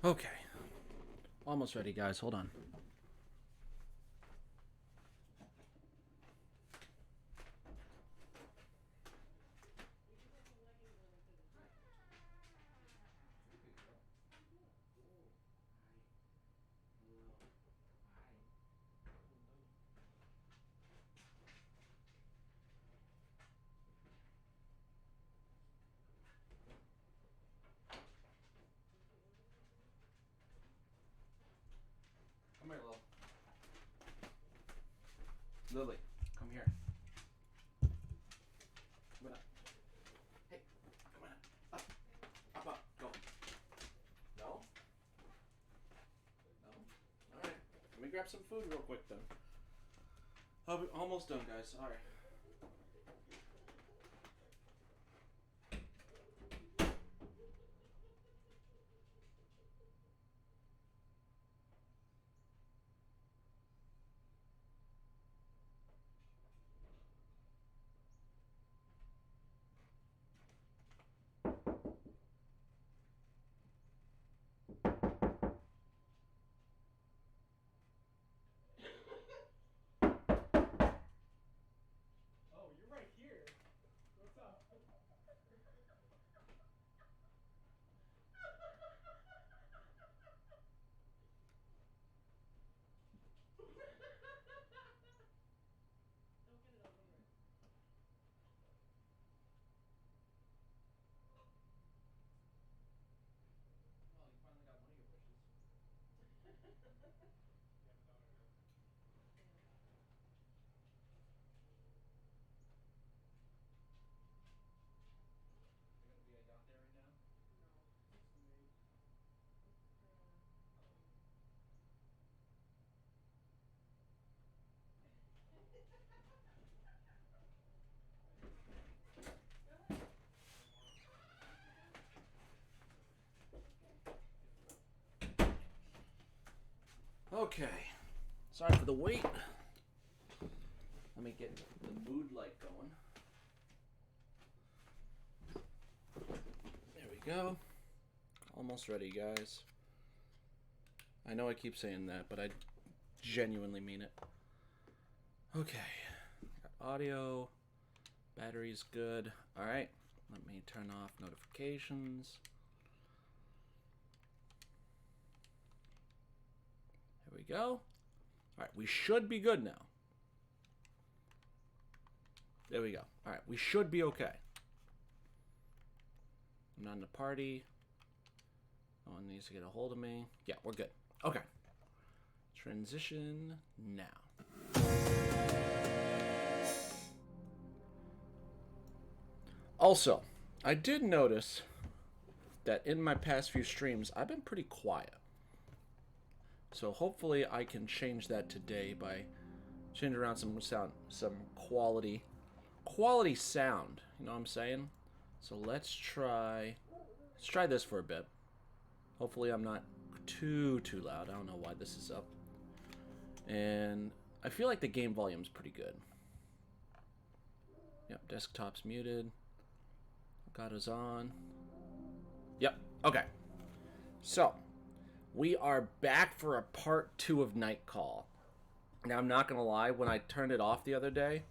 Okay. Almost ready, guys. Hold on. Come here, Lil. Lily, come here. Come on up. Hey, come on up. Up, up, go. No? No? Alright. Let me grab some food real quick then. I'll be almost done, guys. Sorry. Oh, you're right here. What's up? Don't get it over here. Well, you finally got one of your wishes. You have a daughter now. You're gonna be a yahtzee right now? No, just a maid. Okay. Sorry for the wait. Let me get the mood light going. There we go. Almost ready, guys. I know I keep saying that, but I genuinely mean it. Okay. Got audio. Battery's good. Alright. Let me turn off notifications. Here we go. Alright, we should be good now. There we go. Alright, we should be okay. I'm not in the party. No one needs to get a hold of me. Yeah, we're good. Okay. Transition now. Also, I did notice that in my past few streams, I've been pretty quiet. So hopefully I can change that today by changing around some sound, some quality sound. You know what I'm saying? So let's try this for a bit. Hopefully I'm not too loud. I don't know why this is up. And I feel like the game volume's pretty good. Yep, desktop's muted. Elgato's on. Yep, okay. So, we are back for a part 2 of Night Call. Now, I'm not going to lie, when I turned it off the other day,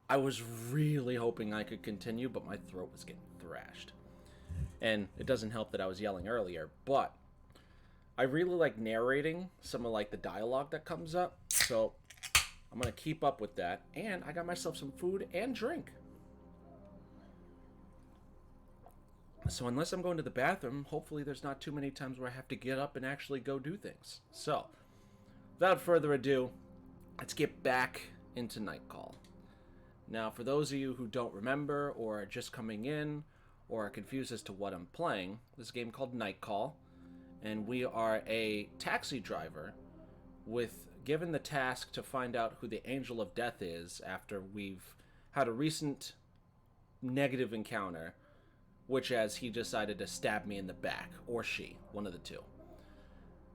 I was really hoping I could continue, but my throat was getting thrashed. And it doesn't help that I was yelling earlier, but I really like narrating some of like the dialogue that comes up, so I'm going to keep up with that. And I got myself some food and drink. So unless I'm going to the bathroom, hopefully there's not too many times where I have to get up and actually go do things. So, without further ado, let's get back into Night Call. Now, for those of you who don't remember, or are just coming in, or are confused as to what I'm playing, this is a game called Night Call, and we are a taxi driver given the task to find out who the Angel of Death is after we've had a recent negative encounter, which as he decided to stab me in the back, or she, one of the two.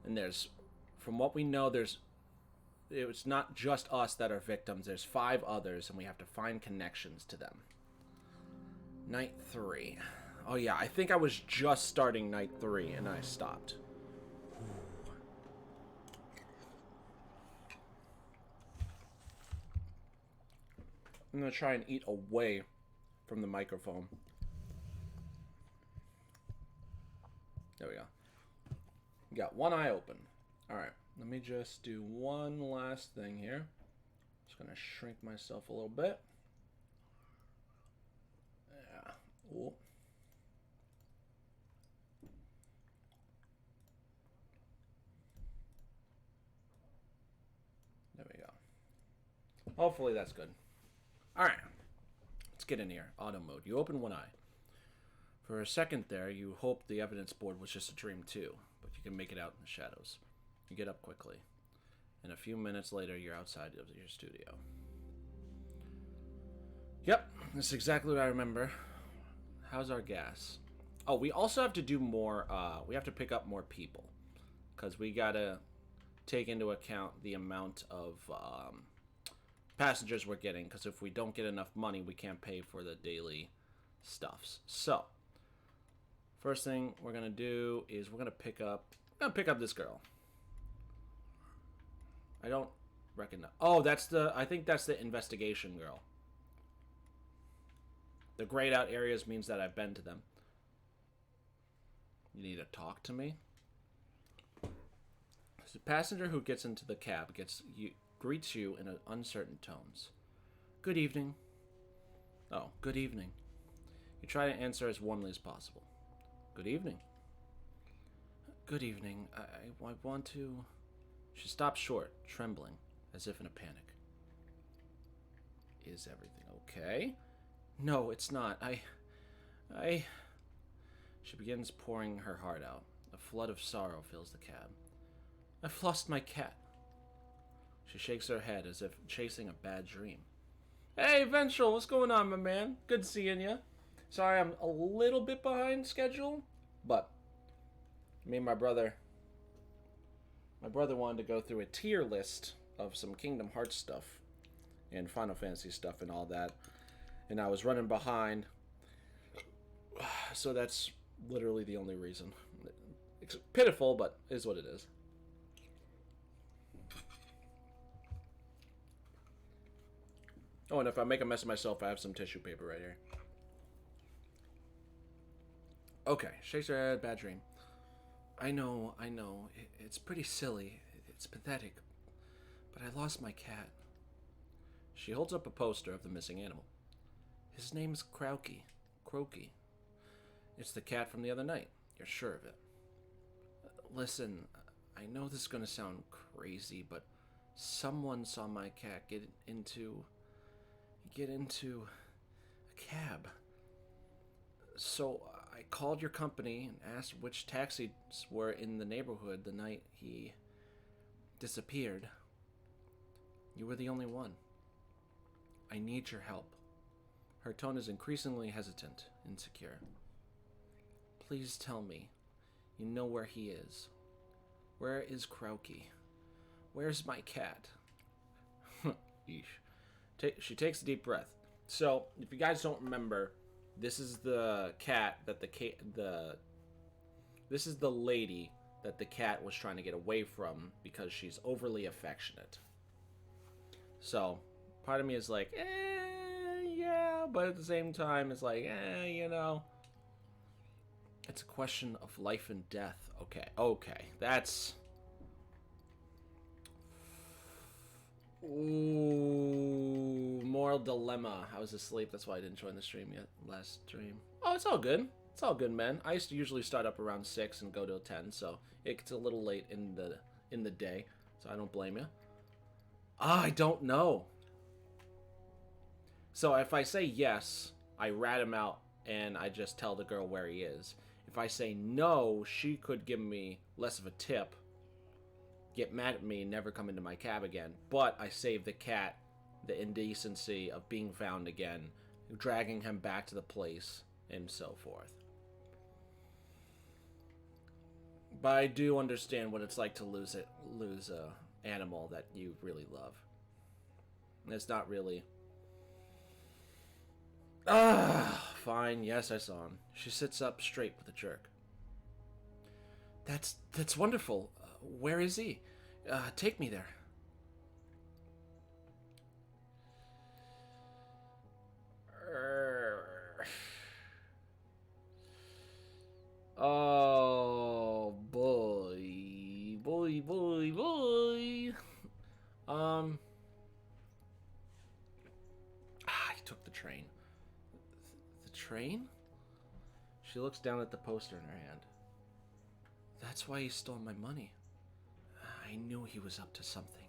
And from what we know, it's not just us that are victims, there's 5 others, and we have to find connections to them. Night 3. Oh yeah, I think I was just starting Night 3, and I stopped. I'm going to try and eat away from the microphone. There we go. Got one eye open. Alright, let me just do one last thing here. Just going to shrink myself a little bit. Yeah. Ooh. There we go. Hopefully that's good. Alright. Let's get in here. Auto mode. You open one eye. For a second there, you hoped the evidence board was just a dream too, but you can make it out in the shadows. You get up quickly. And a few minutes later, you're outside of your studio. Yep, that's exactly what I remember. How's our gas? Oh, we also have to do more, we have to pick up more people. Because we gotta take into account the amount of passengers we're getting. Because if we don't get enough money, we can't pay for the daily stuffs. So, first thing we're gonna do is we're gonna pick up this girl. I don't recognize. Oh, I think that's the investigation girl. The grayed out areas means that I've been to them. You need to talk to me? The passenger who gets into the cab greets you in uncertain tones. Good evening. Oh, good evening. You try to answer as warmly as possible. Good evening. Good evening. I want to... She stops short, trembling, as if in a panic. Is everything okay? No, it's not. She begins pouring her heart out. A flood of sorrow fills the cab. I've lost my cat. She shakes her head as if chasing a bad dream. Hey, Ventral, what's going on, my man? Good seeing you. Sorry I'm a little bit behind schedule, but me and my brother wanted to go through a tier list of some Kingdom Hearts stuff and Final Fantasy stuff and all that, and I was running behind, so that's literally the only reason. It's pitiful, but it is what it is. Oh, and if I make a mess of myself, I have some tissue paper right here. Okay, shakes her head, bad dream. I know. It's pretty silly. It's pathetic. But I lost my cat. She holds up a poster of the missing animal. His name's Croaky. It's the cat from the other night. You're sure of it. Listen, I know this is gonna sound crazy, but someone saw my cat get into a cab. So I called your company and asked which taxis were in the neighborhood the night he disappeared. You were the only one. I need your help. Her tone is increasingly hesitant, insecure. Please tell me. You know where he is. Where is Croaky? Where's my cat? Yeesh. She takes a deep breath. So, if you guys don't remember, this is the cat that this is the lady that the cat was trying to get away from because she's overly affectionate. So, part of me is like, yeah, but at the same time, it's like, it's a question of life and death. Okay, that's... Ooh, moral dilemma. I was asleep, that's why I didn't join the stream yet. Last stream. Oh, it's all good. It's all good, man. I used to usually start up around 6 and go till 10, so it's a little late in the day, so I don't blame you. I don't know. So if I say yes, I rat him out and I just tell the girl where he is. If I say no, she could give me less of a tip, get mad at me, and never come into my cab again. But I save the cat the indecency of being found again, dragging him back to the place, and so forth. But I do understand what it's like to lose a animal that you really love. And it's not really... Fine, yes, I saw him. She sits up straight with a jerk. That's wonderful. Where is he? Take me there. train. The train? She looks down at the poster in her hand. That's why he stole my money. I knew he was up to something.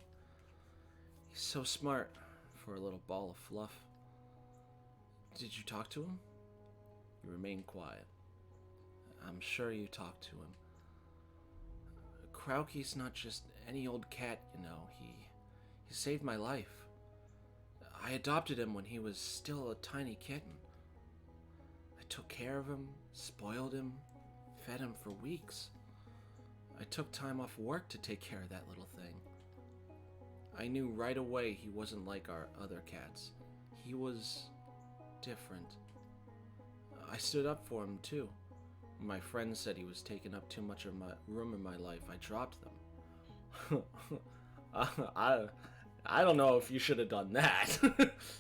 He's so smart for a little ball of fluff. Did you talk to him? You remain quiet. I'm sure you talked to him. Krauke's not just any old cat, you know. He saved my life. I adopted him when he was still a tiny kitten. I took care of him, spoiled him, fed him for weeks. I took time off work to take care of that little thing. I knew right away he wasn't like our other cats. He was different. I stood up for him too. When my friends said he was taking up too much of my room in my life, I dropped them. I don't know if you should have done that.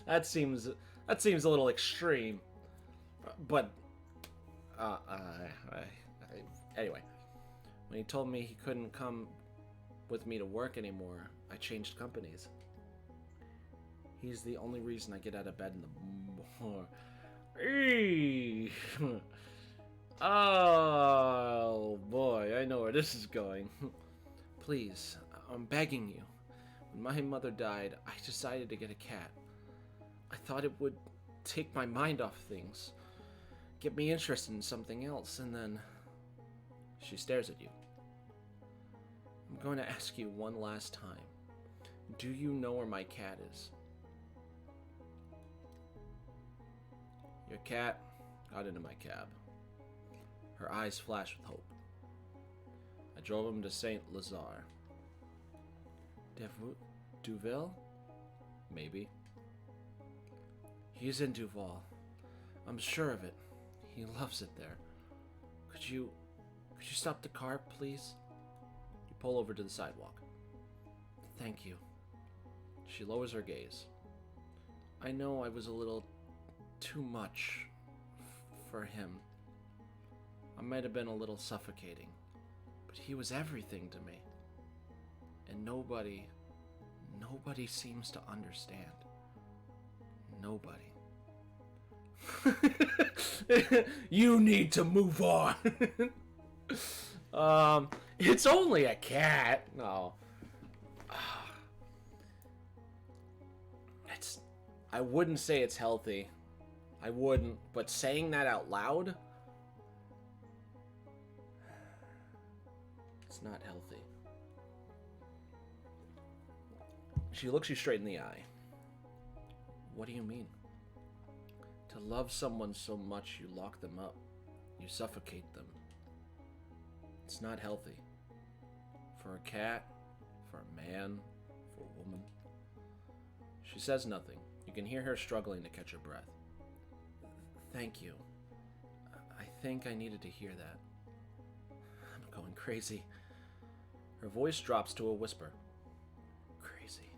that seems a little extreme. But anyway, when he told me he couldn't come with me to work anymore, I changed companies. He's the only reason I get out of bed in the morning. Oh boy, I know where this is going. Please, I'm begging you. When my mother died, I decided to get a cat. I thought it would take my mind off things, get me interested in something else, and then... She stares at you. I'm going to ask you one last time. Do you know where my cat is? Your cat got into my cab. Her eyes flashed with hope. I drove him to Saint Lazare. Duvel? Maybe. He's in Duval. I'm sure of it. He loves it there. Could you stop the car, please? You pull over to the sidewalk. Thank you. She lowers her gaze. I know I was a little too much for him. I might have been a little suffocating, but he was everything to me. And nobody seems to understand. Nobody. You need to move on. It's only a cat. No. I wouldn't say it's healthy. I wouldn't, but saying that out loud, it's not healthy. She looks you straight in the eye. What do you mean? To love someone so much you lock them up. You suffocate them. It's not healthy. For a cat, for a man, for a woman. She says nothing. You can hear her struggling to catch her breath. Thank you. I think I needed to hear that. I'm going crazy. Her voice drops to a whisper. Crazy.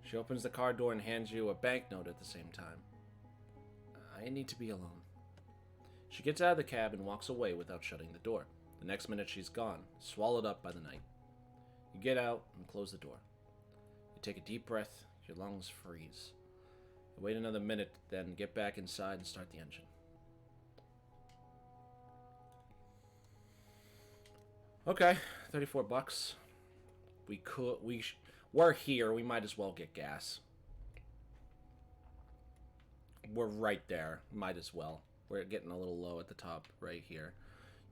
She opens the car door and hands you a banknote at the same time. I need to be alone. She gets out of the cab and walks away without shutting the door. The next minute she's gone, swallowed up by the night. You get out and close the door. You take a deep breath, your lungs freeze. You wait another minute, then get back inside and start the engine. Okay, $34. We're here, we might as well get gas. We're right there, might as well. We're getting a little low at the top right here.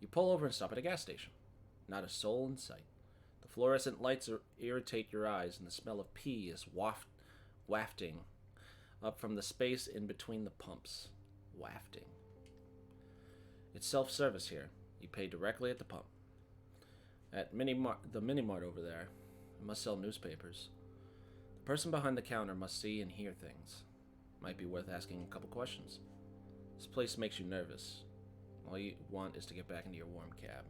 You pull over and stop at a gas station. Not a soul in sight. The fluorescent lights irritate your eyes, and the smell of pee is wafting up from the space in between the pumps. Wafting. It's self-service here. You pay directly at the pump. At the mini-mart over there, it must sell newspapers. The person behind the counter must see and hear things. Might be worth asking a couple questions. This place makes you nervous. All you want is to get back into your warm cab.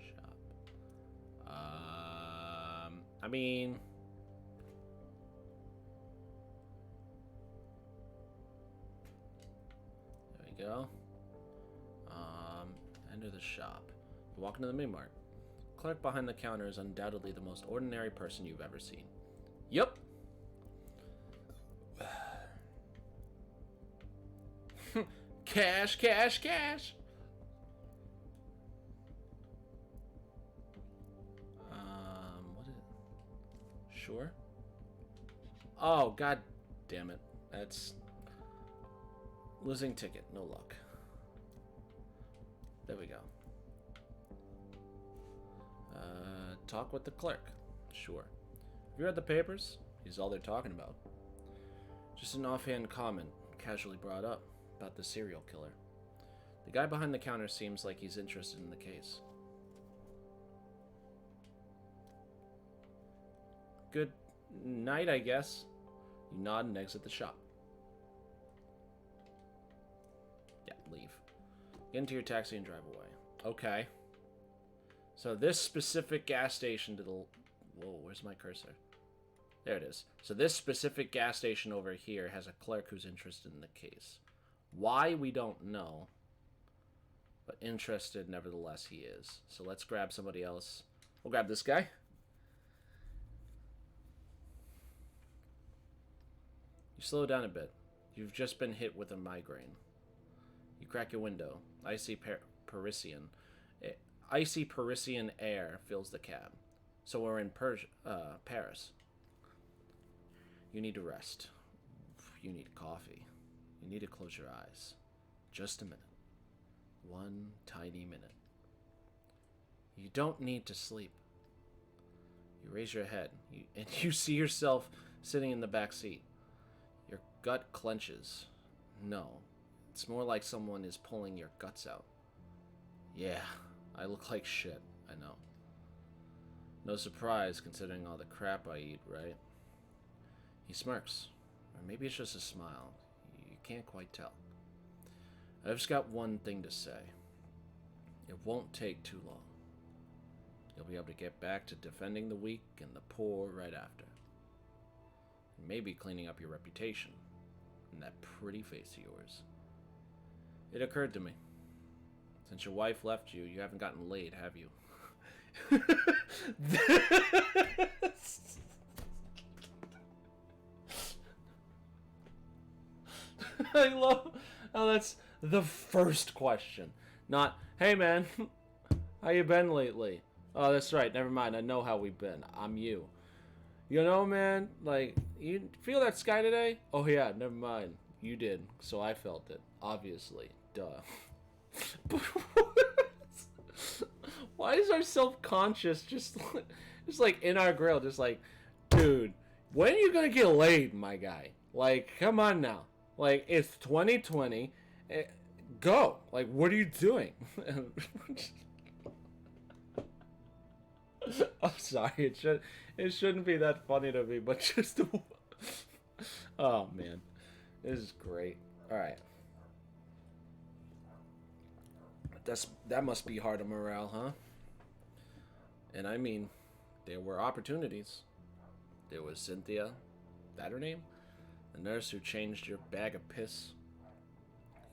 Shop. I mean... There we go. Enter the shop. You walk into the mini-mart. Clerk behind the counter is undoubtedly the most ordinary person you've ever seen. Yup. Cash, cash, cash. What is it? Sure. Oh, god damn it. That's losing ticket. No luck. There we go. Talk with the clerk. Sure. Have you read the papers? He's all they're talking about. Just an offhand comment, casually brought up, about the serial killer. The guy behind the counter seems like he's interested in the case. Good night, I guess. You nod and exit the shop. Yeah, leave. Get into your taxi and drive away. Okay. So this specific gas station to the... Whoa, where's my cursor? There it is. So this specific gas station over here has a clerk who's interested in the case. Why, we don't know. But interested, nevertheless, he is. So let's grab somebody else. We'll grab this guy. You slow down a bit. You've just been hit with a migraine. You crack your window. Icy Parisian air fills the cab. So we're in Paris. You need to rest. You need coffee. You need to close your eyes. Just a minute. One tiny minute. You don't need to sleep. You raise your head, and you see yourself sitting in the back seat. Your gut clenches. No, it's more like someone is pulling your guts out. Yeah, I look like shit, I know. No surprise, considering all the crap I eat, right? He smirks. Or maybe it's just a smile. You can't quite tell. I've just got one thing to say. It won't take too long. You'll be able to get back to defending the weak and the poor right after. And maybe cleaning up your reputation. And that pretty face of yours. It occurred to me. Since your wife left you, you haven't gotten laid, have you? I love how that's the first question. Not, hey man, how you been lately? Oh, that's right, never mind, I know how we've been. I'm you. You know, man, like, you feel that sky today? Oh yeah, never mind. You did, so I felt it. Obviously. Duh. Why is our self-conscious just like in our grill, just like, dude, when are you gonna get laid, my guy? Like, come on now. Like, it's 2020. Go. Like, what are you doing? I'm sorry. It shouldn't be that funny to me, but just... Oh, man. This is great. All right. That must be hard on morale, huh? And I mean, there were opportunities. There was Cynthia. That her name? The nurse who changed your bag of piss.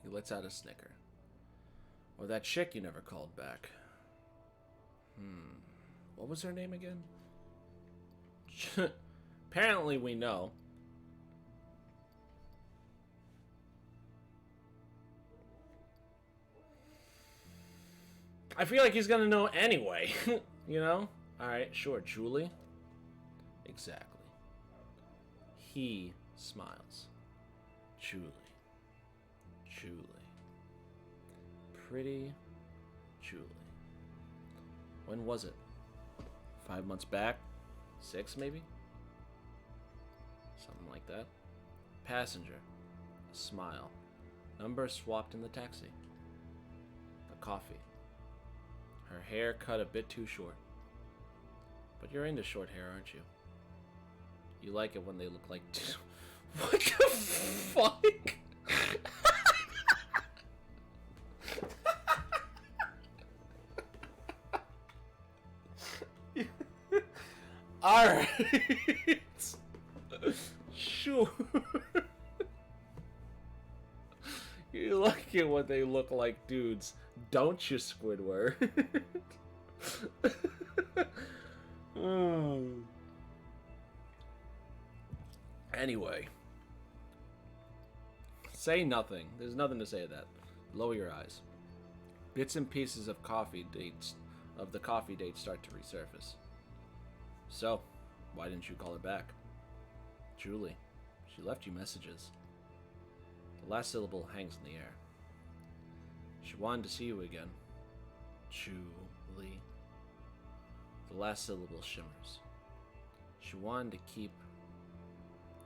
He lets out a snicker. Or that chick you never called back. What was her name again? Apparently we know. I feel like he's gonna know anyway. You know? Alright, sure. Julie? Exactly. He smiles. Julie. Julie. Pretty Julie. When was it? 5 months back? 6 maybe? Something like that. Passenger. A smile. Number swapped in the taxi. A coffee. Her hair cut a bit too short. But you're into short hair, aren't you? You like it when they look like... What the fuck? Alright. Sure. You like it when they look like dudes, don't you, Squidward? Anyway. Say nothing. There's nothing to say to that. Lower your eyes. Bits and pieces of the coffee date start to resurface. So, why didn't you call her back? Julie. She left you messages. The last syllable hangs in the air. She wanted to see you again. Julie. The last syllable shimmers. She wanted to keep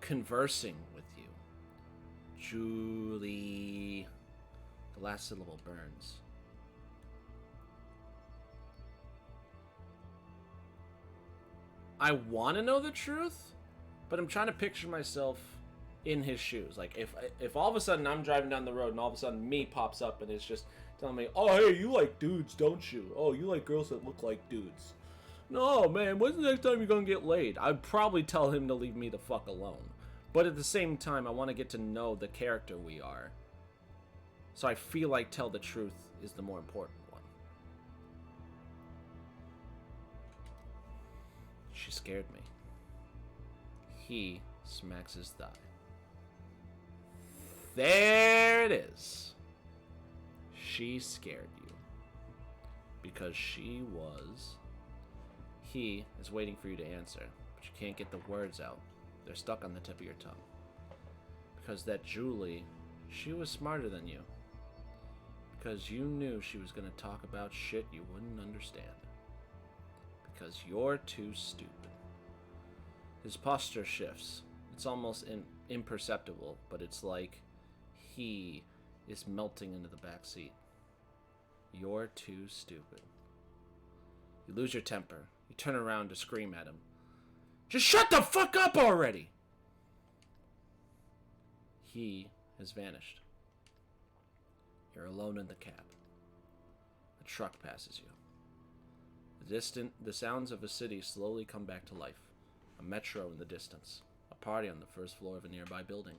conversing with you. Julie. The last syllable burns. I want to know the truth, but I'm trying to picture myself in his shoes. Like, if all of a sudden I'm driving down the road and all of a sudden me pops up and it's just telling me, oh, hey, you like dudes, don't you? Oh, you like girls that look like dudes. No, man, when's the next time you're going to get laid? I'd probably tell him to leave me the fuck alone. But at the same time, I want to get to know the character we are. So I feel like tell the truth is the more important one. She scared me. He smacks his thigh. There it is. She scared you. Because she was... He is waiting for you to answer, but you can't get the words out. They're stuck on the tip of your tongue. Because that Julie, she was smarter than you. Because you knew she was going to talk about shit you wouldn't understand. Because you're too stupid. His posture shifts. It's almost imperceptible, but it's like he is melting into the back seat. You're too stupid. You lose your temper. You turn around to scream at him. Just shut the fuck up already! He has vanished. You're alone in the cab. A truck passes you. The sounds of a city slowly come back to life. A metro in the distance. A party on the first floor of a nearby building.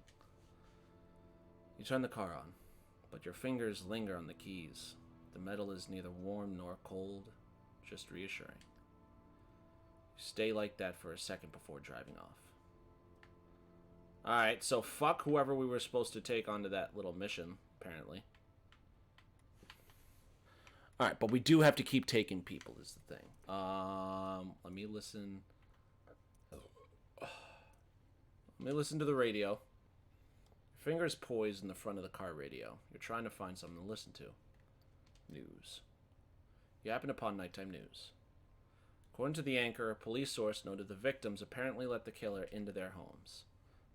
You turn the car on, but your fingers linger on the keys. The metal is neither warm nor cold, just reassuring. You stay like that for a second before driving off. Alright, so fuck whoever we were supposed to take onto that little mission, apparently. Alright, but we do have to keep taking people, is the thing. Let me listen. Let me listen to the radio. Your fingers poised in the front of the car radio. You're trying to find something to listen to. News. You happen upon nighttime news. According to the anchor, a police source noted the victims apparently let the killer into their homes.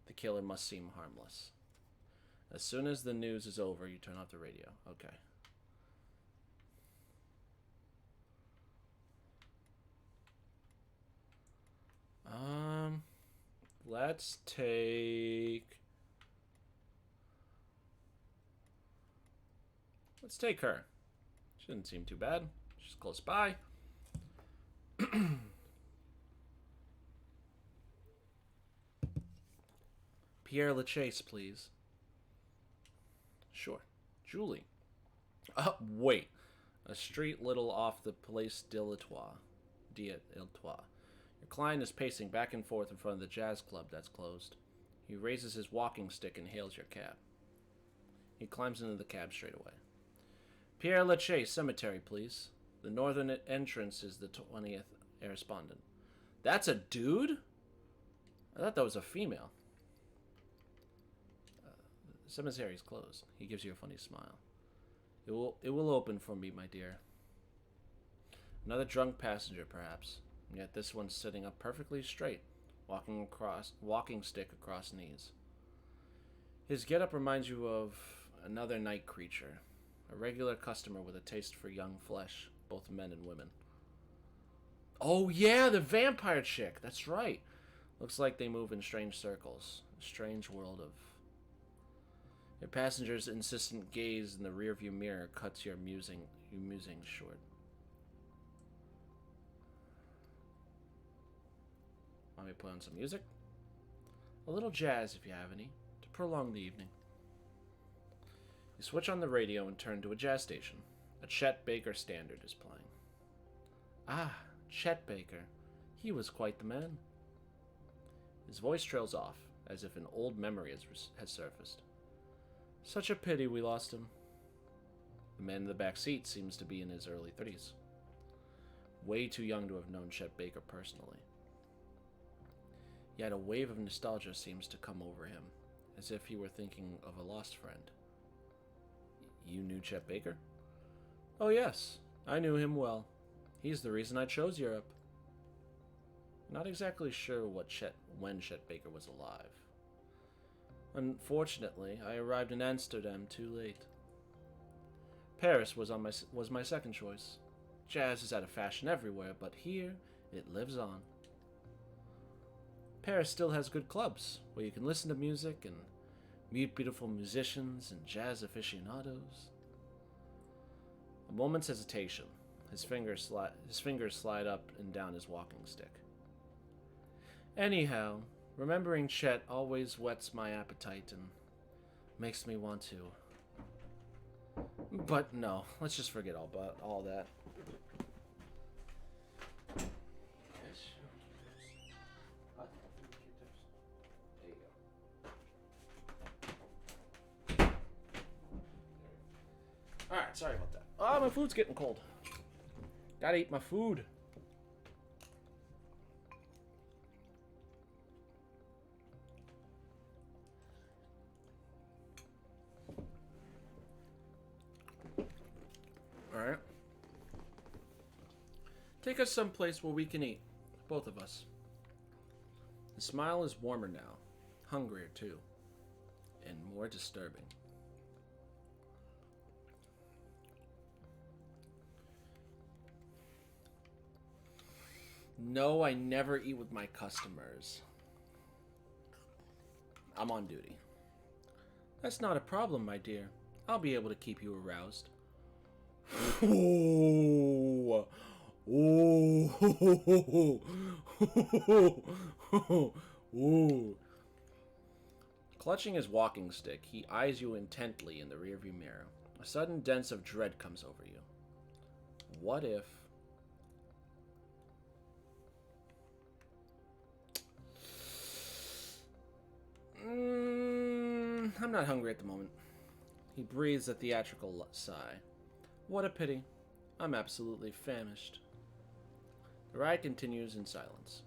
The killer must seem harmless. As soon as the news is over, you turn off the radio. Okay. Let's take her. She didn't seem too bad. She's close by. Pierre Lachaise, please. Sure. Julie. Wait. A street little off the Place d'Iltois. Your client is pacing back and forth in front of the jazz club that's closed. He raises his walking stick and hails your cab. He climbs into the cab straight away. Pierre Lachaise Cemetery, please. The northern entrance is the 20th correspondent. That's a dude? I thought that was a female. The cemetery's closed. He gives you a funny smile. It will open for me, my dear. Another drunk passenger, perhaps. Yet this one's sitting up perfectly straight, walking stick across knees. His getup reminds you of another night creature, a regular customer with a taste for young flesh, both men and women. Oh yeah, the vampire chick, that's right. Looks like they move in strange circles, a strange world of... Your passenger's insistent gaze in the rearview mirror cuts your musings short. Want me to put on some music? A little jazz, if you have any, to prolong the evening. You switch on the radio and turn to a jazz station. A Chet Baker standard is playing. Ah, Chet Baker. He was quite the man. His voice trails off, as if an old memory has surfaced. Such a pity we lost him. The man in the back seat seems to be in his early 30s. Way too young to have known Chet Baker personally. Yet a wave of nostalgia seems to come over him, as if he were thinking of a lost friend. You knew Chet Baker? Oh yes, I knew him well. He's the reason I chose Europe. Not exactly sure when Chet Baker was alive. Unfortunately, I arrived in Amsterdam too late. Paris was my second choice. Jazz is out of fashion everywhere, but here it lives on. Paris still has good clubs where you can listen to music and meet beautiful musicians and jazz aficionados. A moment's hesitation. His fingers slide up and down his walking stick. Anyhow, remembering Chet always whets my appetite and makes me want to. But no, let's just forget all that. Alright, sorry about that. Oh, my food's getting cold. Gotta eat my food. Alright. Take us someplace where we can eat. Both of us. The smile is warmer now. Hungrier, too. And more disturbing. No, I never eat with my customers. I'm on duty. That's not a problem, my dear. I'll be able to keep you aroused. Ooh. Ooh. Ooh. Clutching his walking stick, he eyes you intently in the rearview mirror. A sudden sense of dread comes over you. What if... I'm not hungry at the moment. He breathes a theatrical sigh. What a pity. I'm absolutely famished. The ride continues in silence.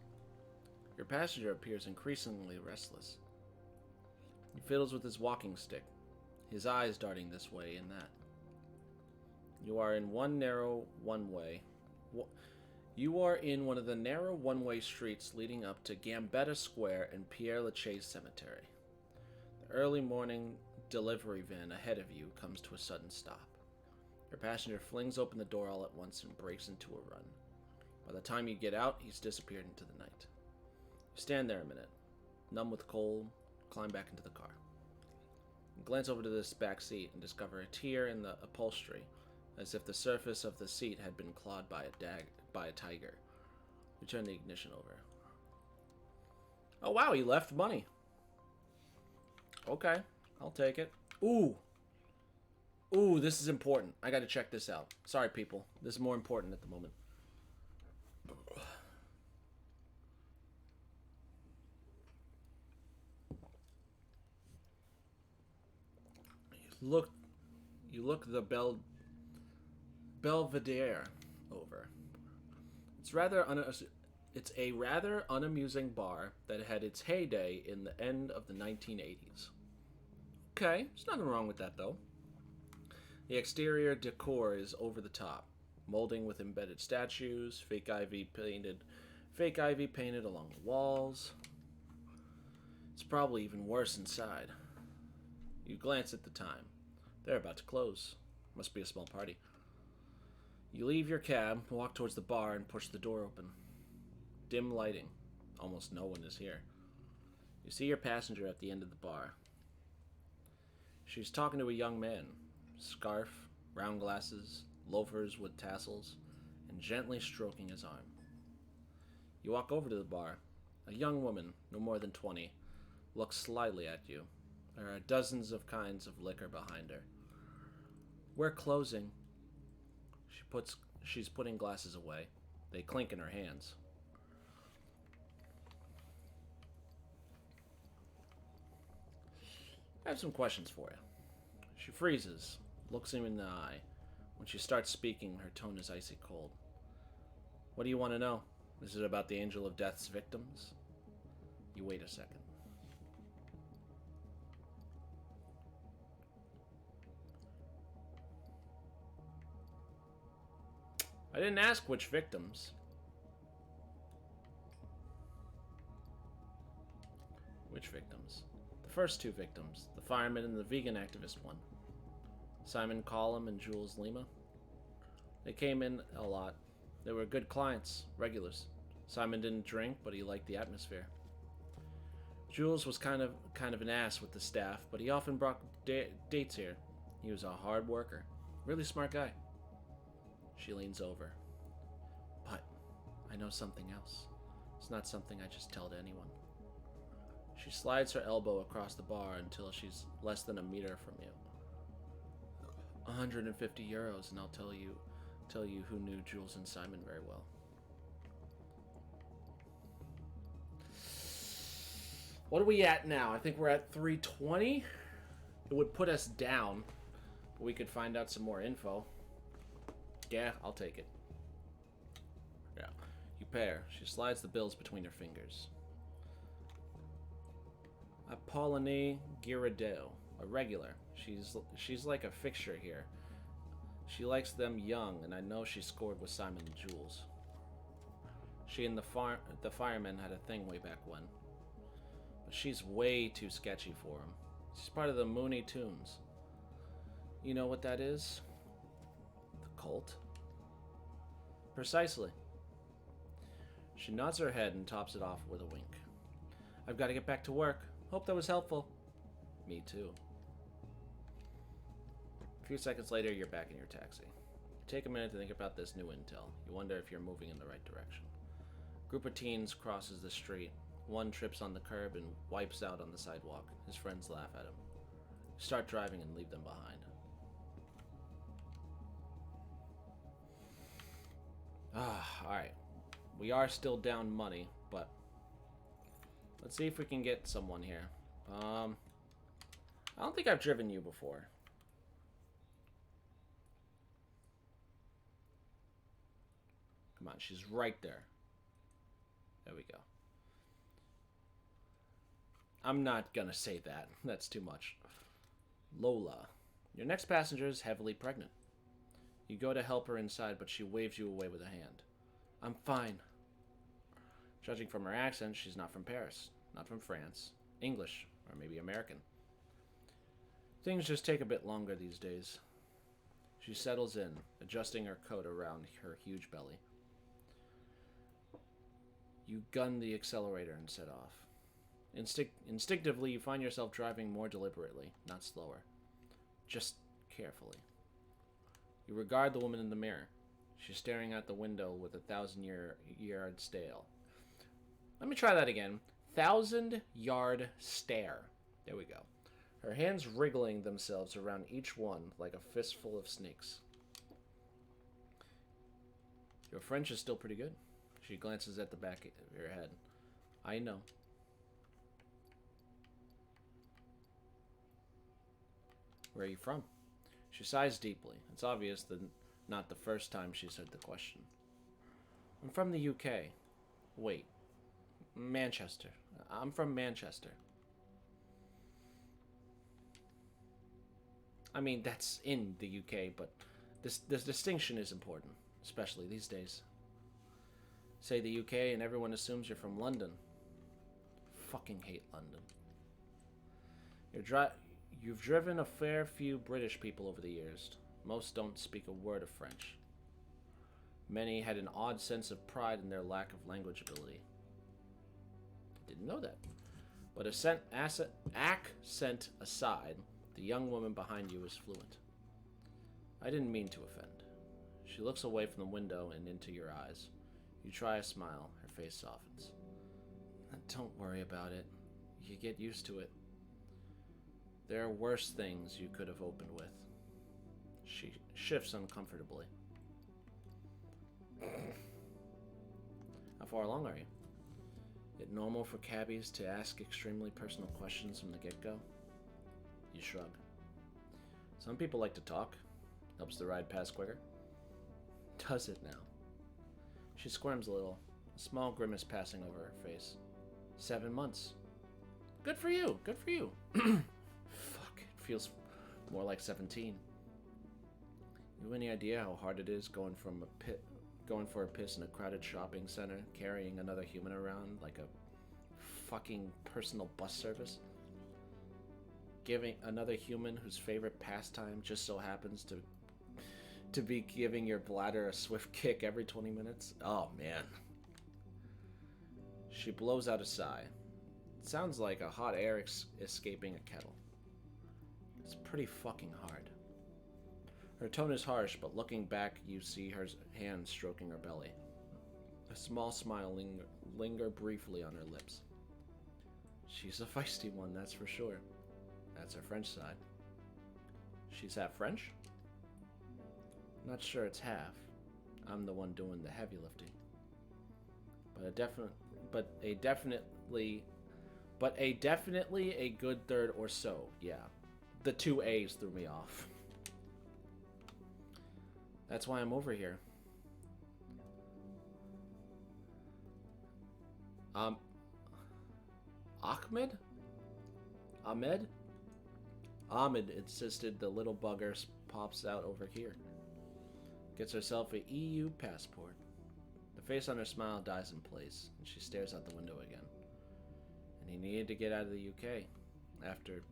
Your passenger appears increasingly restless. He fiddles with his walking stick, his eyes darting this way and that. You are in one of the narrow one-way streets leading up to Gambetta Square and Père Lachaise Cemetery. The early morning delivery van ahead of you comes to a sudden stop. Your passenger flings open the door all at once and breaks into a run. By the time you get out, he's disappeared into the night. You stand there a minute, numb with cold, climb back into the car. You glance over to this back seat and discover a tear in the upholstery, as if the surface of the seat had been clawed by a tiger. You turn the ignition over. Oh wow, he left money. Okay, I'll take it. Ooh, this is important. I gotta check this out. Sorry, people. This is more important at the moment. You look the Belvedere over. It's a rather unamusing bar that had its heyday in the end of the 1980s. Okay, there's nothing wrong with that though. The exterior decor is over the top, molding with embedded statues, fake ivy painted along the walls. It's probably even worse inside. You glance at the time. They're about to close. Must be a small party. You leave your cab, walk towards the bar, and push the door open. Dim lighting. Almost no one is here. You see your passenger at the end of the bar. She's talking to a young man. Scarf, round glasses, loafers with tassels, and gently stroking his arm. You walk over to the bar. A young woman, no more than 20, looks slyly at you. There are dozens of kinds of liquor behind her. We're closing. She's putting glasses away. They clink in her hands. I have some questions for you. She freezes, looks him in the eye, When she starts speaking, her tone is icy cold. What do you want to know? Is it about the Angel of Death's victims? You wait a second. I didn't ask which victims. Which victims? The first two victims, the fireman and the vegan activist one. Simon Collum and Jules Lima. They came in a lot. They were good clients, regulars. Simon didn't drink, but he liked the atmosphere. Jules was kind of an ass with the staff, but he often brought dates here. He was a hard worker. Really smart guy. She leans over. But I know something else. It's not something I just tell to anyone. She slides her elbow across the bar until she's less than a meter from you. 150 euros, and I'll tell you who knew Jules and Simon very well. What are we at now? I think we're at 320. It would put us down, but we could find out some more info. Yeah, I'll take it. Yeah. You pay her. She slides the bills between her fingers. Apollonie Girardeau, a regular. She's like a fixture here. She likes them young, and I know she scored with Simon and Jules. She and the fireman had a thing way back when. But she's way too sketchy for him. She's part of the Mooney Tunes. You know what that is? The cult? Precisely. She nods her head and tops it off with a wink. I've got to get back to work. Hope that was helpful. Me too. A few seconds later, you're back in your taxi. You take a minute to think about this new intel. You wonder if you're moving in the right direction. A group of teens crosses the street. One trips on the curb and wipes out on the sidewalk. His friends laugh at him. You start driving and leave them behind. Alright. We are still down money, but let's see if we can get someone here. I don't think I've driven you before. Come on, she's right there. There we go. I'm not gonna say that. That's too much. Lola. Your next passenger is heavily pregnant. You go to help her inside, but she waves you away with a hand. I'm fine. Judging from her accent, she's not from Paris, not from France, English, or maybe American. Things just take a bit longer these days. She settles in, adjusting her coat around her huge belly. You gun the accelerator and set off. Instinctively, you find yourself driving more deliberately, not slower. Just carefully. You regard the woman in the mirror. She's staring out the window with a 1,000-yard stare. Let me try that again. 1,000-yard stare. There we go. Her hands wriggling themselves around each one like a fistful of snakes. Your French is still pretty good. She glances at the back of her head. I know. Where are you from? She sighs deeply. It's obvious that not the first time she's heard the question. I'm from the UK. Wait. Manchester. I'm from Manchester. I mean, that's in the UK, but this distinction is important, especially these days. Say the UK and everyone assumes you're from London. Fucking hate London. You've driven a fair few British people over the years. Most don't speak a word of French. Many had an odd sense of pride in their lack of language ability. Didn't know that. But accent aside, the young woman behind you is fluent. I didn't mean to offend. She looks away from the window and into your eyes. You try a smile. Her face softens. Don't worry about it. You get used to it. There are worse things you could have opened with. She shifts uncomfortably. How far along are you? Is it normal for cabbies to ask extremely personal questions from the get-go? You shrug. Some people like to talk. Helps the ride pass quicker. Does it now? She squirms a little, a small grimace passing over her face. 7 months. Good for you. Good for you. Fuck, it feels more like 17. You have any idea how hard it is going for a piss in a crowded shopping center, carrying another human around like a fucking personal bus service? Giving another human whose favorite pastime just so happens to be giving your bladder a swift kick every 20 minutes? Oh, man. She blows out a sigh. It sounds like a hot air escaping a kettle. It's pretty fucking hard. Her tone is harsh, but looking back, you see her hand stroking her belly. A small smile linger briefly on her lips. She's a feisty one, that's for sure. That's her French side. She's half French? Not sure it's half. I'm the one doing the heavy lifting. But a definitely a good third or so, yeah. The 2 A's threw me off. That's why I'm over here. Ahmed? Ahmed insisted the little bugger pops out over here. Gets herself a EU passport. The face on her smile dies in place, and she stares out the window again. And he needed to get out of the UK after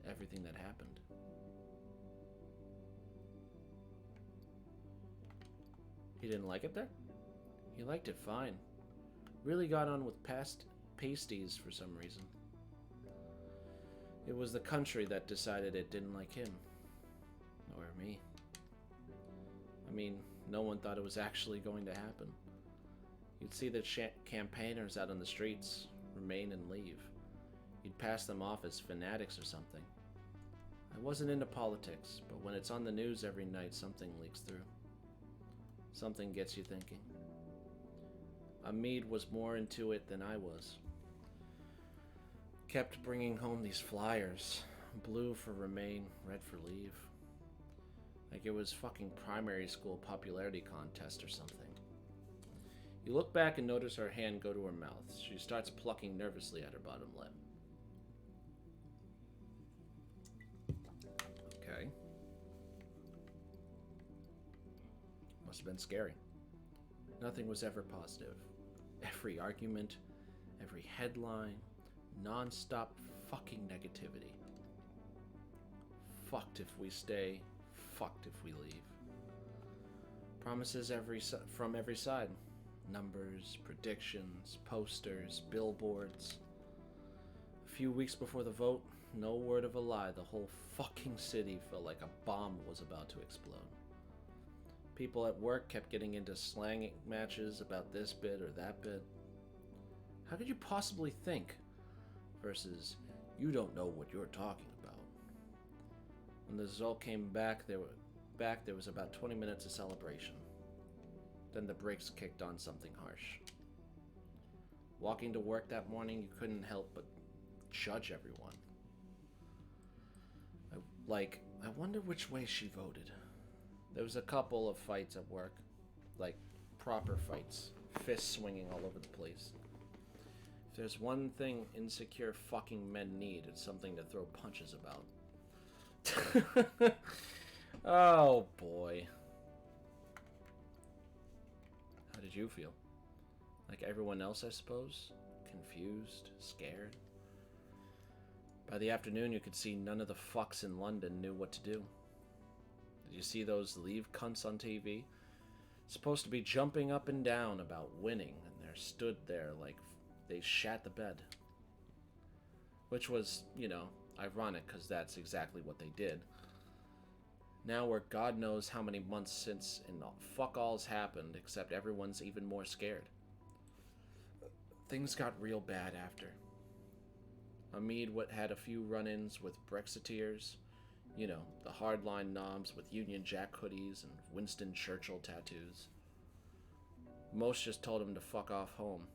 everything that happened. He didn't like it there? He liked it fine. Really got on with pasties for some reason. It was the country that decided it didn't like him. Or me. I mean, no one thought it was actually going to happen. You'd see the campaigners out on the streets, remain and leave. You'd pass them off as fanatics or something. I wasn't into politics, but when it's on the news every night, something leaks through. Something gets you thinking. Hamid was more into it than I was. Kept bringing home these flyers. Blue for remain, red for leave. Like it was fucking primary school popularity contest or something. You look back and notice her hand go to her mouth. She starts plucking nervously at her bottom lip. Okay. Must have been scary. Nothing was ever positive. Every argument, every headline, non-stop fucking negativity. Fucked if we stay, fucked if we leave. Promises from every side. Numbers, predictions, posters, billboards. A few weeks before the vote, no word of a lie, the whole fucking city felt like a bomb was about to explode. People at work kept getting into slang matches about this bit or that bit. How could you possibly think? Versus, you don't know what you're talking about. When the result came back, there was about 20 minutes of celebration. Then the brakes kicked on something harsh. Walking to work that morning, you couldn't help but judge everyone. I wonder which way she voted. There was a couple of fights at work. Like, proper fights. Fists swinging all over the place. If there's one thing insecure fucking men need, it's something to throw punches about. Oh, boy. How did you feel? Like everyone else, I suppose? Confused? Scared? By the afternoon, you could see none of the fucks in London knew what to do. Did you see those leave cunts on TV? Supposed to be jumping up and down about winning, and they stood there like they shat the bed. Which was, ironic, because that's exactly what they did. Now we're God knows how many months since, and fuck all's happened, except everyone's even more scared. Things got real bad after. Hamid had a few run-ins with Brexiteers, the hardline knobs with Union Jack hoodies and Winston Churchill tattoos. Most just told him to fuck off home.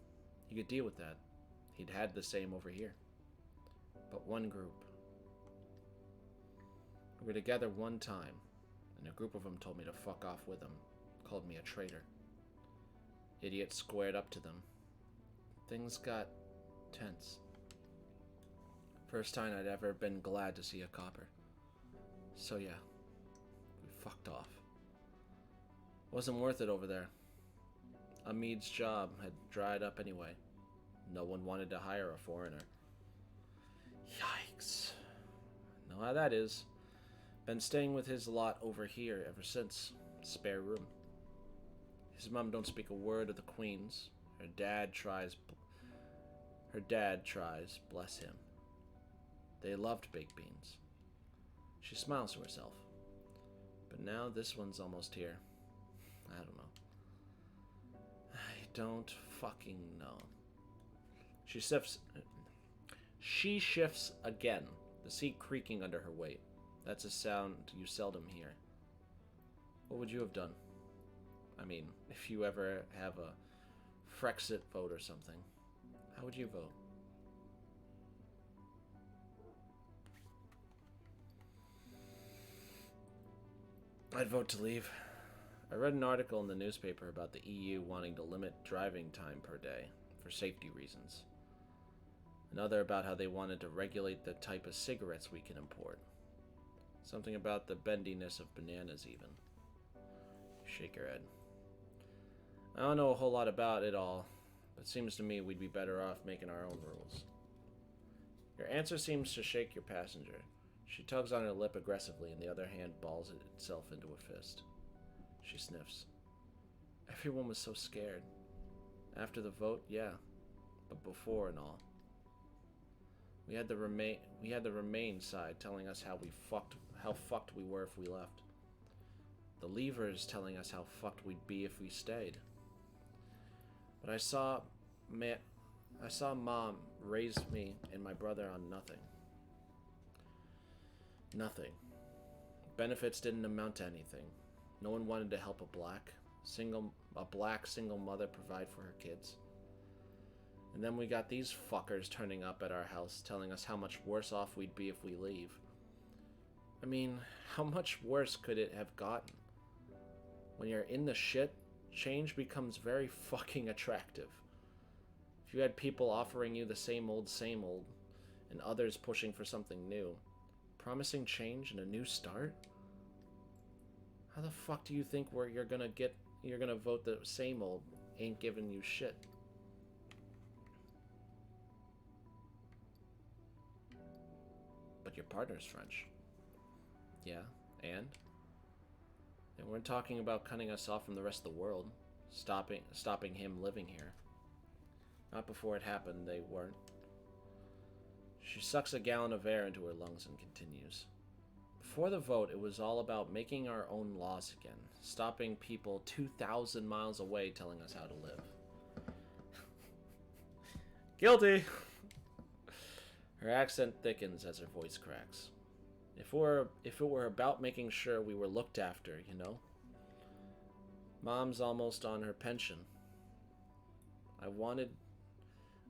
He could deal with that. He'd had the same over here. But one group. We were together one time, and a group of them told me to fuck off with them, called me a traitor. Idiots squared up to them. Things got tense. First time I'd ever been glad to see a copper. So yeah, we fucked off. Wasn't worth it over there. Amid's job had dried up anyway. No one wanted to hire a foreigner. Yikes. Know how that is. Been staying with his lot over here ever since. Spare room. His mom don't speak a word of the Queen's. Her dad tries, bless him. They loved baked beans. She smiles to herself. But now this one's almost here. I don't know. I don't fucking know. She shifts again, the seat creaking under her weight. That's a sound you seldom hear. What would you have done? I mean, if you ever have a Frexit vote or something, how would you vote? I'd vote to leave. I read an article in the newspaper about the EU wanting to limit driving time per day for safety reasons. Another about how they wanted to regulate the type of cigarettes we can import. Something about the bendiness of bananas even. You shake your head. I don't know a whole lot about it all, but it seems to me we'd be better off making our own rules. Your answer seems to shake your passenger. She tugs on her lip aggressively and the other hand balls it itself into a fist. She sniffs. Everyone was so scared. After the vote, yeah, but before and all. We had the Remain side telling us how fucked we were if we left. The Leavers telling us how fucked we'd be if we stayed. But I saw Mom raise me and my brother on nothing. Nothing. Benefits didn't amount to anything. No one wanted to help a black single mother provide for her kids. And then we got these fuckers turning up at our house telling us how much worse off we'd be if we leave. I mean, how much worse could it have gotten? When you're in the shit, change becomes very fucking attractive. If you had people offering you the same old, and others pushing for something new, promising change and a new start? How the fuck do you think you're gonna vote the same old, ain't giving you shit? But your partner's French. Yeah, and? They weren't talking about cutting us off from the rest of the world, stopping him living here. Not before it happened, they weren't. She sucks a gallon of air into her lungs and continues. Before the vote, it was all about making our own laws again, stopping people 2,000 miles away telling us how to live. Guilty! Her accent thickens as her voice cracks. If it were about making sure we were looked after, you know? Mom's almost on her pension. I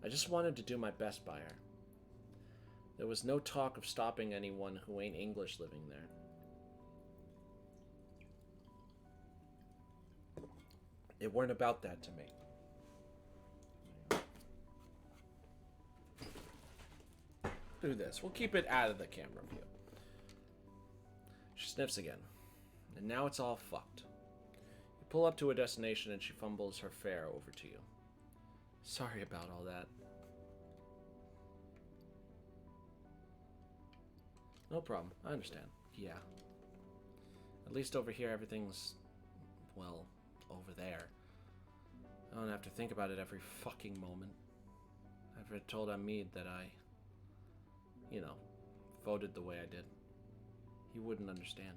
just wanted to do my best by her. There was no talk of stopping anyone who ain't English living there. It weren't about that to me. Do this. We'll keep it out of the camera view. She sniffs again. And now it's all fucked. You pull up to a destination and she fumbles her fare over to you. Sorry about all that. No problem. I understand. Yeah. At least over here everything's, well, over there. I don't have to think about it every fucking moment. I've told Amid that I, voted the way I did. He wouldn't understand.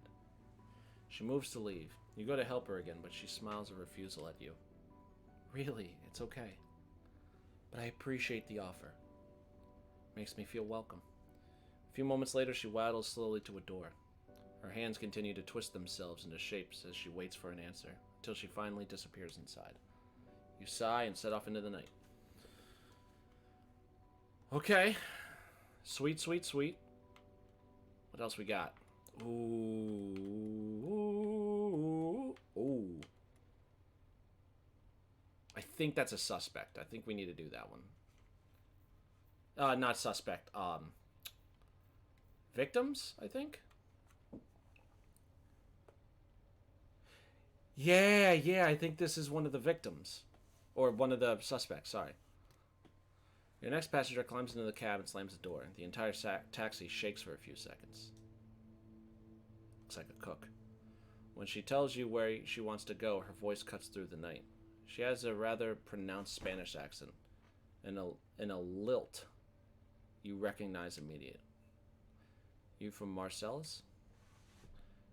She moves to leave. You go to help her again, but she smiles a refusal at you. Really, it's okay. But I appreciate the offer. Makes me feel welcome. A few moments later, she waddles slowly to a door. Her hands continue to twist themselves into shapes as she waits for an answer, until she finally disappears inside. You sigh and set off into the night. Okay. Sweet, sweet, sweet. What else we got? Ooh. think that's a suspect. I think we need to do that one. Not suspect. Victims, I think. Yeah, I think this is one of the victims. Or one of the suspects, sorry. Your next passenger climbs into the cab and slams the door. The entire taxi shakes for a few seconds. Looks like a cook. When she tells you where she wants to go, her voice cuts through the night. She has a rather pronounced Spanish accent and a lilt you recognize immediately. You from Marcellus?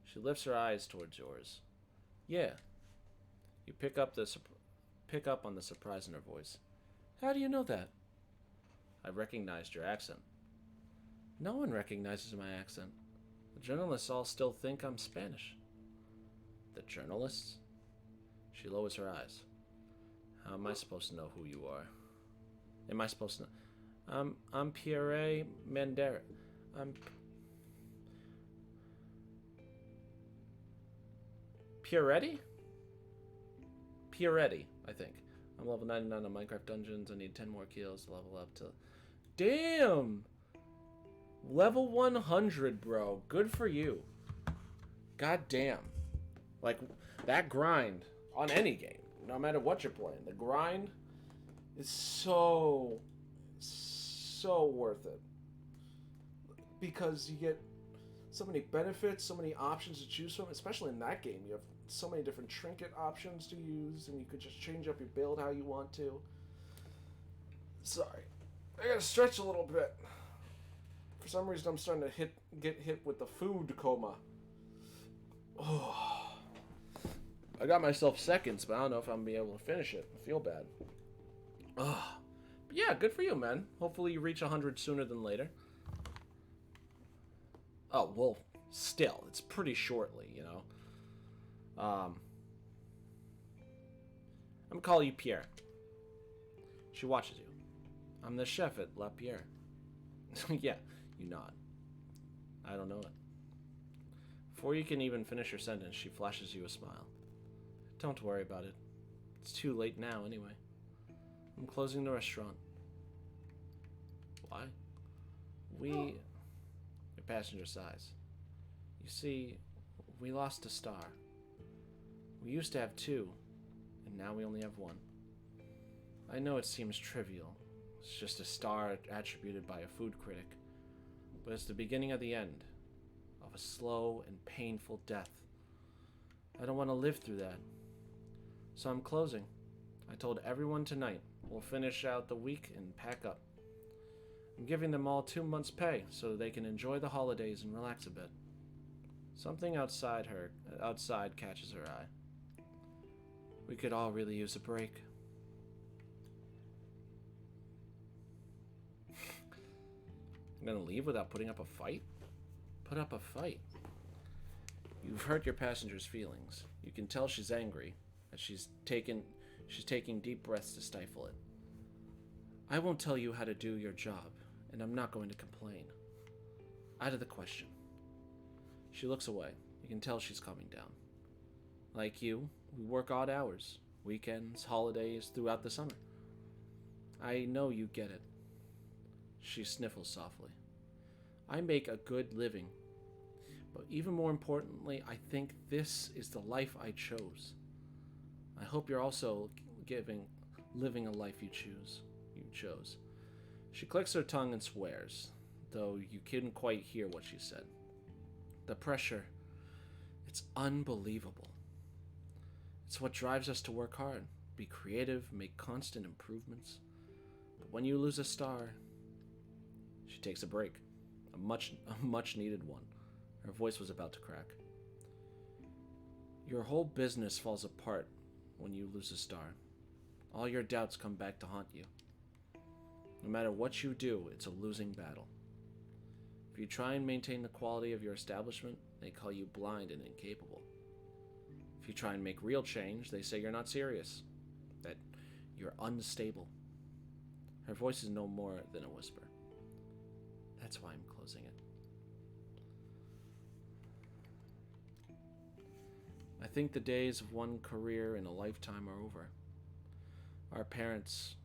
She lifts her eyes towards yours. Yeah. You pick up on the surprise in her voice. How do you know that? I recognized your accent. No one recognizes my accent. The journalists all still think I'm Spanish. The journalists? She lowers her eyes. How am I supposed to know who you are? Am I supposed to know? I'm Pierre Mandera. I'm Pierretti? Pierretti, I think. I'm level 99 on Minecraft Dungeons. I need 10 more kills to level up to... Damn! Level 100, bro. Good for you. God damn. Like, that grind on any game, no matter what you're playing, the grind is so worth it. Because you get so many benefits, so many options to choose from, especially in that game. You have so many different trinket options to use, and you could just change up your build how you want to. Sorry. I gotta stretch a little bit. For some reason, I'm starting to get hit with the food coma. Oh. I got myself seconds, but I don't know if I'm gonna be able to finish it. I feel bad. Oh. But yeah, good for you, man. Hopefully you reach 100 sooner than later. Oh, well, still, it's pretty shortly, you know. I'm gonna call you Pierre. She watches you. I'm the chef at La Pierre. Yeah, you nod. I don't know it. Before you can even finish your sentence, she flashes you a smile. Don't worry about it. It's too late now, anyway. I'm closing the restaurant. Why? Your passenger sighs. You see, we lost a star. We used to have 2, and now we only have 1. I know it seems trivial. It's just a star attributed by a food critic. But it's the beginning of the end. Of a slow and painful death. I don't want to live through that. So I'm closing. I told everyone tonight. We'll finish out the week and pack up. I'm giving them all 2 months' pay so they can enjoy the holidays and relax a bit. Something outside catches her eye. We could all really use a break. I'm gonna leave without putting up a fight? Put up a fight. You've hurt your passenger's feelings. You can tell she's angry, that she's taking deep breaths to stifle it. I won't tell you how to do your job, and I'm not going to complain. Out of the question. She looks away. You can tell she's calming down. Like you, we work odd hours, weekends, holidays, throughout the summer. I know you get it. She sniffles softly. I make a good living. But even more importantly, I think this is the life I chose. I hope you're also living a life you chose. She clicks her tongue and swears, though you couldn't quite hear what she said. The pressure, it's unbelievable. It's what drives us to work hard, be creative, make constant improvements. But when you lose a star, she takes a break, a much needed one. Her voice was about to crack. Your whole business falls apart when you lose a star. All your doubts come back to haunt you. No matter what you do, it's a losing battle. If you try and maintain the quality of your establishment, they call you blind and incapable. If you try and make real change, they say you're not serious, that you're unstable. Her voice is no more than a whisper. That's why I'm closing it. I think the days of one career in a lifetime are over. Our parents...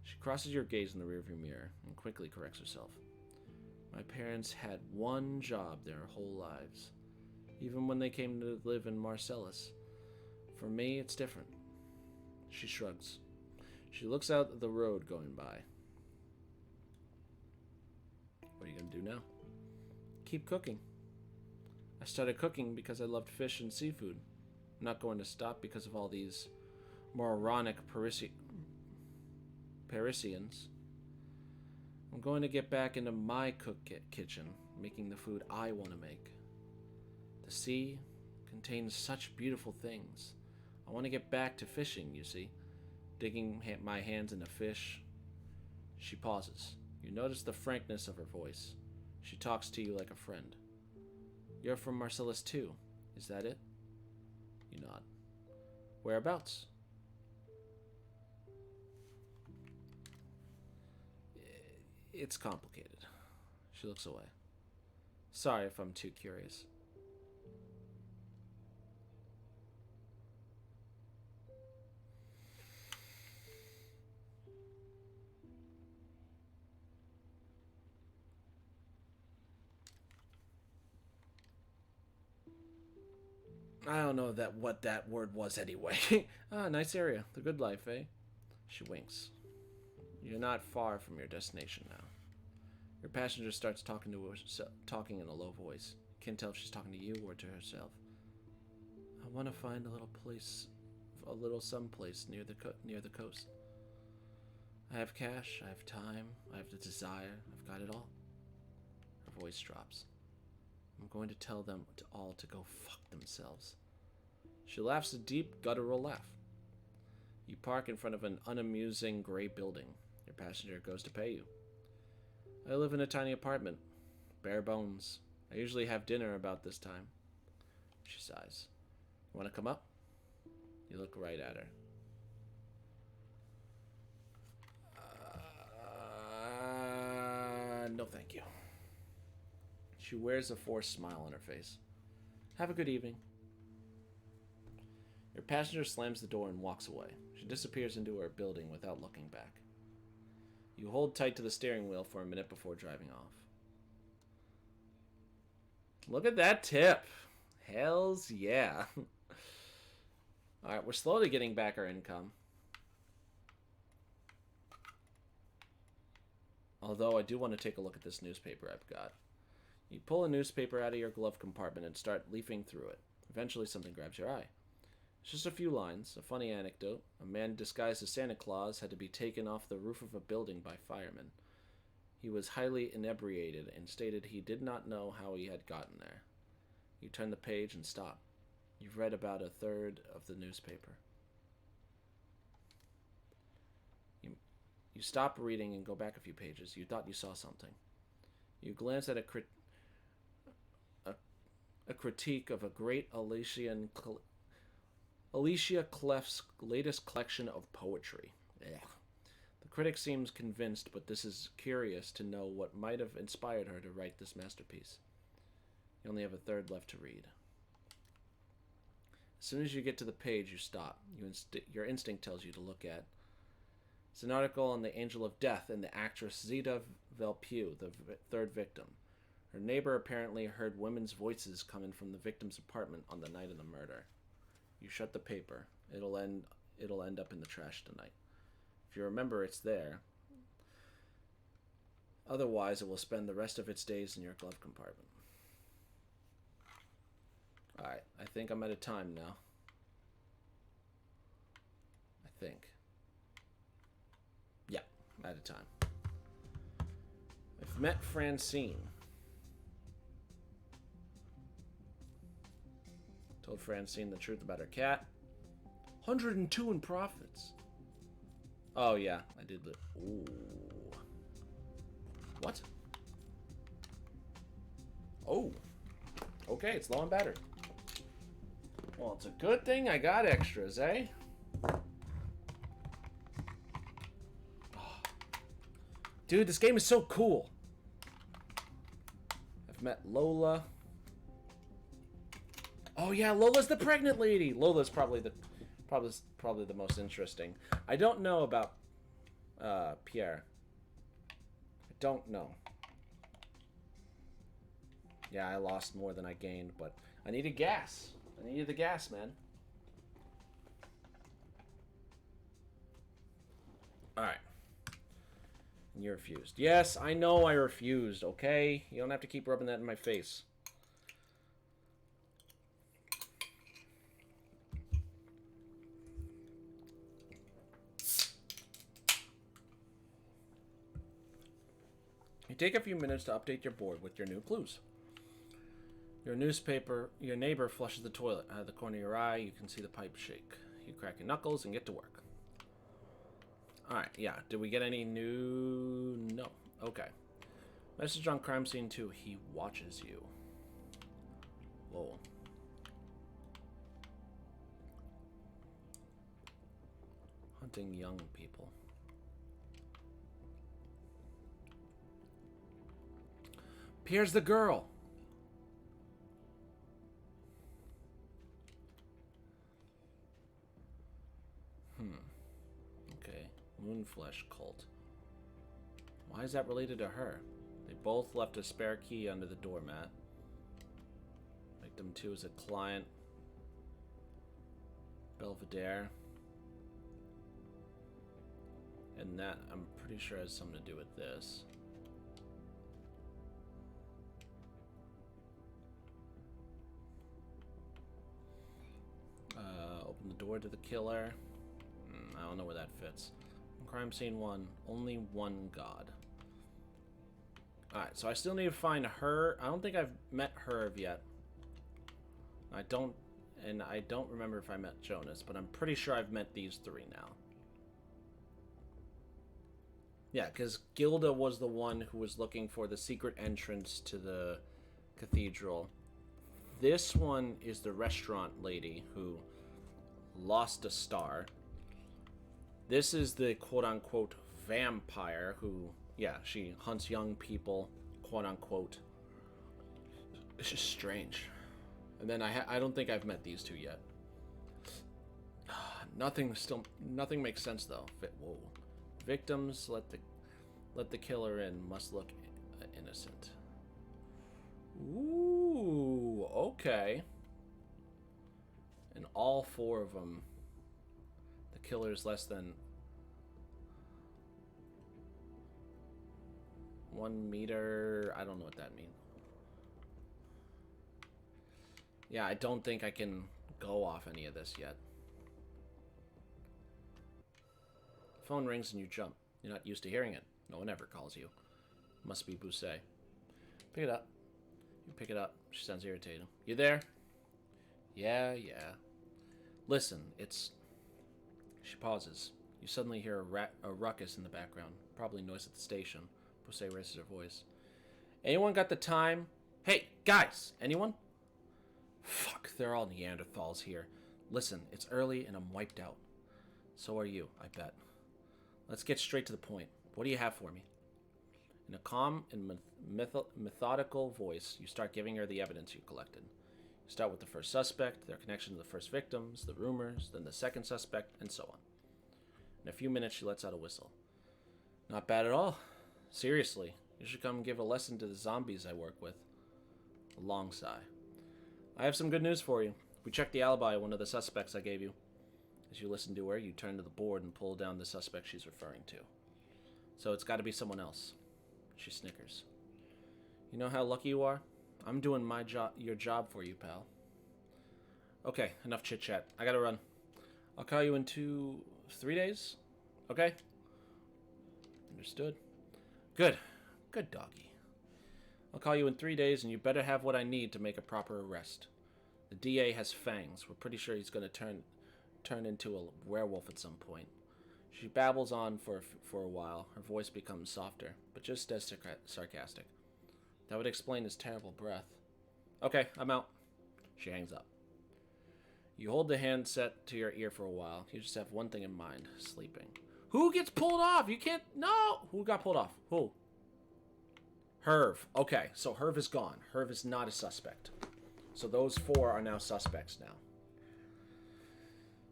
She crosses your gaze in the rearview mirror and quickly corrects herself. My parents had one job their whole lives, even when they came to live in Marcellus. For me, it's different. She shrugs. She looks out at the road going by. What are you going to do now? Keep cooking. I started cooking because I loved fish and seafood. I'm not going to stop because of all these moronic Parisians. I'm going to get back into my kitchen, making the food I want to make. The sea contains such beautiful things. I want to get back to fishing, you see. Digging my hands into fish. She pauses. You notice the frankness of her voice. She talks to you like a friend. You're from Marcellus too, is that it? You nod. Whereabouts? It's complicated. She looks away. Sorry if I'm too curious. I don't know what that word was anyway. Nice area. The good life, eh? She winks. You're not far from your destination now. Your passenger starts talking in a low voice. You can't tell if she's talking to you or to herself. I want to find a little someplace near the coast. I have cash, I have time, I have the desire, I've got it all. Her voice drops. I'm going to tell them all to go fuck themselves. She laughs a deep, guttural laugh. You park in front of an unamusing gray building. Your passenger goes to pay you. I live in a tiny apartment. Bare bones. I usually have dinner about this time. She sighs. You want to come up? You look right at her. No thank you. She wears a forced smile on her face. Have a good evening. Your passenger slams the door and walks away. She disappears into her building without looking back. You hold tight to the steering wheel for a minute before driving off. Look at that tip. Hells yeah. Alright, we're slowly getting back our income. Although I do want to take a look at this newspaper I've got. You pull a newspaper out of your glove compartment and start leafing through it. Eventually something grabs your eye. It's just a few lines, a funny anecdote. A man disguised as Santa Claus had to be taken off the roof of a building by firemen. He was highly inebriated and stated he did not know how he had gotten there. You turn the page and stop. You've read about a third of the newspaper. You stop reading and go back a few pages. You thought you saw something. You glance at a critique of a great Alicia Cleff's latest collection of poetry. Ugh. The critic seems convinced, but this is curious to know what might have inspired her to write this masterpiece. You only have a third left to read. As soon as you get to the page, you stop. Your instinct tells you to look at. It's an article on the angel of death and the actress Zita Velpew, the third victim. Her neighbor apparently heard women's voices coming from the victim's apartment on the night of the murder. You shut the paper. It'll end up in the trash tonight. If you remember, it's there. Otherwise, it will spend the rest of its days in your glove compartment. Alright, I think I'm out of time now. I think. Yeah, I'm out of time. I've met Francine. Told Francine the truth about her cat. 102 in profits. Oh, yeah, I did. Ooh. What? Oh. Okay, it's low on battery. Well, it's a good thing I got extras, eh? Oh. Dude, this game is so cool. I've met Lola. Oh yeah, Lola's the pregnant lady. Lola's probably Probably the most interesting. I don't know about Pierre. I don't know. Yeah, I lost more than I gained, but I needed gas. I needed the gas, man. Alright. And you refused. Yes, I know I refused, okay? You don't have to keep rubbing that in my face. You take a few minutes to update your board with your new clues. Your neighbor flushes the toilet. Out of the corner of your eye, you can see the pipe shake. You crack your knuckles and get to work. Alright, yeah. Did we get any new... No. Okay. Message on crime scene 2. He watches you. Whoa. Hunting young people. Pierre's the girl. Okay. Moonflesh cult. Why is that related to her? They both left a spare key under the doormat. Victim 2 is a client. Belvedere. And that, I'm pretty sure, has something to do with this. Open the door to the killer. I don't know where that fits. Crime scene 1. Only one god. Alright, so I still need to find her. I don't think I've met Herv yet. I don't remember if I met Jonas, but I'm pretty sure I've met these three now. Yeah, because Gilda was the one who was looking for the secret entrance to the cathedral. This one is the restaurant lady who lost a star. This is the quote-unquote vampire who, yeah, she hunts young people, quote-unquote. It's just strange. And then I don't think I've met these two yet. Nothing makes sense though. Whoa. Victims let the killer in must look innocent. Ooh, okay. And all four of them, the killer's less than 1 meter. I don't know what that means. Yeah, I don't think I can go off any of this yet. Phone rings and you jump. You're not used to hearing it. No one ever calls you. Must be Bousset. Pick it up. You pick it up. She sounds irritated. You there? Yeah. Listen, it's... She pauses. You suddenly hear a ruckus in the background. Probably noise at the station. Bousset raises her voice. Anyone got the time? Hey, guys! Anyone? Fuck, they're all Neanderthals here. Listen, it's early and I'm wiped out. So are you, I bet. Let's get straight to the point. What do you have for me? In a calm and methodical voice, you start giving her the evidence you collected. You start with the first suspect, their connection to the first victims, the rumors, then the second suspect, and so on. In a few minutes, she lets out a whistle. Not bad at all. Seriously, you should come give a lesson to the zombies I work with. A long sigh. I have some good news for you. We checked the alibi of one of the suspects I gave you. As you listen to her, you turn to the board and pull down the suspect she's referring to. So it's got to be someone else. She snickers. You know how lucky you are? I'm doing your job for you, pal. Okay, enough chit-chat. I gotta run. I'll call you in 3 days? Okay? Understood. Good. Good doggy. I'll call you in 3 days, and you better have what I need to make a proper arrest. The DA has fangs. We're pretty sure he's going to turn into a werewolf at some point. She babbles on for a while. Her voice becomes softer, but just as sarcastic. That would explain his terrible breath. Okay, I'm out. She hangs up. You hold the handset to your ear for a while. You just have one thing in mind, sleeping. Who gets pulled off? You can't... No! Who got pulled off? Who? Herv. Okay, so Herv is gone. Herv is not a suspect. So those four are now suspects now.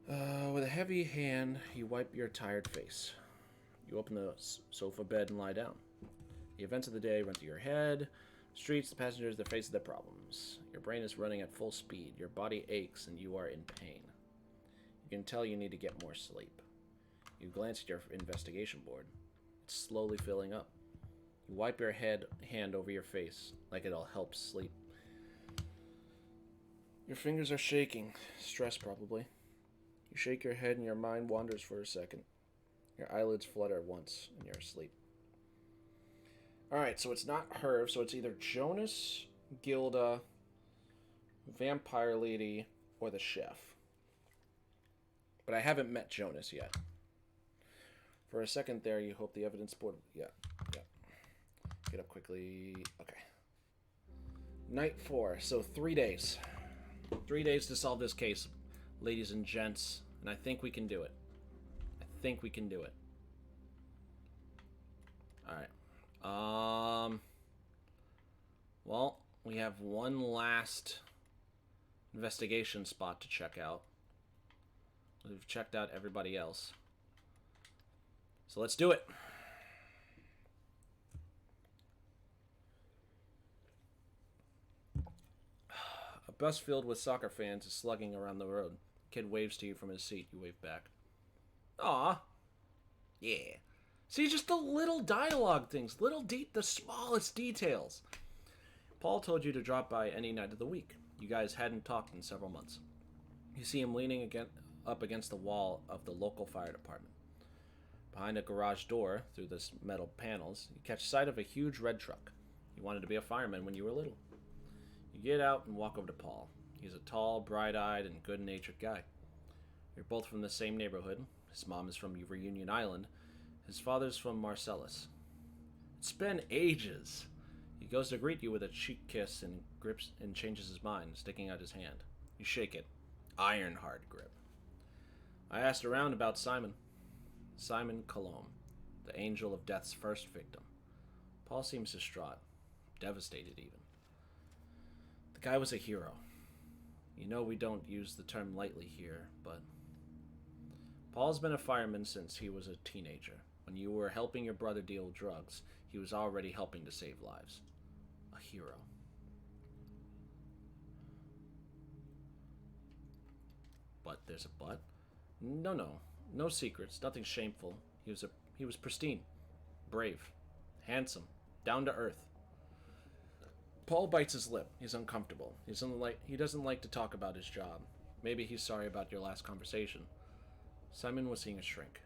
With a heavy hand, you wipe your tired face. You open the sofa bed and lie down. The events of the day run through your head. Streets, the passengers, the face of their problems. Your brain is running at full speed. Your body aches and you are in pain. You can tell you need to get more sleep. You glance at your investigation board. It's slowly filling up. You wipe your hand over your face like it'll help sleep. Your fingers are shaking. Stress, probably. You shake your head and your mind wanders for a second. Your eyelids flutter once and you're asleep. Alright, so it's not Herv, so it's either Jonas, Gilda, Vampire Lady, or the chef. But I haven't met Jonas yet. For a second there, you hope the evidence board... Yeah. Get up quickly. Okay. Night 4, so 3 days. 3 days to solve this case, ladies and gents. And I think we can do it. Alright. Well, we have one last investigation spot to check out. We've checked out everybody else. So let's do it. A bus filled with soccer fans is slugging around the road. Kid waves to you from his seat. You wave back. Aw. Yeah. See, just the little dialogue things. The smallest details. Paul told you to drop by any night of the week. You guys hadn't talked in several months. You see him leaning up against the wall of the local fire department. Behind a garage door, through the metal panels, you catch sight of a huge red truck. You wanted to be a fireman when you were little. You get out and walk over to Paul. He's a tall, bright-eyed, and good-natured guy. You're both from the same neighborhood. His mom is from Reunion Island. His father's from Marcellus. It's been ages. He goes to greet you with a cheek kiss and grips and changes his mind, sticking out his hand. You shake it. Iron-hard grip. I asked around about Simon. Simon Colomb, the angel of death's first victim. Paul seems distraught, devastated even. The guy was a hero. You know we don't use the term lightly here, but... Paul's been a fireman since he was a teenager. When you were helping your brother deal drugs, he was already helping to save lives. A hero. But there's a but? No secrets, nothing shameful. He was pristine, brave, handsome, down to earth. Paul bites his lip. He's uncomfortable. He doesn't like to talk about his job. Maybe he's sorry about your last conversation. Simon was seeing a shrink.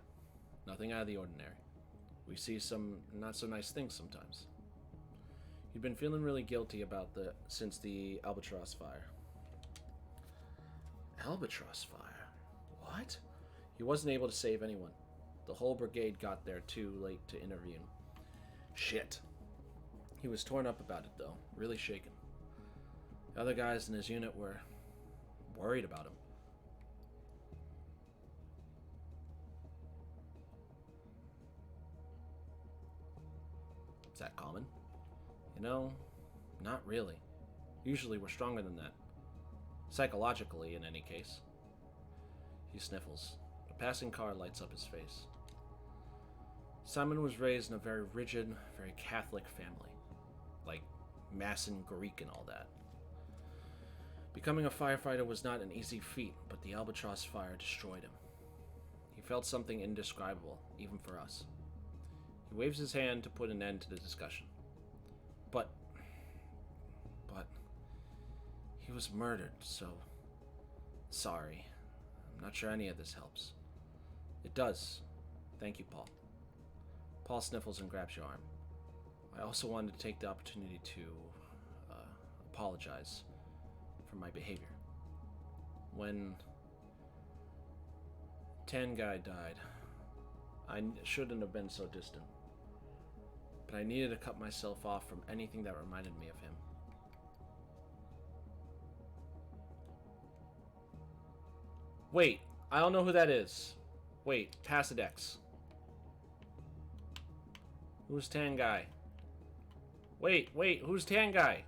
Nothing out of the ordinary. We see some not so nice things sometimes. You've been feeling really guilty about since the Albatross fire. Albatross fire? What? He wasn't able to save anyone. The whole brigade got there too late to intervene. Shit. He was torn up about it, though. Really shaken. The other guys in his unit were worried about him. Is that common? You know, not really. Usually we're stronger than that. Psychologically, in any case. He sniffles. A passing car lights up his face. Simon was raised in a very rigid, very Catholic family. Like Mass and Greek and all that. Becoming a firefighter was not an easy feat, but the Albatross fire destroyed him. He felt something indescribable, even for us. He waves his hand to put an end to the discussion. But he was murdered, so sorry. I'm not sure any of this helps. It does. Thank you, Paul. Paul sniffles and grabs your arm. I also wanted to take the opportunity to apologize for my behavior. When Tan Guy died, I shouldn't have been so distant. But I needed to cut myself off from anything that reminded me of him. Wait, I don't know who that is. Wait, Passidex. Who's Tan Guy? Wait, who's Tan Guy?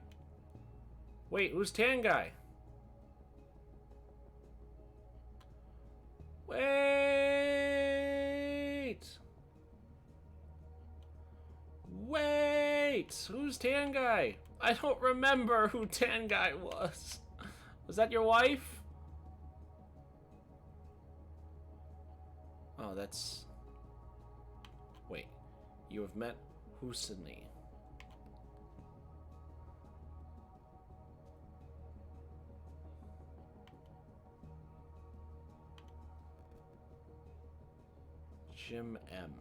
Wait, who's Tan Guy? Wait! Wait! Who's Tan Guy? I don't remember who Tan Guy was. Was that your wife? Oh, that's... Wait. You have met Husani. Jim M.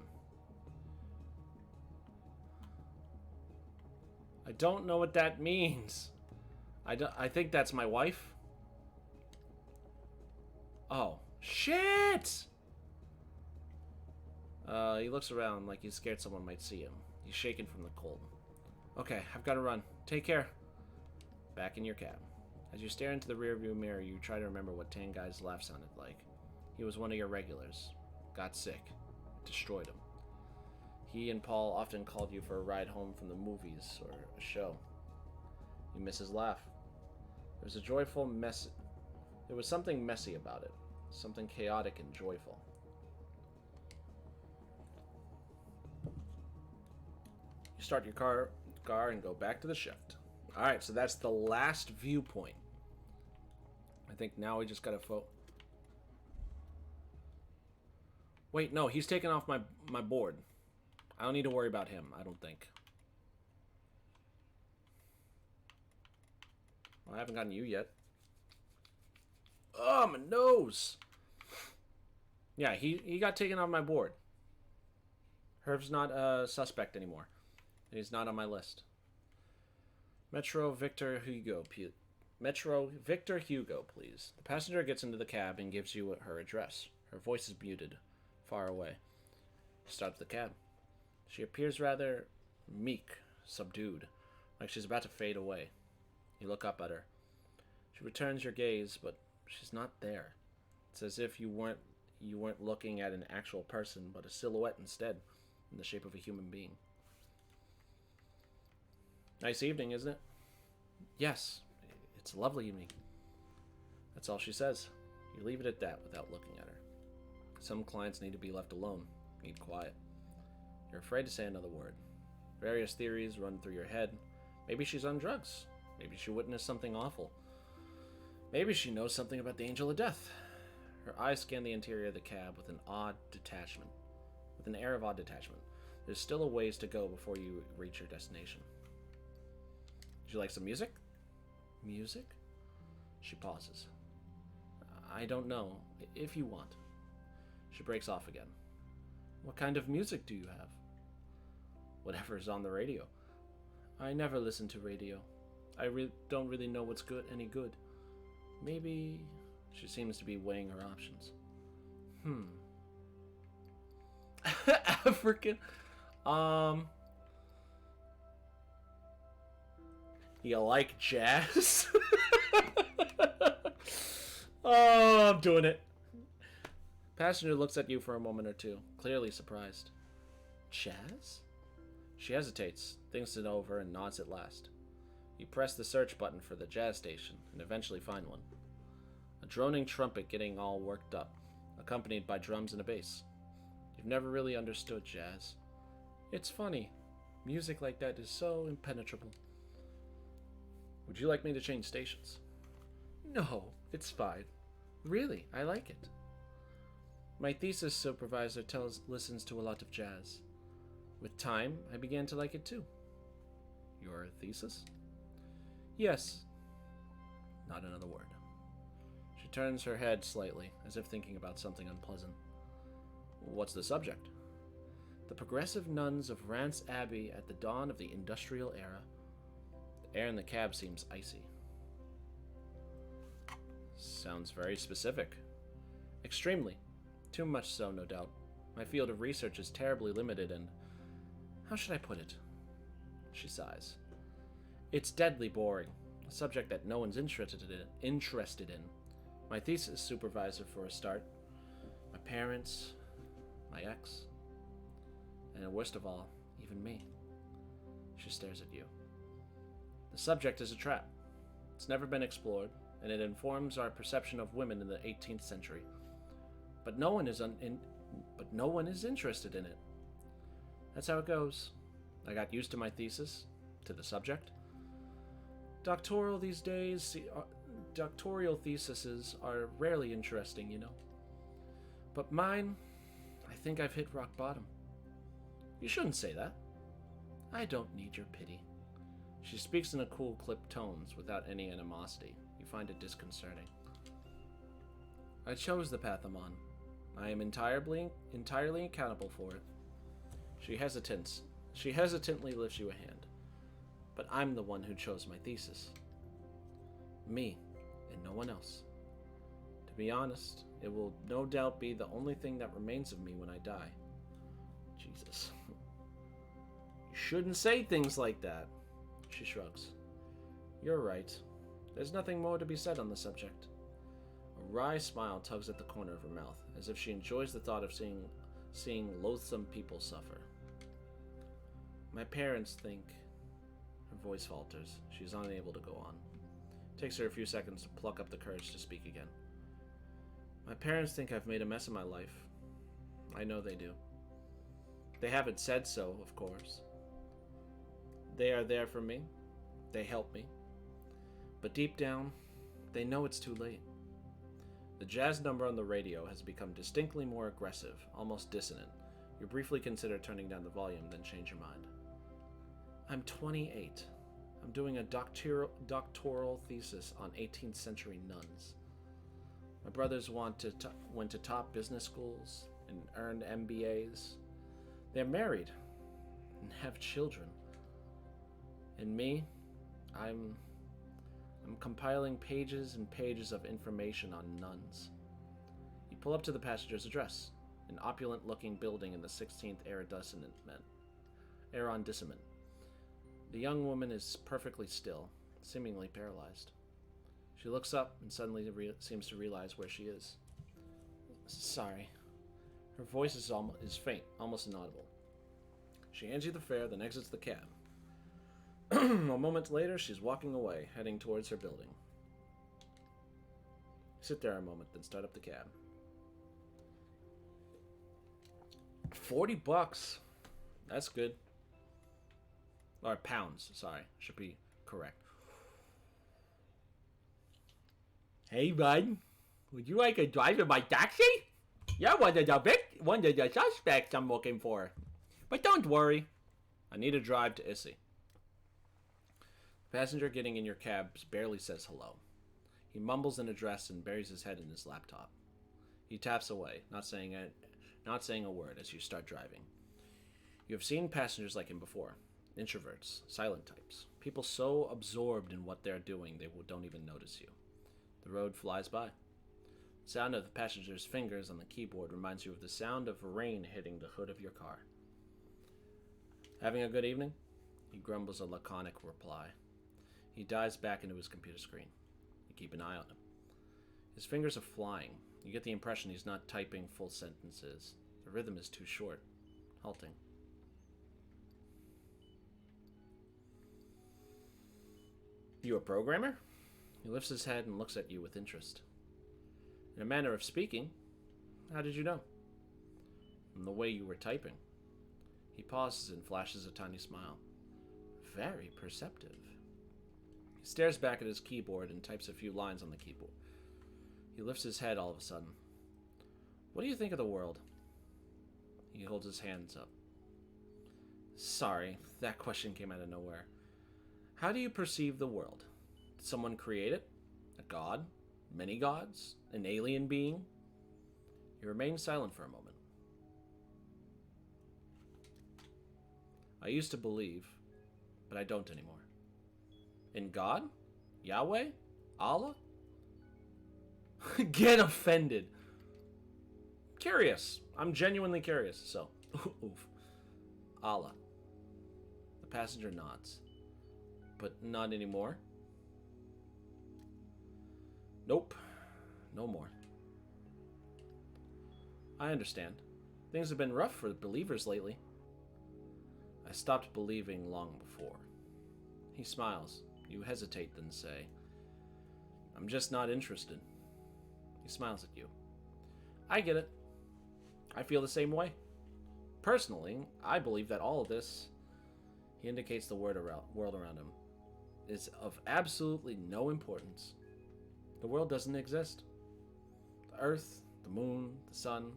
I don't know what that means. I think that's my wife. Oh, shit! He looks around like he's scared someone might see him. He's shaking from the cold. Okay, I've got to run. Take care. Back in your cab. As you stare into the rearview mirror, you try to remember what Tan Guy's laugh sounded like. He was one of your regulars. Got sick. Destroyed him. He and Paul often called you for a ride home from the movies or a show. You miss his laugh. There was a joyful mess. There was something messy about it. Something chaotic and joyful. You start your car and go back to the shift. Alright, so that's the last viewpoint. I think now we just gotta Wait, no, he's taking off my board. I don't need to worry about him, I don't think. Well, I haven't gotten you yet. Oh, my nose! Yeah, he got taken off my board. Herv's not a suspect anymore. He's not on my list. Metro Victor Hugo, please. The passenger gets into the cab and gives you her address. Her voice is muted, far away. She starts the cab. She appears rather meek, subdued, like she's about to fade away. You look up at her. She returns your gaze, but she's not there. It's as if you weren't looking at an actual person, but a silhouette instead, in the shape of a human being. Nice evening, isn't it? Yes, it's a lovely evening. That's all she says. You leave it at that without looking at her. Some clients need to be left alone, need quiet. You're afraid to say another word. Various theories run through your head. Maybe she's on drugs. Maybe she witnessed something awful. Maybe she knows something about the angel of death. Her eyes scan the interior of the cab with an air of odd detachment. There's still a ways to go before you reach your destination. Would you like some music? Music? She pauses. I don't know. If you want. She breaks off again. What kind of music do you have? Whatever's on the radio. I never listen to radio. I don't really know what's any good. Maybe... She seems to be weighing her options. African... You like jazz? Oh, I'm doing it. Passenger looks at you for a moment or two, clearly surprised. Jazz? She hesitates, thinks it over, and nods at last. You press the search button for the jazz station, and eventually find one. A droning trumpet getting all worked up, accompanied by drums and a bass. You've never really understood jazz. It's funny. Music like that is so impenetrable. Would you like me to change stations? No, it's fine. Really, I like it. My thesis supervisor listens to a lot of jazz. With time, I began to like it too. Your thesis? Yes. Not another word. She turns her head slightly, as if thinking about something unpleasant. What's the subject? The progressive nuns of Rance Abbey at the dawn of the industrial era. The air in the cab seems icy. Sounds very specific. Extremely. Too much so, no doubt. My field of research is terribly limited and... How should I put it? She sighs. It's deadly boring. A subject that no one's interested in. My thesis supervisor for a start. My parents. My ex. And worst of all, even me. She stares at you. The subject is a trap. It's never been explored, and it informs our perception of women in the 18th century. but no one is interested in it. That's how it goes. I got used to my thesis, to the subject. Doctoral theses are rarely interesting, you know. But mine, I think I've hit rock bottom. You shouldn't say that. I don't need your pity. She speaks in a cool, clipped tones without any animosity. You find it disconcerting. I chose the path I'm on. I am entirely accountable for it. She hesitantly lifts you a hand. But I'm the one who chose my thesis. Me, and no one else. To be honest, it will no doubt be the only thing that remains of me when I die. Jesus. You shouldn't say things like that. She shrugs. You're right. There's nothing more to be said on the subject. A wry smile tugs at the corner of her mouth, as if she enjoys the thought of seeing loathsome people suffer. My parents think... Her voice falters. She's unable to go on. It takes her a few seconds to pluck up the courage to speak again. My parents think I've made a mess of my life. I know they do. They haven't said so, of course. They are there for me. They help me. But deep down, they know it's too late. The jazz number on the radio has become distinctly more aggressive, almost dissonant. You briefly consider turning down the volume, then change your mind. I'm 28. I'm doing a doctoral thesis on 18th century nuns. My brothers went to top business schools and earned MBAs. They're married and have children. And me, I'm compiling pages and pages of information on nuns. You pull up to the passenger's address, an opulent-looking building in the 16th arrondissement. The young woman is perfectly still, seemingly paralyzed. She looks up and suddenly seems to realize where she is. Sorry. Her voice is faint, almost inaudible. She hands you the fare, then exits the cab. A moment later, she's walking away, heading towards her building. Sit there a moment, then start up the cab. $40. That's good. Or pounds, sorry. Should be correct. Hey, bud. Would you like a drive in my taxi? You're one of the suspects I'm looking for. But don't worry. I need a drive to Issy. The passenger getting in your cab barely says hello. He mumbles an address and buries his head in his laptop. He taps away, not saying a word as you start driving. You have seen passengers like him before. Introverts, silent types. People so absorbed in what they're doing they don't even notice you. The road flies by. The sound of the passenger's fingers on the keyboard reminds you of the sound of rain hitting the hood of your car. Having a good evening? He grumbles a laconic reply. He dives back into his computer screen. You keep an eye on him. His fingers are flying. You get the impression he's not typing full sentences. The rhythm is too short, halting. You a programmer? He lifts his head and looks at you with interest. In a manner of speaking, how did you know? From the way you were typing. He pauses and flashes a tiny smile. Very perceptive. He stares back at his keyboard and types a few lines on the keyboard. He lifts his head all of a sudden. What do you think of the world? He holds his hands up. Sorry, that question came out of nowhere. How do you perceive the world? Did someone create it? A god? Many gods? An alien being? He remains silent for a moment. I used to believe, but I don't anymore. In God? Yahweh? Allah? Get offended. Curious. I'm genuinely curious, so. Oof. Allah. The passenger nods. But not anymore? Nope. No more. I understand. Things have been rough for believers lately. I stopped believing long before. He smiles. You hesitate, then say, I'm just not interested. He smiles at you. I get it. I feel the same way. Personally, I believe that all of this, he indicates the world around him, is of absolutely no importance. The world doesn't exist. The earth, the moon, the sun,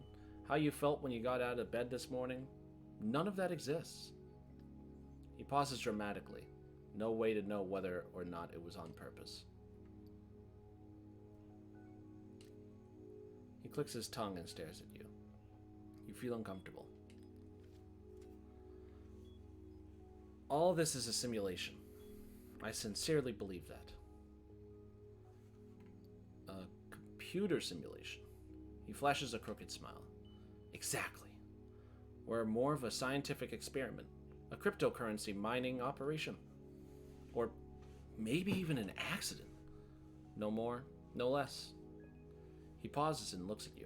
how you felt when you got out of bed this morning, none of that exists. He pauses dramatically. No way to know whether or not it was on purpose. He clicks his tongue and stares at you. You feel uncomfortable. All this is a simulation. I sincerely believe that. A computer simulation. He flashes a crooked smile. Exactly. We're more of a scientific experiment. A cryptocurrency mining operation. Or maybe even an accident. No more, no less. He pauses and looks at you.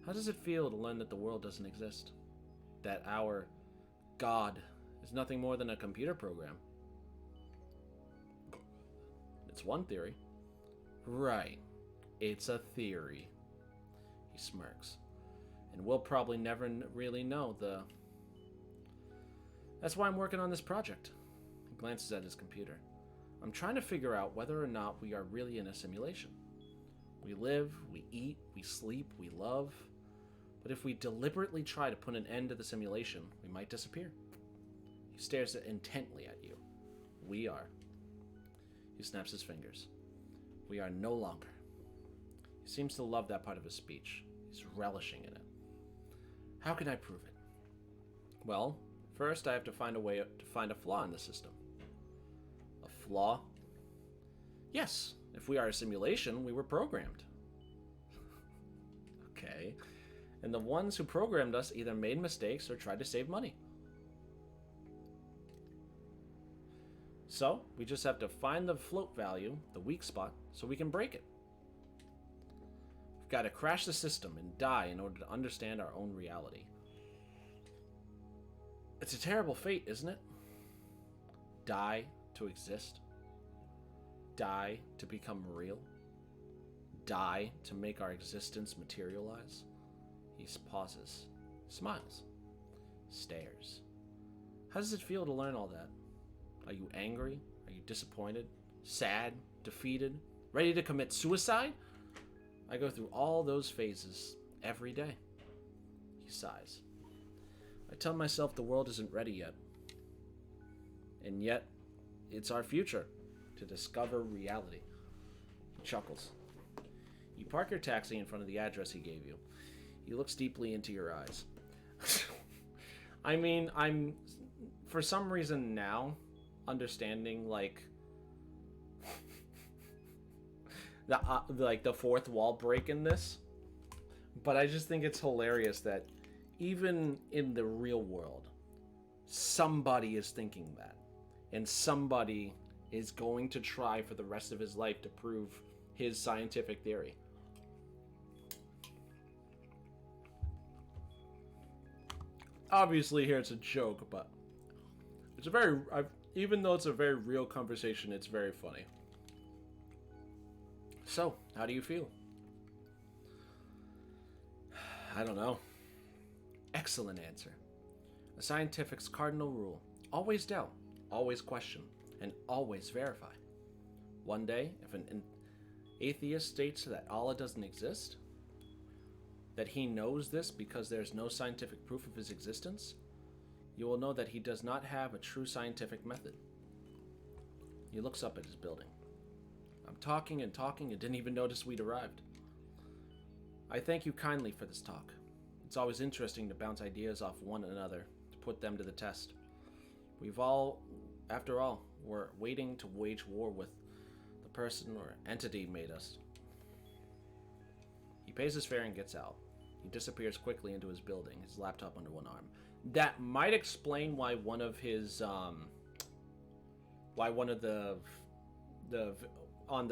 How does it feel to learn that the world doesn't exist? That our God is nothing more than a computer program? It's one theory. Right. It's a theory. He smirks. And we'll probably never really know the... That's why I'm working on this project. He glances at his computer. I'm trying to figure out whether or not we are really in a simulation. We live, we eat, we sleep, we love. But if we deliberately try to put an end to the simulation, we might disappear. He stares intently at you. We are. He snaps his fingers. We are no longer. He seems to love that part of his speech. He's relishing in it. How can I prove it? Well, first I have to find a way to find a flaw in the system. A flaw? Yes, if we are a simulation, we were programmed. Okay. And the ones who programmed us either made mistakes or tried to save money. So, we just have to find the float value, the weak spot, so we can break it. We've got to crash the system and die in order to understand our own reality. It's a terrible fate, isn't it? Die to exist. Die to become real. Die to make our existence materialize. He pauses, smiles, stares. How does it feel to learn all that? Are you angry? Are you disappointed? Sad? Defeated? Ready to commit suicide? I go through all those phases every day. He sighs. I tell myself the world isn't ready yet. And yet, it's our future to discover reality. He chuckles. You park your taxi in front of the address he gave you. He looks deeply into your eyes. I mean, I'm, for some reason now, understanding, like, the fourth wall break in this. But I just think it's hilarious that even in the real world, somebody is thinking that. And somebody is going to try for the rest of his life to prove his scientific theory. Obviously, here it's a joke, but it's a very, even though it's a very real conversation, it's very funny. So, how do you feel? I don't know. Excellent answer. A scientific's cardinal rule: always doubt, always question, and always verify. One day, if an atheist states that Allah doesn't exist, that he knows this because there's no scientific proof of his existence, you will know that he does not have a true scientific method. He looks up at his building. I'm talking and talking and didn't even notice we'd arrived. I thank you kindly for this talk. It's always interesting to bounce ideas off one another to put them to the test. After all, we're waiting to wage war with the person or entity made us. He pays his fare and gets out. He disappears quickly into his building, his laptop under one arm. That might explain why one of his, on the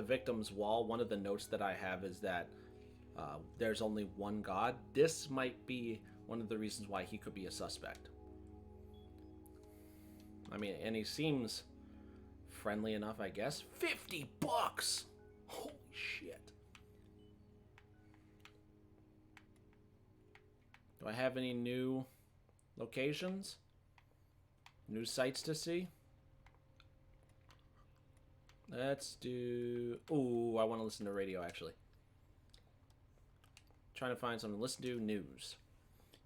victim's wall, one of the notes that I have is that there's only one God. This might be one of the reasons why he could be a suspect. I mean, and he seems friendly enough, I guess. $50! Holy shit. Do I have any new locations? New sights to see? Let's do... Ooh, I want to listen to radio, actually. Trying to find something to listen to. News.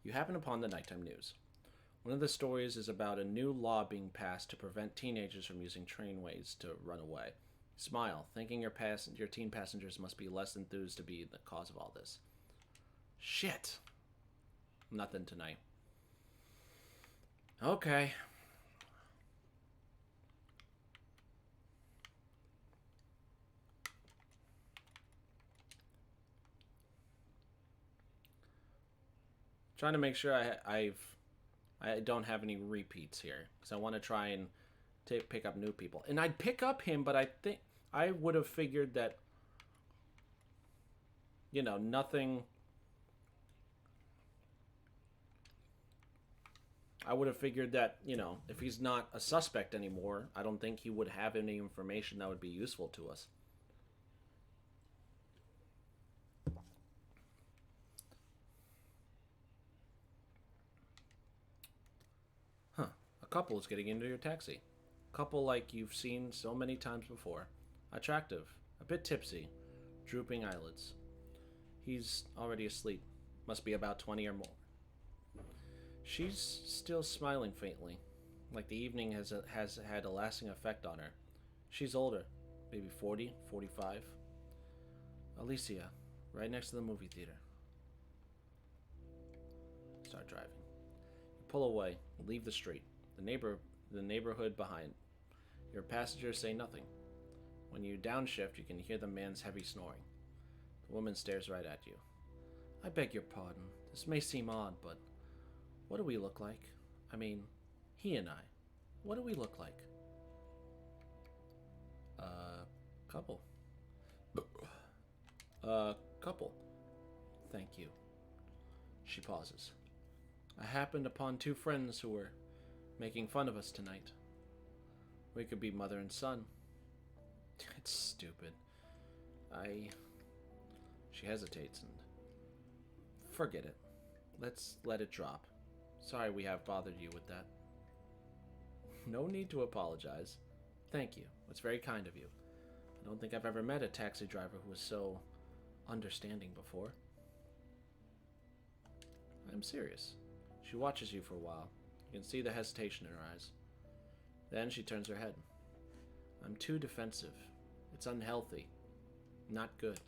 You happen upon the nighttime news. One of the stories is about a new law being passed to prevent teenagers from using trainways to run away. Smile, thinking your teen passengers must be less enthused to be the cause of all this. Shit. Nothing tonight. Okay. Trying to make sure I don't have any repeats here because I want to try and pick up new people. And I'd pick up him, but I think I would have figured that, you know, nothing. I would have figured that, you know, if he's not a suspect anymore, I don't think he would have any information that would be useful to us. Huh. A couple is getting into your taxi. Couple like you've seen so many times before. Attractive, a bit tipsy, drooping eyelids. He's already asleep. Must be about 20 or more. She's still smiling faintly, like the evening has had a lasting effect on her. She's older, maybe 40, 45. Alicia, right next to the movie theater. Start driving. You pull away, leave the street, the neighborhood behind. Your passengers say nothing. When you downshift, you can hear the man's heavy snoring. The woman stares right at you. I beg your pardon. This may seem odd, but what do we look like? I mean, he and I. What do we look like? Couple. Couple. Thank you. She pauses. I happened upon two friends who were making fun of us tonight. We could be mother and son. It's stupid. She hesitates and... Forget it. Let's let it drop. Sorry we have bothered you with that. No need to apologize. Thank you. It's very kind of you. I don't think I've ever met a taxi driver who was so understanding before. I'm serious. She watches you for a while. You can see the hesitation in her eyes. Then she turns her head. I'm too defensive. It's unhealthy. Not good.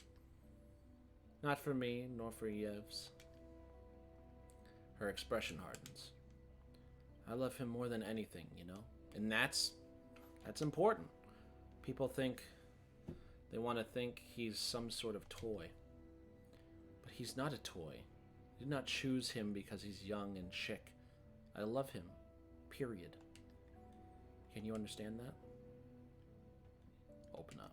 Not for me, nor for Yevs. Her expression hardens. I love him more than anything, you know? And that's important. People think, they want to think he's some sort of toy. But he's not a toy. I did not choose him because he's young and chic. I love him. Period. Can you understand that? Open up.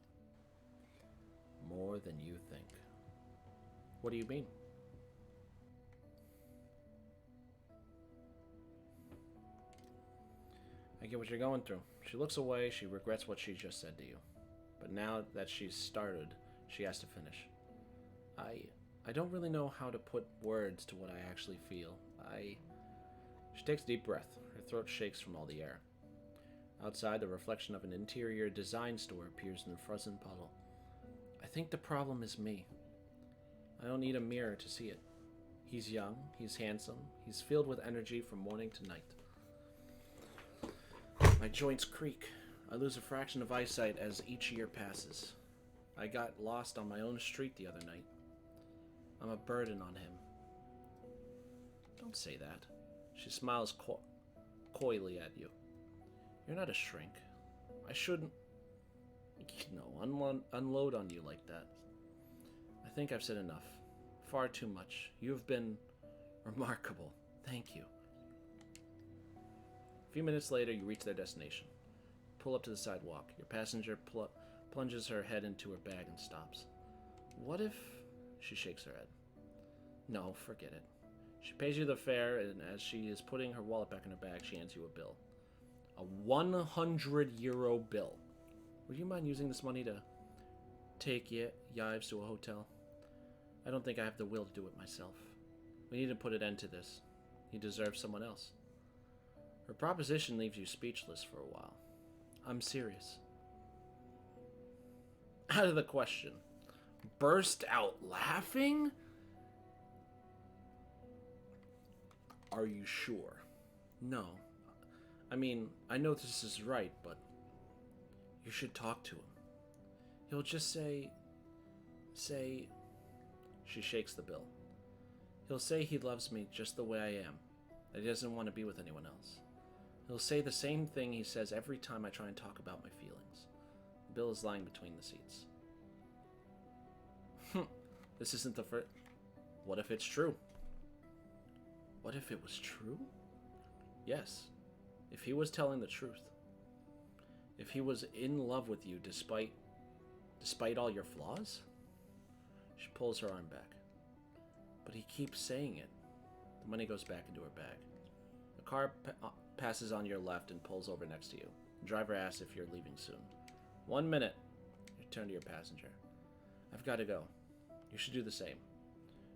More than you think. What do you mean? I get what you're going through. She looks away. She regrets what she just said to you. But now that she's started, she has to finish. I don't really know how to put words to what I actually feel. She takes a deep breath. Her throat shakes from all the air. Outside, the reflection of an interior design store appears in the frozen puddle. I think the problem is me. I don't need a mirror to see it. He's young, he's handsome, he's filled with energy from morning to night. My joints creak. I lose a fraction of eyesight as each year passes. I got lost on my own street the other night. I'm a burden on him. Don't say that. She smiles coyly at you. You're not a shrink. I shouldn't, unload on you like that. I think I've said enough. Far too much. You have been remarkable. Thank you. A few minutes later, you reach their destination. Pull up to the sidewalk. Your passenger plunges her head into her bag and stops. What if... She shakes her head. No, forget it. She pays you the fare, and as she is putting her wallet back in her bag, she hands you a bill. A 100 euro bill. Would you mind using this money to take Yves to a hotel? I don't think I have the will to do it myself. We need to put an end to this. He deserves someone else. Her proposition leaves you speechless for a while. I'm serious. Out of the question. Burst out laughing? Are you sure? No. I mean, I know this is right, but you should talk to him. He'll just say... She shakes the bill. He'll say he loves me just the way I am, that he doesn't want to be with anyone else. He'll say the same thing he says every time I try and talk about my feelings. The bill is lying between the seats. This isn't the first... What if it's true? What if it was true? Yes. If he was telling the truth. If he was in love with you despite all your flaws? She pulls her arm back. But he keeps saying it. The money goes back into her bag. The car passes on your left and pulls over next to you. The driver asks if you're leaving soon. 1 minute. You turn to your passenger. I've got to go. You should do the same.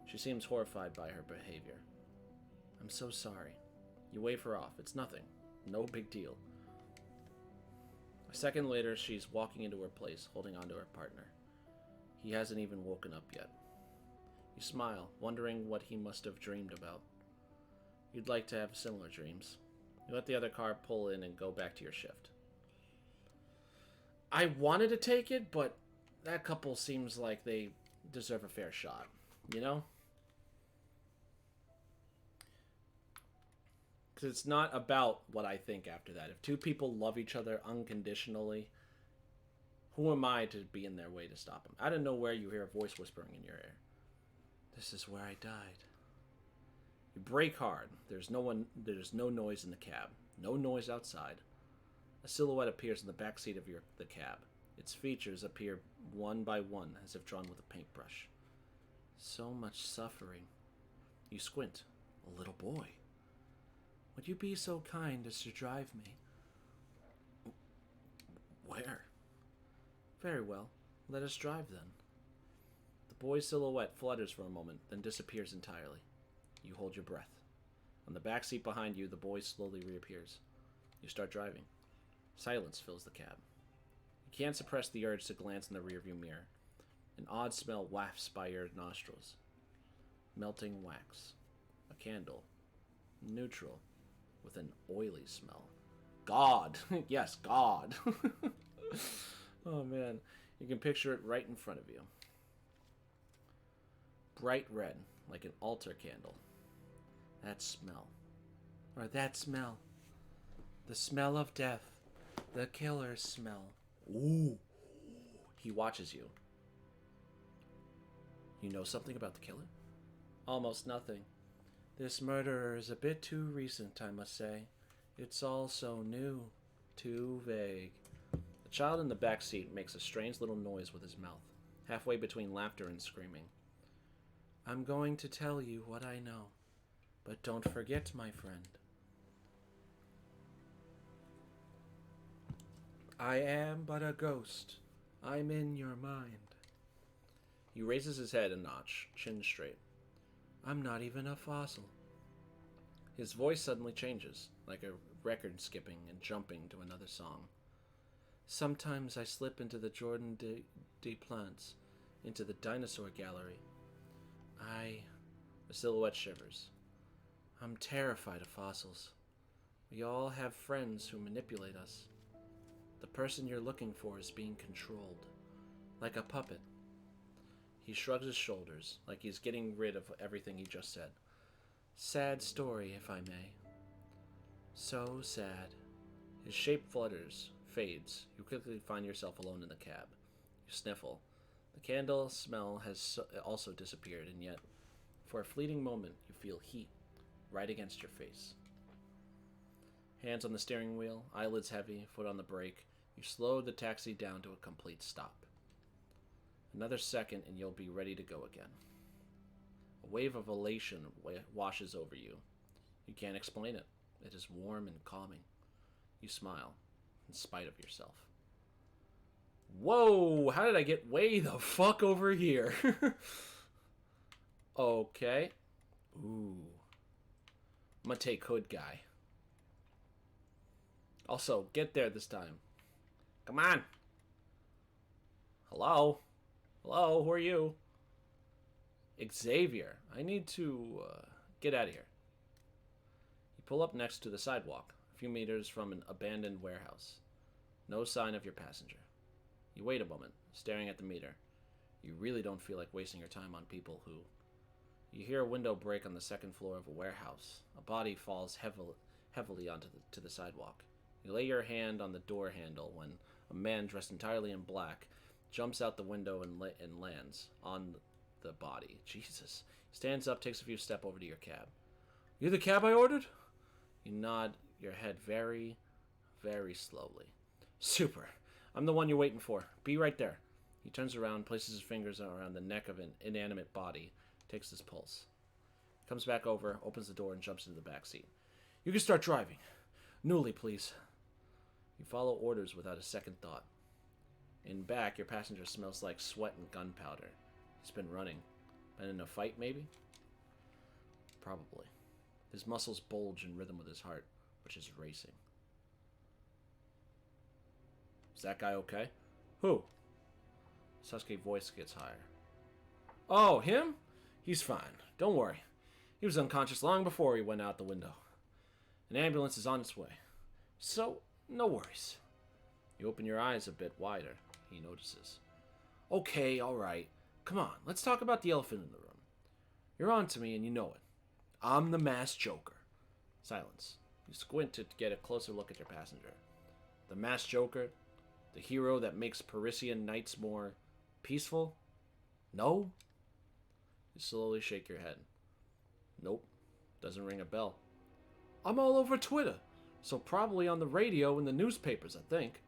She seems horrified by her behavior. I'm so sorry. You wave her off. It's nothing. No big deal. A second later, she's walking into her place, holding onto her partner. He hasn't even woken up yet. You smile, wondering what he must have dreamed about. You'd like to have similar dreams. You let the other car pull in and go back to your shift. I wanted to take it, but that couple seems like they deserve a fair shot. You know? Because it's not about what I think after that. If two people love each other unconditionally, who am I to be in their way to stop them? Out of nowhere, you hear a voice whispering in your ear. This is where I died. You brake hard. There's no noise in the cab. No noise outside. A silhouette appears in the back seat of the cab. Its features appear one by one, as if drawn with a paintbrush. So much suffering. You squint. A little boy. Would you be so kind as to drive me? Where? Very well. Let us drive then. The boy's silhouette flutters for a moment, then disappears entirely. You hold your breath. On the back seat behind you, the boy slowly reappears. You start driving. Silence fills the cab. You can't suppress the urge to glance in the rearview mirror. An odd smell wafts by your nostrils. Melting wax. A candle. Neutral. With an oily smell. God! Yes, God! Oh man. You can picture it right in front of you. Bright red, like an altar candle. That smell. Or that smell. The smell of death. The killer's smell. Ooh. He watches you. You know something about the killer? Almost nothing. This murderer is a bit too recent, I must say. It's all so new. Too vague. The child in the back seat makes a strange little noise with his mouth, halfway between laughter and screaming. I'm going to tell you what I know, but don't forget, my friend. I am but a ghost. I'm in your mind. He raises his head a notch, chin straight. I'm not even a fossil. His voice suddenly changes, like a record skipping and jumping to another song. Sometimes I slip into the Jordan de Plantes, into the dinosaur gallery. The silhouette shivers. I'm terrified of fossils. We all have friends who manipulate us. The person you're looking for is being controlled, like a puppet. He shrugs his shoulders, like he's getting rid of everything he just said. Sad story, if I may. So sad. His shape flutters, fades. You quickly find yourself alone in the cab. You sniffle. The candle smell has also disappeared, and yet, for a fleeting moment, you feel heat right against your face. Hands on the steering wheel, eyelids heavy, foot on the brake. You slow the taxi down to a complete stop. Another second and you'll be ready to go again. A wave of elation washes over you. You can't explain it. It is warm and calming. You smile, in spite of yourself. Whoa! How did I get way the fuck over here? Okay. Ooh. I'm gonna take hood guy. Also, get there this time. Come on. Hello? Hello, who are you? Xavier. I need to get out of here. You pull up next to the sidewalk, a few meters from an abandoned warehouse. No sign of your passenger. You wait a moment, staring at the meter. You really don't feel like wasting your time on people who... You hear a window break on the second floor of a warehouse. A body falls heavily onto the sidewalk. You lay your hand on the door handle when a man dressed entirely in black jumps out the window and lands on the body. Jesus. He stands up, takes a few steps over to your cab. You the cab I ordered? You nod your head very, very slowly. Super. I'm the one you're waiting for. Be right there. He turns around, places his fingers around the neck of an inanimate body, takes his pulse. Comes back over, opens the door, and jumps into the back seat. You can start driving. Newly, please. You follow orders without a second thought. In back, your passenger smells like sweat and gunpowder. He's been running. Been in a fight, maybe? Probably. His muscles bulge in rhythm with his heart, which is racing. Is that guy okay? Who? Sasuke's voice gets higher. Oh, him? He's fine. Don't worry. He was unconscious long before he went out the window. An ambulance is on its way. So, no worries. You open your eyes a bit wider. He notices. Okay, alright. Come on, let's talk about the elephant in the room. You're on to me and you know it. I'm the masked Joker. Silence. You squint to get a closer look at your passenger. The masked Joker? The hero that makes Parisian nights more peaceful? No? You slowly shake your head. Nope. Doesn't ring a bell. I'm all over Twitter, so probably on the radio and the newspapers, I think.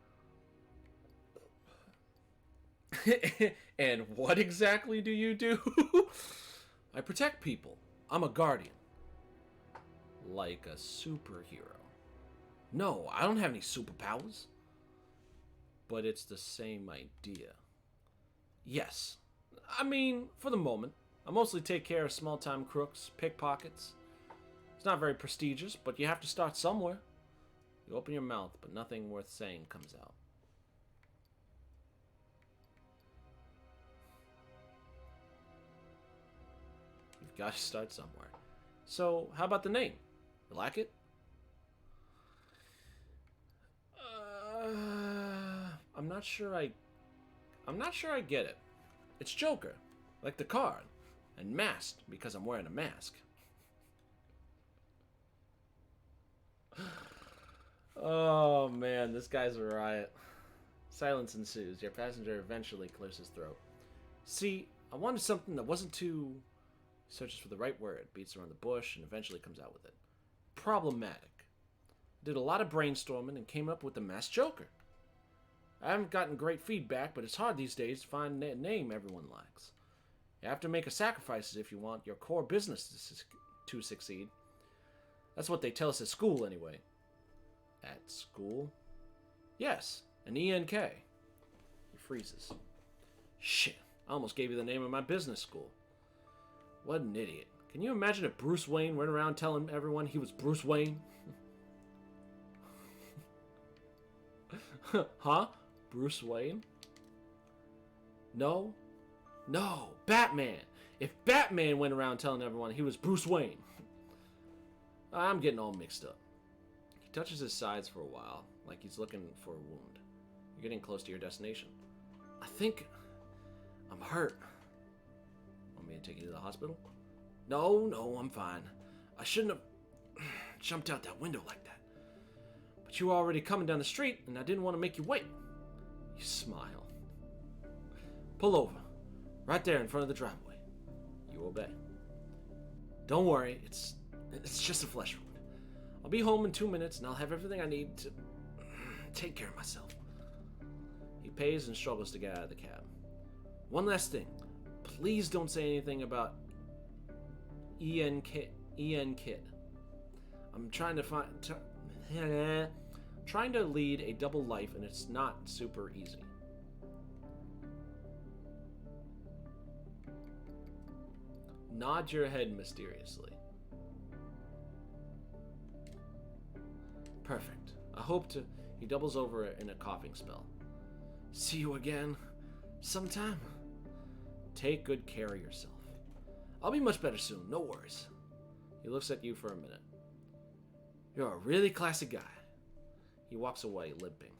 And what exactly do you do? I protect people. I'm a guardian. Like a superhero. No, I don't have any superpowers. But it's the same idea. Yes. I mean, for the moment. I mostly take care of small-time crooks, pickpockets. It's not very prestigious, but you have to start somewhere. You open your mouth, but nothing worth saying comes out. You've got to start somewhere. So, how about the name? You like it? I'm not sure I get it. It's Joker, like the card, and masked because I'm wearing a mask. Oh man, this guy's a riot. Silence ensues. Your passenger eventually clears his throat. See, I wanted something that wasn't too... Searches for the right word, beats around the bush, and eventually comes out with it. Problematic. Did a lot of brainstorming and came up with the masked Joker. I haven't gotten great feedback, but it's hard these days to find a name everyone likes. You have to make a sacrifices if you want your core business to succeed. That's what they tell us at school, anyway. At school? Yes, an ENK. He freezes. Shit, I almost gave you the name of my business school. What an idiot. Can you imagine if Bruce Wayne went around telling everyone he was Bruce Wayne? Huh? Bruce Wayne? No? No, Batman! If Batman went around telling everyone he was Bruce Wayne. I'm getting all mixed up. He touches his sides for a while, like he's looking for a wound. You're getting close to your destination. I think I'm hurt. Want me to take you to the hospital? No, I'm fine. I shouldn't have jumped out that window like that. But you were already coming down the street, and I didn't want to make you wait. You smile. Pull over. Right there in front of the driveway. You obey. Don't worry, it's just a flesh wound. I'll be home in 2 minutes, and I'll have everything I need to take care of myself. He pays and struggles to get out of the cab. One last thing. Please don't say anything about Ian Kid. I'm trying to lead a double life, and it's not super easy. Nod your head mysteriously. Perfect. I hope to... He doubles over in a coughing spell. See you again sometime. Take good care of yourself. I'll be much better soon, no worries. He looks at you for a minute. You're a really classy guy. He walks away, limping.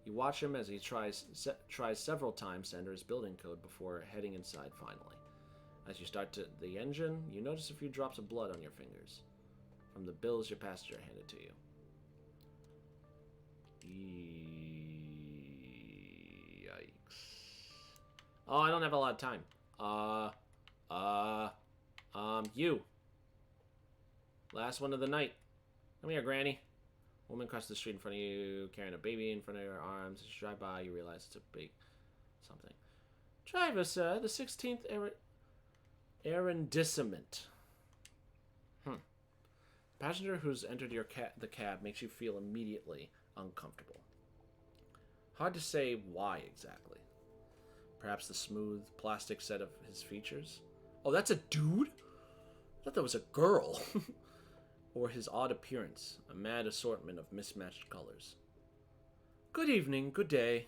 You watch him as he tries several times to enter his building code before heading inside finally. As you start the engine, you notice a few drops of blood on your fingers from the bills your passenger handed to you. Yikes. Oh, I don't have a lot of time. You. Last one of the night. Come here, Granny. Woman crosses the street in front of you, carrying a baby in front of her arms. As you drive by, you realize it's a big something. Driver, sir, the 16th arrondissement. Passenger who's entered the cab makes you feel immediately uncomfortable. Hard to say why exactly. Perhaps the smooth plastic set of his features. Oh, that's a dude? I thought that was a girl. Or his odd appearance, a mad assortment of mismatched colors. Good evening, good day.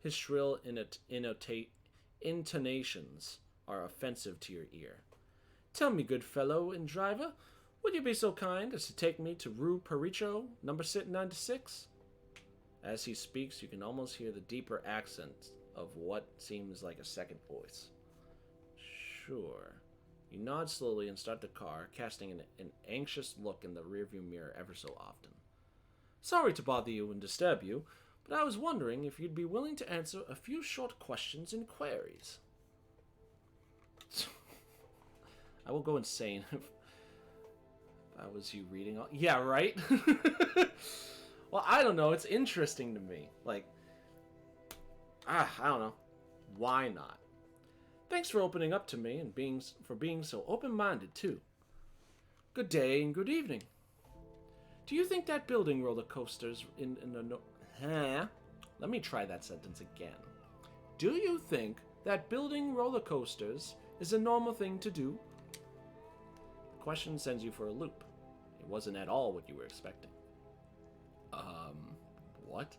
His shrill intonations are offensive to your ear. Tell me, good fellow and driver, would you be so kind as to take me to Rue Pericho, number 96? As he speaks, you can almost hear the deeper accent of what seems like a second voice. Sure. You nod slowly and start the car, casting an anxious look in the rearview mirror ever so often. Sorry to bother you and disturb you, but I was wondering if you'd be willing to answer a few short questions and queries. I will go insane if I was you reading all... Yeah, right? Well, I don't know. It's interesting to me. Like, I don't know. Why not? Thanks for opening up to me and being so open-minded, too. Good day and good evening. Do you think that building roller coasters in the... Let me try that sentence again. Do you think that building roller coasters is a normal thing to do? The question sends you for a loop. It wasn't at all what you were expecting. What?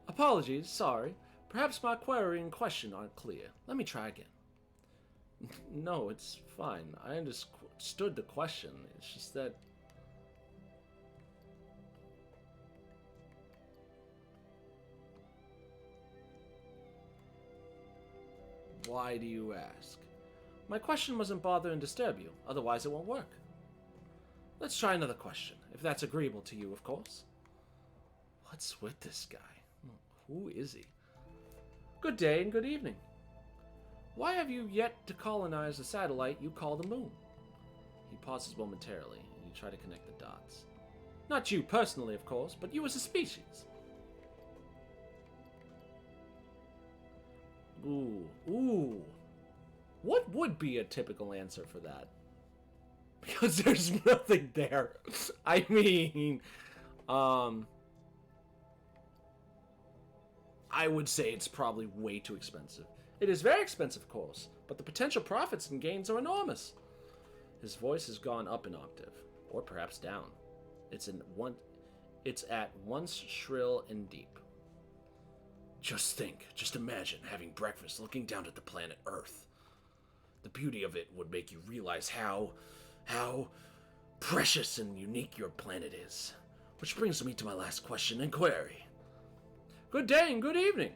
Apologies, sorry. Perhaps my query and question aren't clear. Let me try again. No, it's fine. I understood the question. It's just that... Why do you ask? My question mustn't bother and disturb you, otherwise it won't work. Let's try another question, if that's agreeable to you, of course. What's with this guy? Who is he? Good day and good evening. Why have you yet to colonize the satellite you call the moon? He pauses momentarily, and you try to connect the dots. Not you personally, of course, but you as a species. Ooh. What would be a typical answer for that? Because there's nothing there. I mean, I would say it's probably way too expensive. It is very expensive, of course, but the potential profits and gains are enormous. His voice has gone up an octave, or perhaps down. It's at once shrill and deep. Just imagine having breakfast looking down at the planet Earth. The beauty of it would make you realize how precious and unique your planet is. Which brings me to my last question and query. Good day and good evening.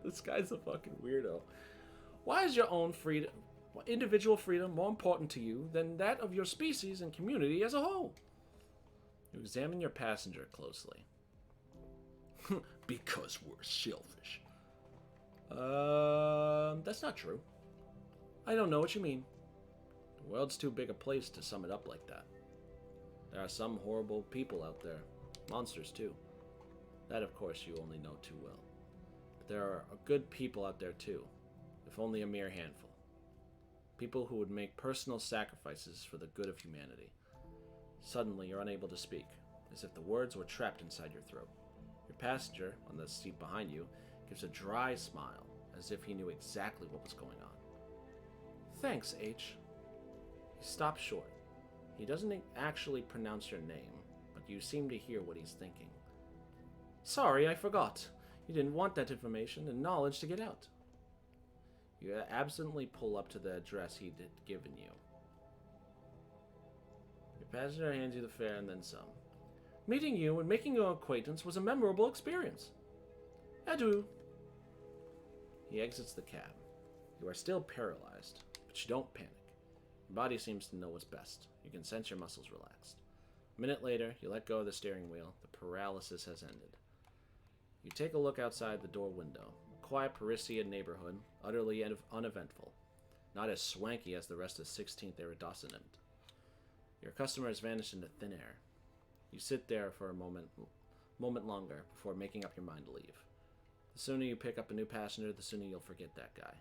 This guy's a fucking weirdo. Why is your own individual freedom more important to you than that of your species and community as a whole? You examine your passenger closely. Because we're selfish. That's not true. I don't know what you mean. The world's too big a place to sum it up like that. There are some horrible people out there. Monsters, too. That, of course, you only know too well. But there are good people out there, too. If only a mere handful. People who would make personal sacrifices for the good of humanity. Suddenly, you're unable to speak, as if the words were trapped inside your throat. Your passenger, on the seat behind you, gives a dry smile, as if he knew exactly what was going on. Thanks, H. He stops short. He doesn't actually pronounce your name, but you seem to hear what he's thinking. Sorry, I forgot. You didn't want that information and knowledge to get out. You absently pull up to the address he'd given you. Your passenger hands you the fare and then some. Meeting you and making your acquaintance was a memorable experience. Adieu. He exits the cab. You are still paralyzed, but you don't panic. Your body seems to know what's best. You can sense your muscles relaxed. A minute later, you let go of the steering wheel. The paralysis has ended. You take a look outside the door window. A quiet Parisian neighborhood, utterly uneventful. Not as swanky as the rest of 16th arrondissement. Your customer has vanished into thin air. You sit there for a moment longer before making up your mind to leave. The sooner you pick up a new passenger, the sooner you'll forget that guy.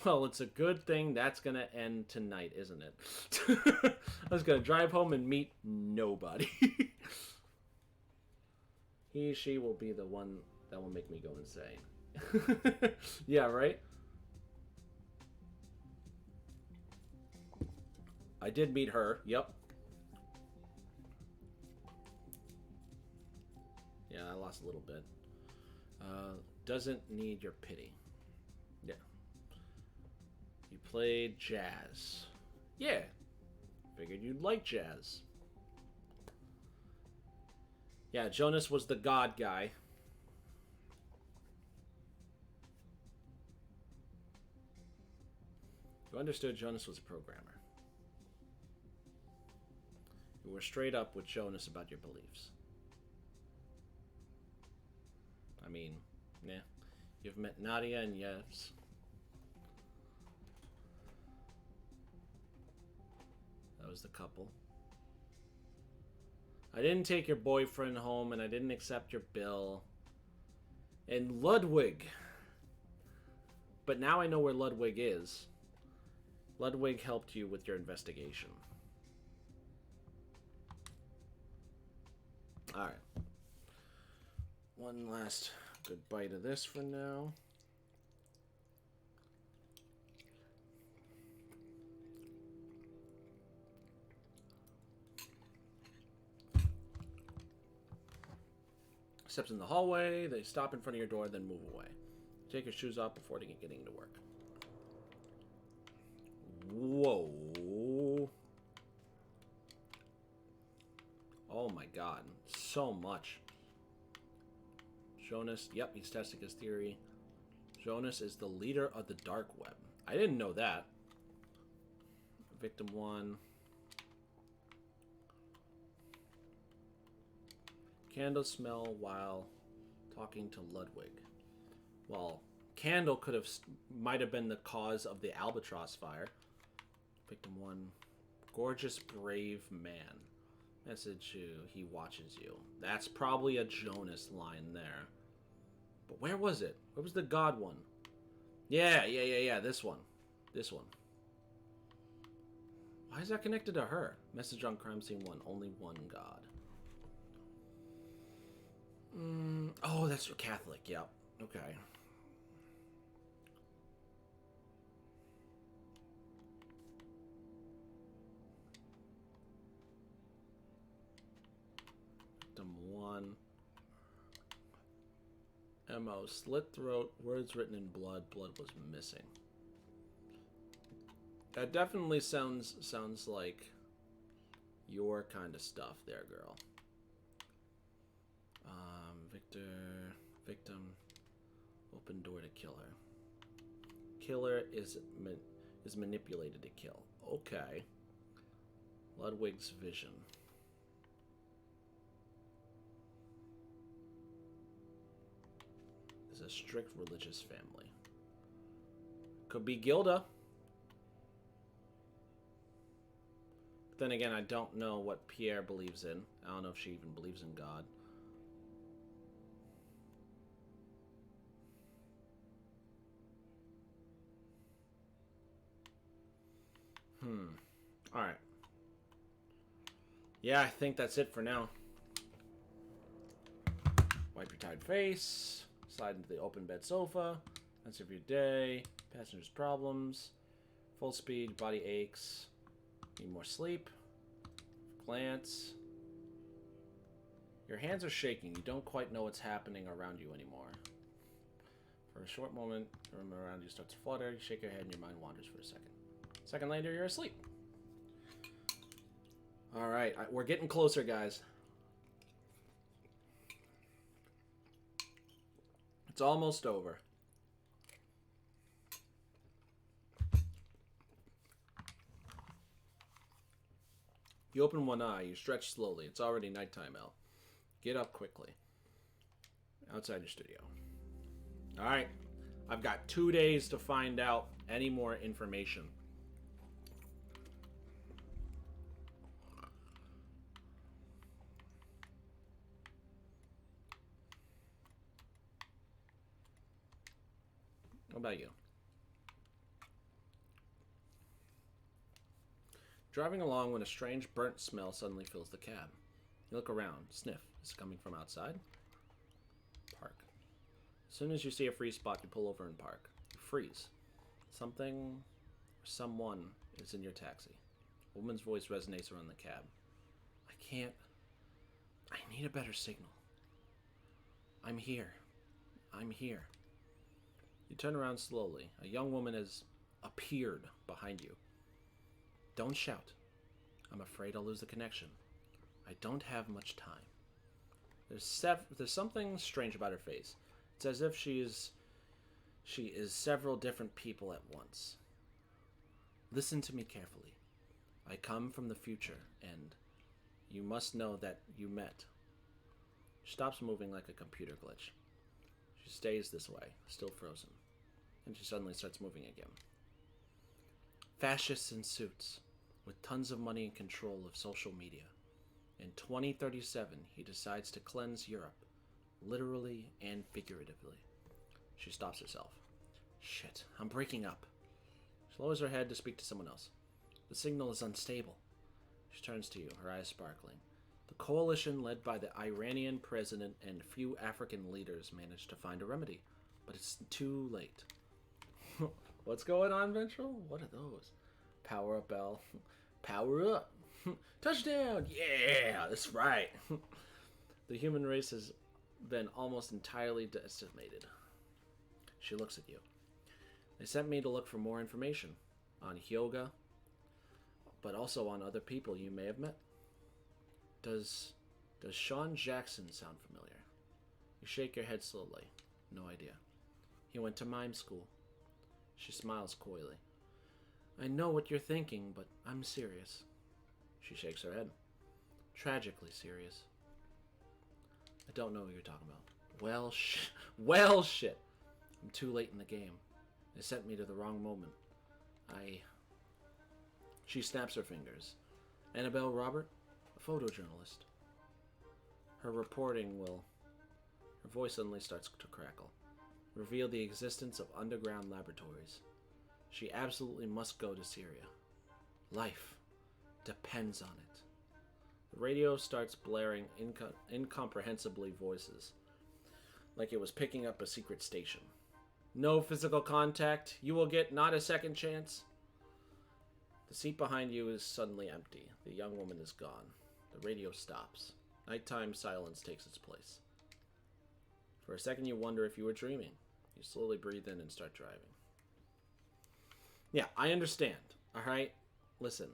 Well, it's a good thing that's going to end tonight, isn't it? I was going to drive home and meet nobody. He, she will be the one that will make me go insane. Yeah, right? I did meet her. Yep. Yeah, I lost a little bit. Doesn't need your pity. Yeah. You played jazz. Yeah. Figured you'd like jazz. Yeah, Jonas was the god guy. You understood Jonas was a programmer. You were straight up with Jonas about your beliefs. I mean, yeah. You've met Nadia and Yevs. That was the couple. I didn't take your boyfriend home, and I didn't accept your bill. And Ludwig. But now I know where Ludwig is. Ludwig helped you with your investigation. Alright. One last good bite of this for now. Steps in the hallway, they stop in front of your door, then move away. Take your shoes off before getting to work. Whoa. Oh my god. So much. Jonas, yep, he's testing his theory. Jonas is the leader of the dark web. I didn't know that. Victim 1. Candle smell while talking to Ludwig. Well, Candle might have been the cause of the Albatross fire. Victim 1. Gorgeous, brave man. Message you, he watches you. That's probably a Jonas line there. But where was it? Where was the God one? Yeah. This one. This one. Why is that connected to her? Message on crime scene 1. Only one God. Oh, that's Catholic. Yep. Okay. Victim 1. MO. Slit throat. Words written in blood. Blood was missing. That definitely sounds like your kind of stuff there, girl. Victim, open door to killer. Killer is manipulated to kill. Okay. Ludwig's vision. Is a strict religious family. Could be Gilda. But then again, I don't know what Pierre believes in. I don't know if she even believes in God. Alright. Yeah, I think that's it for now. Wipe your tired face. Slide into the open bed sofa. Answer of your day. Passenger's problems. Full speed. Body aches. Need more sleep. Glance. Your hands are shaking. You don't quite know what's happening around you anymore. For a short moment, the room around you starts to flutter. You shake your head and your mind wanders for a second. Second later, you're asleep. Alright, we're getting closer, guys. It's almost over. You open one eye, you stretch slowly. It's already nighttime, El. Get up quickly. Outside your studio. Alright. I've got 2 days to find out any more information. What about you? Driving along when a strange burnt smell suddenly fills the cab. You look around, sniff. Is it coming from outside? Park. As soon as you see a free spot, you pull over and park. You freeze. Something or someone is in your taxi. A woman's voice resonates around the cab. I need a better signal. I'm here. I'm here. You turn around slowly. A young woman has appeared behind you. Don't shout. I'm afraid I'll lose the connection. I don't have much time. There's something strange about her face. It's as if she is several different people at once. Listen to me carefully. I come from the future, and you must know that you met. She stops moving like a computer glitch. She stays this way, still frozen. And she suddenly starts moving again. Fascists in suits, with tons of money and control of social media. In 2037, he decides to cleanse Europe, literally and figuratively. She stops herself. Shit, I'm breaking up. She lowers her head to speak to someone else. The signal is unstable. She turns to you, her eyes sparkling. The coalition led by the Iranian president and a few African leaders managed to find a remedy, but it's too late. What's going on, Ventral? What are those? Power up, Bell. Power up. Touchdown! Yeah, that's right. The human race has been almost entirely decimated. She looks at you. They sent me to look for more information on Hyoga, but also on other people you may have met. Does Sean Jackson sound familiar? You shake your head slowly. No idea. He went to mime school. She smiles coyly. I know what you're thinking, but I'm serious. She shakes her head. Tragically serious. I don't know what you're talking about. Well, shit. I'm too late in the game. They sent me to the wrong moment. She snaps her fingers. Annabelle Robert, a photojournalist. Her voice suddenly starts to crackle. Reveal the existence of underground laboratories. She absolutely must go to Syria. Life depends on it. The radio starts blaring incomprehensibly voices, like it was picking up a secret station. No physical contact. You will get not a second chance. The seat behind you is suddenly empty. The young woman is gone. The radio stops. Nighttime silence takes its place. For a second you wonder if you were dreaming. You slowly breathe in and start driving. Yeah, I understand. Alright? Listen.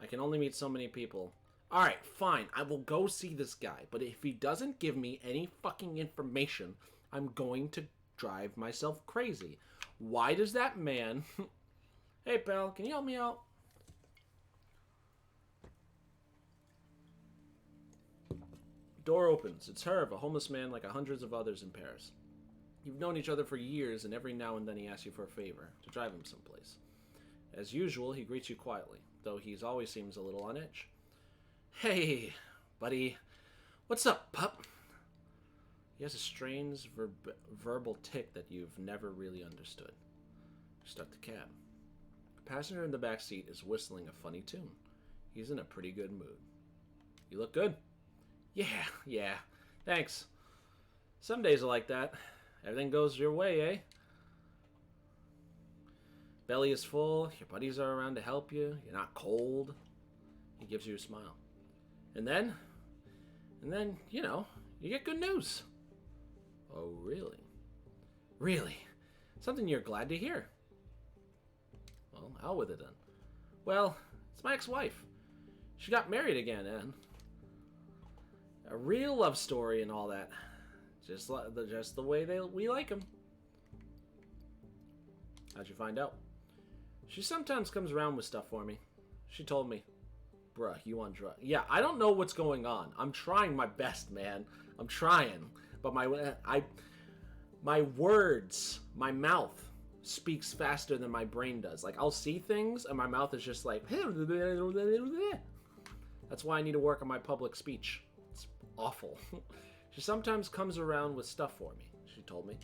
I can only meet so many people. Alright, fine. I will go see this guy. But if he doesn't give me any fucking information, I'm going to drive myself crazy. Why does that man... Hey, pal, can you help me out? Door opens. It's Herb, a homeless man like hundreds of others in Paris. You've known each other for years, and every now and then he asks you for a favor, to drive him someplace. As usual, he greets you quietly, though he always seems a little on edge. Hey, buddy. What's up, pup? He has a strange verbal tick that you've never really understood. You start the cab. The passenger in the back seat is whistling a funny tune. He's in a pretty good mood. You look good. Yeah, thanks. Some days are like that. Everything goes your way, eh? Belly is full, your buddies are around to help you, you're not cold. He gives you a smile. And then, you get good news. Oh, really? Really? Something you're glad to hear. Well, out with it then. Well, it's my ex-wife. She got married again, and a real love story and all that. Just the way we like them. How'd you find out? She sometimes comes around with stuff for me. She told me, bruh, you on drugs? Yeah, I don't know what's going on. I'm trying my best, man. I'm trying, but my words, my mouth speaks faster than my brain does. Like, I'll see things and my mouth is just like, that's why I need to work on my public speech. It's awful. She sometimes comes around with stuff for me, she told me.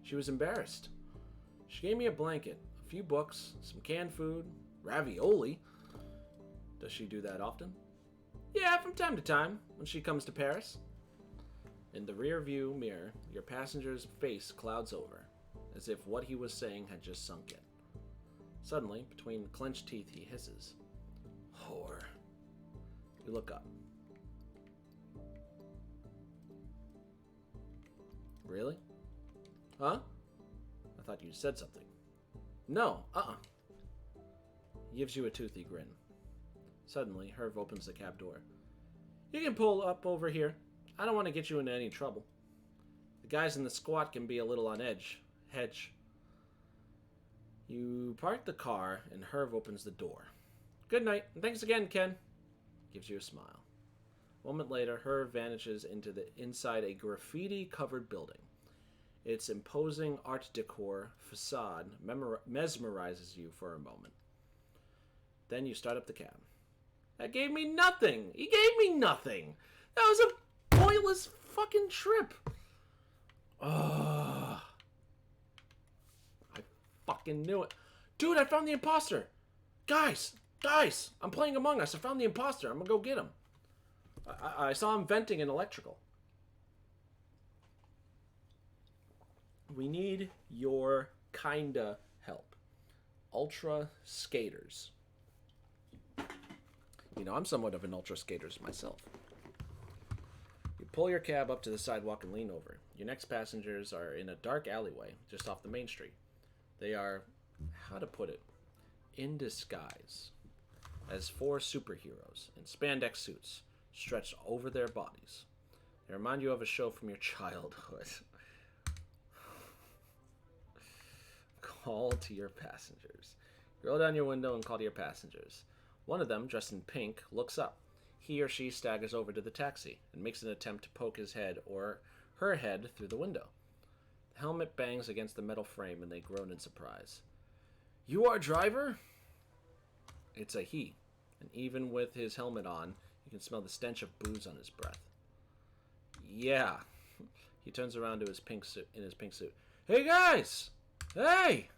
She was embarrassed. She gave me a blanket, a few books, some canned food, ravioli. Does she do that often? Yeah, from time to time, when she comes to Paris. In the rear view mirror, your passenger's face clouds over, as if what he was saying had just sunk in. Suddenly, between clenched teeth, he hisses, whore. You look up. Really? Huh? I thought you said something. No, He gives you a toothy grin. Suddenly, Herv opens the cab door. You can pull up over here. I don't want to get you into any trouble. The guys in the squat can be a little on edge. You park the car, and Herv opens the door. Good night, and thanks again, Ken. Gives you a smile. A moment later, Herv vanishes inside a graffiti-covered building. Its imposing art decor facade mesmerizes you for a moment. Then you start up the cab. That gave me nothing! He gave me nothing! That was a pointless fucking trip! Ugh. I fucking knew it. Dude, I found the imposter! Guys! I'm playing Among Us. I found the imposter. I'm gonna go get him. I saw him venting in electrical. We need your kinda help. Ultra skaters. You know, I'm somewhat of an ultra skater myself. You pull your cab up to the sidewalk and lean over. Your next passengers are in a dark alleyway just off the main street. They are, how to put it, in disguise as four superheroes in spandex suits stretched over their bodies. They remind you of a show from your childhood. Call to your passengers. You roll down your window and call to your passengers. One of them, dressed in pink, looks up. He or she staggers over to the taxi and makes an attempt to poke his head or her head through the window. The helmet bangs against the metal frame and they groan in surprise. You are driver? It's a he, and even with his helmet on, you can smell the stench of booze on his breath. Yeah. He turns around to his pink suit. Hey guys! Hey!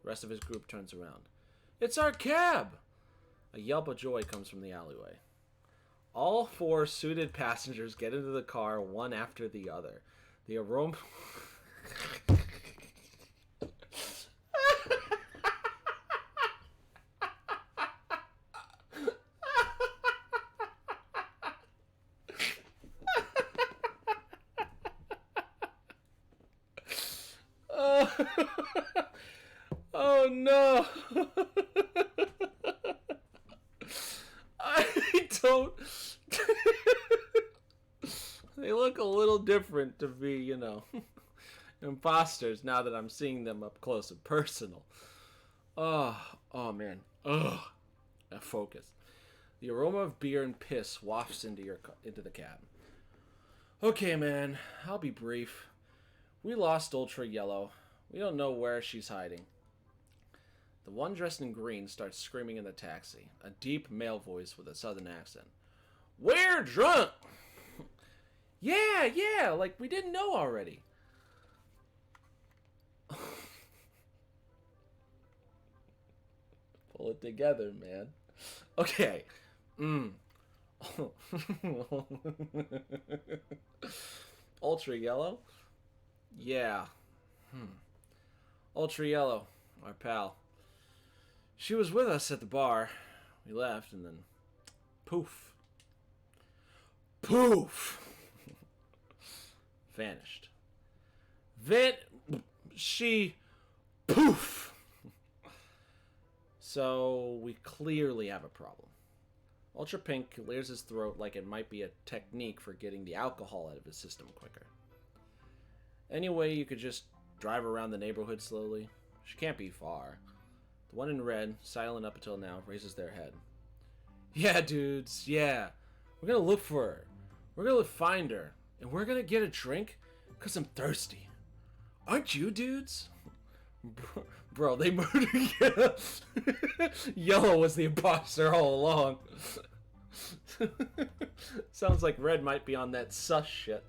The rest of his group turns around. It's our cab! A yelp of joy comes from the alleyway. All four suited passengers get into the car one after the other. The aroma... Oh no! I don't. They look a little different to be, imposters now that I'm seeing them up close and personal. Oh man. Ugh. Now focus. The aroma of beer and piss wafts into the cab. Okay, man. I'll be brief. We lost Ultra Yellow. We don't know where she's hiding. The one dressed in green starts screaming in the taxi, a deep male voice with a southern accent. We're drunk! Yeah, like we didn't know already. Pull it together, man. Okay. Ultra Yellow? Yeah. Ultra Yellow. our pal. She was with us at the bar. We left, and then poof. Poof! Vanished. She poof! So, we clearly have a problem. Ultra Pink clears his throat like it might be a technique for getting the alcohol out of his system quicker. Anyway, you could just drive around the neighborhood slowly. She can't be far. The one in red, silent up until now, raises their head. Yeah, dudes, yeah. We're gonna look for her. We're gonna find her. And we're gonna get a drink, because I'm thirsty. Aren't you, dudes? Bro, they murdered Yellow. Yellow was the imposter all along. Sounds like Red might be on that sus shit.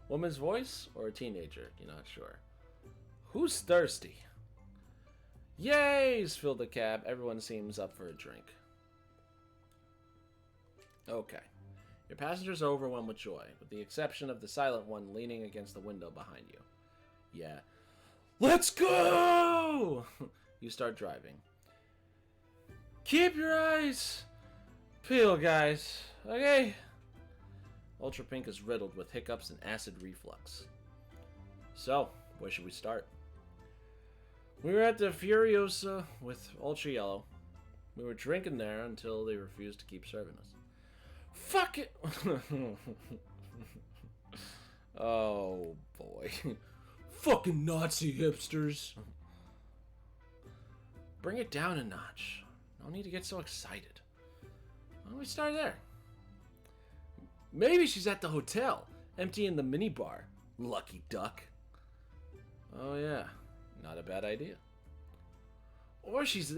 Woman's voice or a teenager? You're not sure. Who's thirsty? Yays! Filled the cab. Everyone seems up for a drink. Okay. Your passengers are overwhelmed with joy, with the exception of the silent one leaning against the window behind you. Yeah. Let's go! You start driving. Keep your eyes peeled, guys. Okay? Ultra Pink is riddled with hiccups and acid reflux. So, where should we start? We were at the Furiosa with Ultra Yellow. We were drinking there until they refused to keep serving us. Fuck it! Oh, boy. Fucking Nazi hipsters. Bring it down a notch. No need to get so excited. Why don't we start there? Maybe she's at the hotel, emptying the minibar. Lucky duck. Oh yeah, not a bad idea. Or she's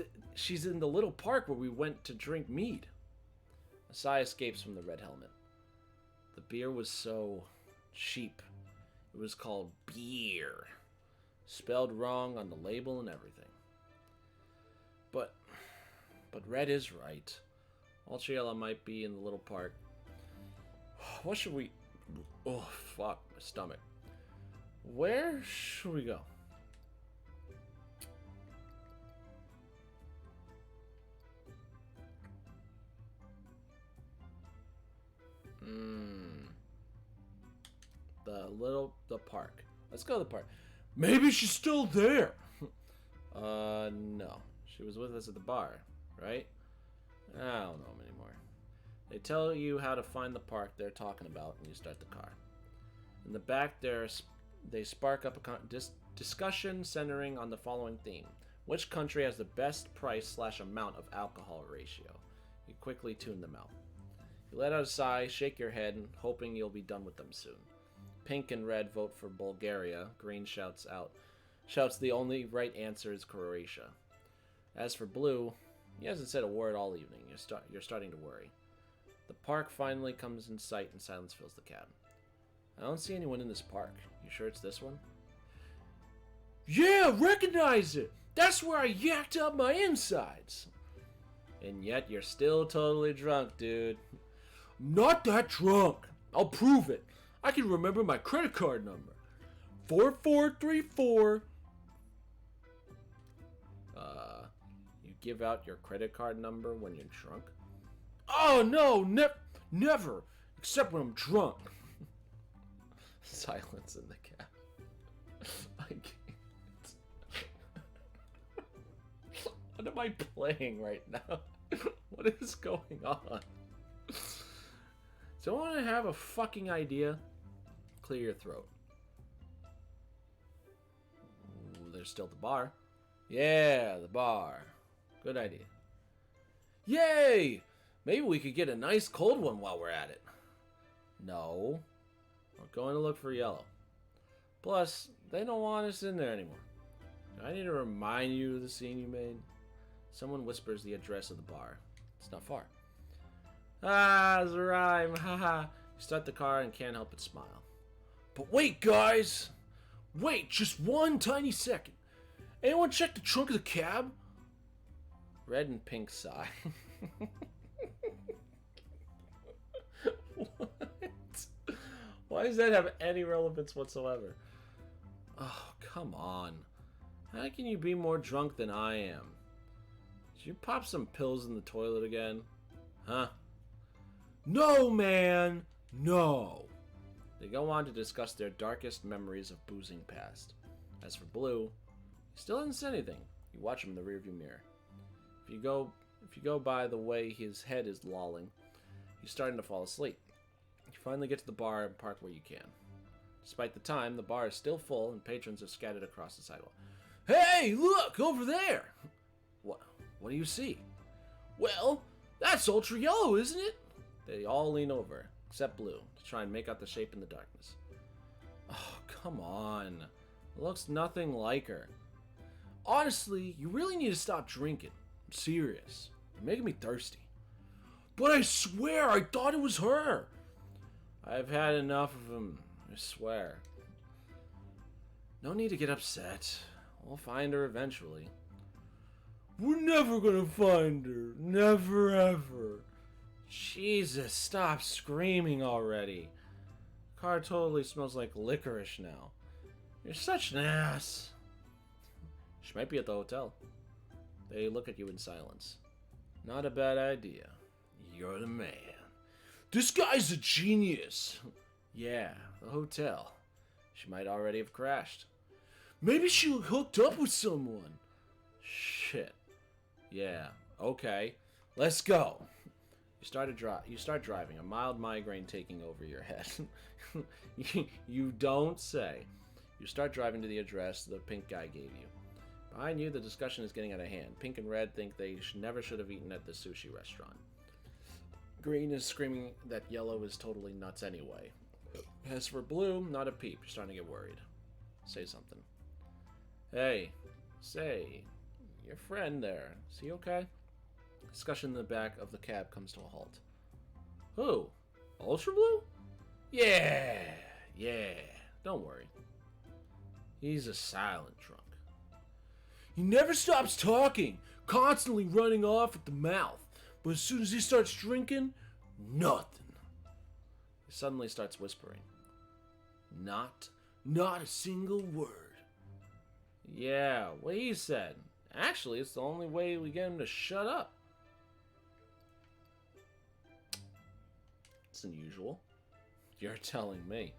in the little park where we went to drink mead. A sigh escapes from the red helmet. The beer was so cheap. It was called beer. Spelled wrong on the label and everything. But Red is right. Ultra Yellow might be in the little park. What should we... Oh, fuck. My stomach. Where should we go? The park. Let's go to the park. Maybe she's still there. No. She was with us at the bar, right? I don't know anymore. They tell you how to find the park they're talking about, and you start the car. In the back, they spark up a discussion centering on the following theme. Which country has the best price/amount of alcohol ratio? You quickly tune them out. You let out a sigh, shake your head, hoping you'll be done with them soon. Pink and Red vote for Bulgaria. Green shouts the only right answer is Croatia. As for Blue, he hasn't said a word all evening. You're starting to worry. The park finally comes in sight and silence fills the cab. I don't see anyone in this park. You sure it's this one? Yeah, recognize it! That's where I yacked up my insides! And yet you're still totally drunk, dude. I'm not that drunk. I'll prove it. I can remember my credit card number. 4434. You give out your credit card number when you're drunk? Oh, no, never. Except when I'm drunk. Silence in the cab. I can't. What am I playing right now? What is going on? Don't want to have a fucking idea? Clear your throat. Ooh, there's still the bar. Yeah, the bar. Good idea. Yay! Maybe we could get a nice cold one while we're at it. No. We're going to look for Yellow. Plus, they don't want us in there anymore. Do I need to remind you of the scene you made? Someone whispers the address of the bar. It's not far. Ah, it's a rhyme. Haha. You start the car and can't help but smile. But wait, guys! Wait, just one tiny second. Anyone check the trunk of the cab? Red and Pink sigh. What? Why does that have any relevance whatsoever? Oh, come on. How can you be more drunk than I am? Did you pop some pills in the toilet again? Huh? No, man! No! They go on to discuss their darkest memories of boozing past. As for Blue, he still hasn't said anything. You watch him in the rearview mirror. If you go by the way his head is lolling, he's starting to fall asleep. You finally get to the bar and park where you can. Despite the time, the bar is still full and patrons are scattered across the sidewalk. Hey, look, over there! What do you see? Well, that's Ultra Yellow, isn't it? They all lean over, except Blue, to try and make out the shape in the darkness. Oh, come on. It looks nothing like her. Honestly, you really need to stop drinking. I'm serious. You're making me thirsty. But I swear, I thought it was her. I've had enough of him, I swear. No need to get upset. We'll find her eventually. We're never gonna find her. Never ever. Jesus, stop screaming already. The car totally smells like licorice now. You're such an ass. She might be at the hotel. They look at you in silence. Not a bad idea. You're the man. This guy's a genius. Yeah, the hotel. She might already have crashed. Maybe she hooked up with someone. Shit. Yeah, okay. Let's go. You start driving, a mild migraine taking over your head. You don't say. You start driving to the address the pink guy gave you. Behind you, the discussion is getting out of hand. Pink and Red think they never should have eaten at the sushi restaurant. Green is screaming that Yellow is totally nuts anyway. As for Blue, not a peep. You're starting to get worried. Say something. Hey, say, your friend there, is he okay? Discussion in the back of the cab comes to a halt. Who? Ultra Blue? Yeah, don't worry. He's a silent drunk. He never stops talking, constantly running off at the mouth. But as soon as he starts drinking, nothing. He suddenly starts whispering. Not a single word. Yeah, what he said. Actually, it's the only way we get him to shut up. It's unusual. You're telling me.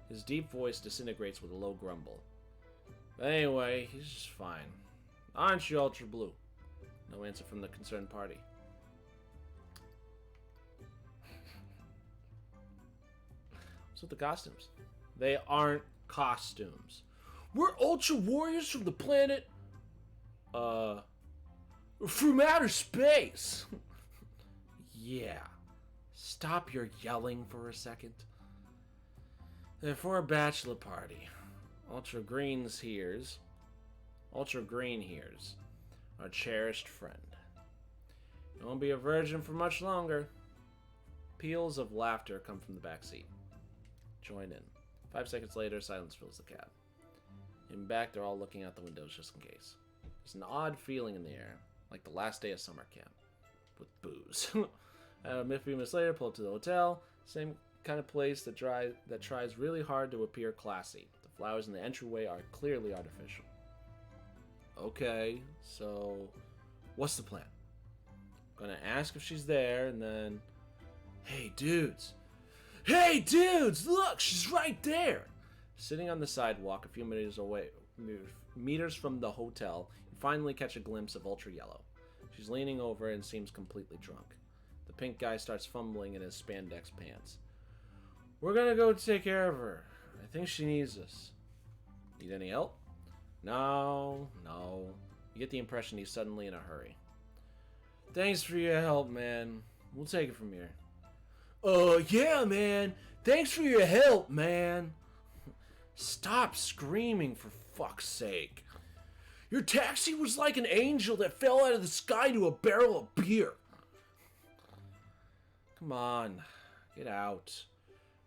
His deep voice disintegrates with a low grumble. But anyway, he's just fine. Aren't you, Ultra Blue? No answer from the concerned party. What's with the costumes? They aren't costumes. We're Ultra Warriors from the planet... from outer space! Yeah. Stop your yelling for a second. They're for a bachelor party. Ultra Green hears, our cherished friend. You won't be a virgin for much longer. Peals of laughter come from the back seat. Join in. 5 seconds later, silence fills the cab. In back, they're all looking out the windows just in case. There's an odd feeling in the air, like the last day of summer camp, with booze. A few minutes later, pull up to the hotel. Same kind of place that tries really hard to appear classy. The flowers in the entryway are clearly artificial. Okay, so what's the plan? Gonna ask if she's there, and then... Hey, dudes! Look, she's right there! Sitting on the sidewalk a few meters from the hotel, you finally catch a glimpse of Ultra Yellow. She's leaning over and seems completely drunk. The pink guy starts fumbling in his spandex pants. We're gonna go take care of her. I think she needs us. Need any help? No. You get the impression he's suddenly in a hurry. Thanks for your help, man. We'll take it from here. Yeah, man. Thanks for your help, man. Stop screaming, for fuck's sake. Your taxi was like an angel that fell out of the sky to a barrel of beer. Come on. Get out.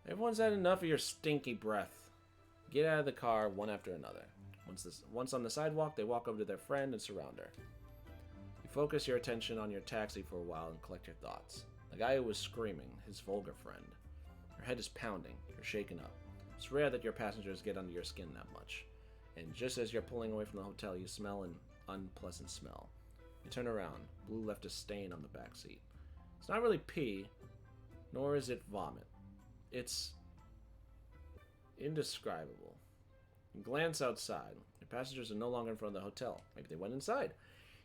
Everyone's had enough of your stinky breath. Get out of the car one after another. Once on the sidewalk, they walk over to their friend and surround her. You focus your attention on your taxi for a while and collect your thoughts. The guy who was screaming, his vulgar friend. Her head is pounding. You're shaken up. It's rare that your passengers get under your skin that much. And just as you're pulling away from the hotel, you smell an unpleasant smell. You turn around. Blue left a stain on the back seat. It's not really pee, nor is it vomit. It's indescribable. You glance outside. Your passengers are no longer in front of the hotel. Maybe they went inside.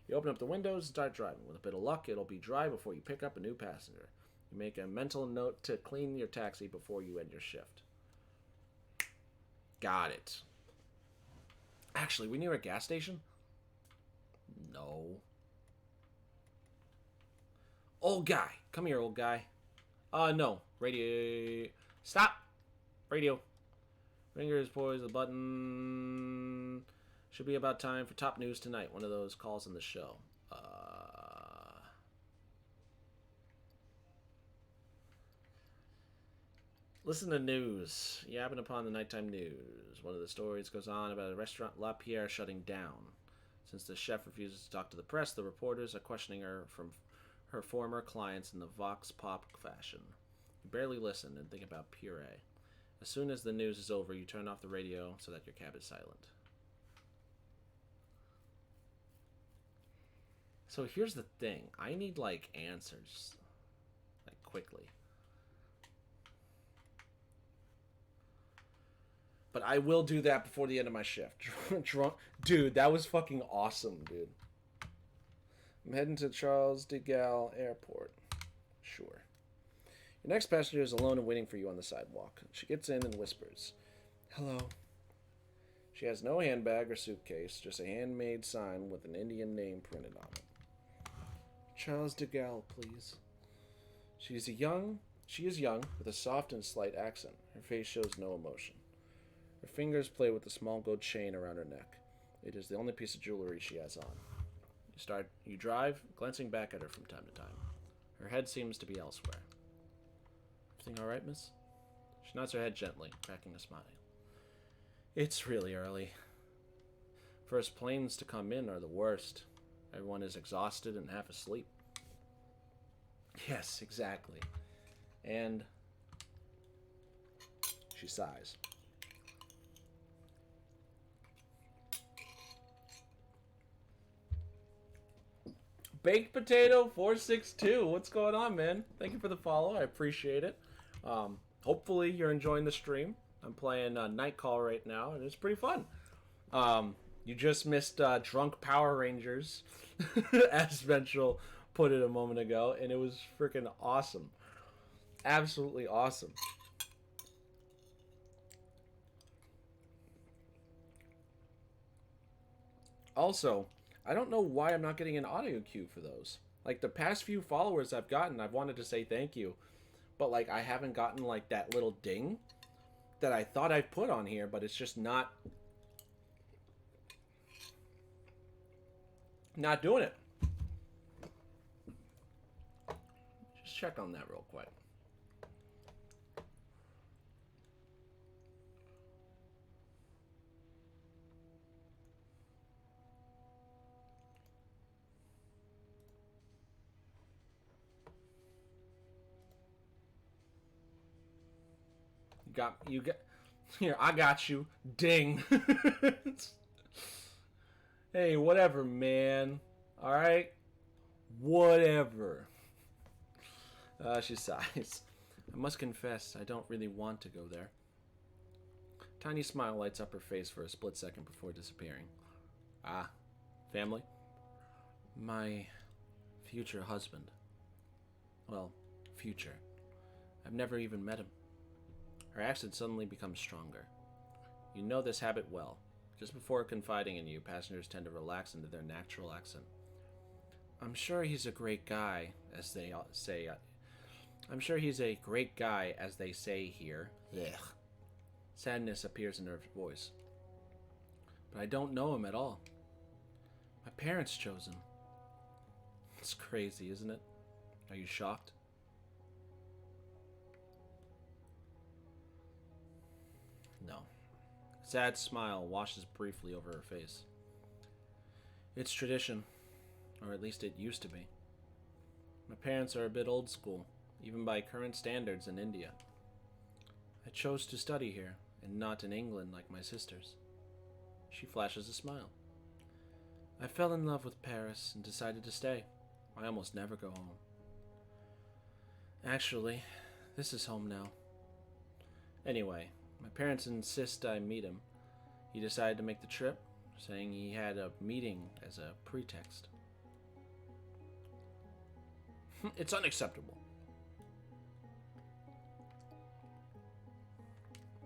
You open up the windows and start driving. With a bit of luck, it'll be dry before you pick up a new passenger. You make a mental note to clean your taxi before you end your shift. Got it. Actually, we near a gas station? No. Old guy. Come here, old guy. No. Radio. Stop. Radio. Fingers poise the button. Should be about time for top news tonight. One of those calls on the show. Listen to news. You happen upon the nighttime news. One of the stories goes on about a restaurant La Pierre shutting down. Since the chef refuses to talk to the press, the reporters are questioning her from her former clients in the vox pop fashion. You barely listen and think about puree. As soon as the news is over, you turn off the radio so that your cab is silent. So here's the thing. I need, like, answers. Like, quickly. But I will do that before the end of my shift. Drunk. Dude, that was fucking awesome, dude. I'm heading to Charles de Gaulle Airport. Sure. Your next passenger is alone and waiting for you on the sidewalk. She gets in and whispers, "Hello." She has no handbag or suitcase, just a handmade sign with an Indian name printed on it. "Charles de Gaulle, please." She is young, with a soft and slight accent. Her face shows no emotion. Her fingers play with the small gold chain around her neck. It is the only piece of jewelry she has on. You drive, glancing back at her from time to time. Her head seems to be elsewhere. "Everything all right, miss?" She nods her head gently, cracking a smile. "It's really early. First planes to come in are the worst. Everyone is exhausted and half asleep." Yes, exactly. And she sighs. Baked Potato 462, what's going on, man? Thank you for the follow. I appreciate it. Hopefully you're enjoying the stream. I'm playing Night Call right now, and it's pretty fun. You just missed Drunk Power Rangers, as Ventral put it a moment ago, and it was freaking awesome. Absolutely awesome. Also, I don't know why I'm not getting an audio cue for those. Like, the past few followers I've gotten, I've wanted to say thank you. But, like, I haven't gotten, like, that little ding that I thought I'd put on here, but it's just not doing it. Just check on that real quick. You got here, I got you. Ding. Hey, whatever, man. Alright? Whatever. She sighs. I must confess, I don't really want to go there. Tiny smile lights up her face for a split second before disappearing. Ah, family? My future husband. Well, future. I've never even met him. Her accent suddenly becomes stronger. You know this habit well. Just before confiding in you, passengers tend to relax into their natural accent. I'm sure he's a great guy, as they say. I'm sure he's a great guy, as they say here. Ugh. Sadness appears in her voice. But I don't know him at all. My parents chose him. It's crazy, isn't it? Are you shocked? No. A sad smile washes briefly over her face. It's tradition. Or at least it used to be. My parents are a bit old school, even by current standards in India. I chose to study here, and not in England like my sisters. She flashes a smile. I fell in love with Paris and decided to stay. I almost never go home. Actually, this is home now. Anyway, my parents insist I meet him. He decided to make the trip, saying he had a meeting as a pretext. It's unacceptable.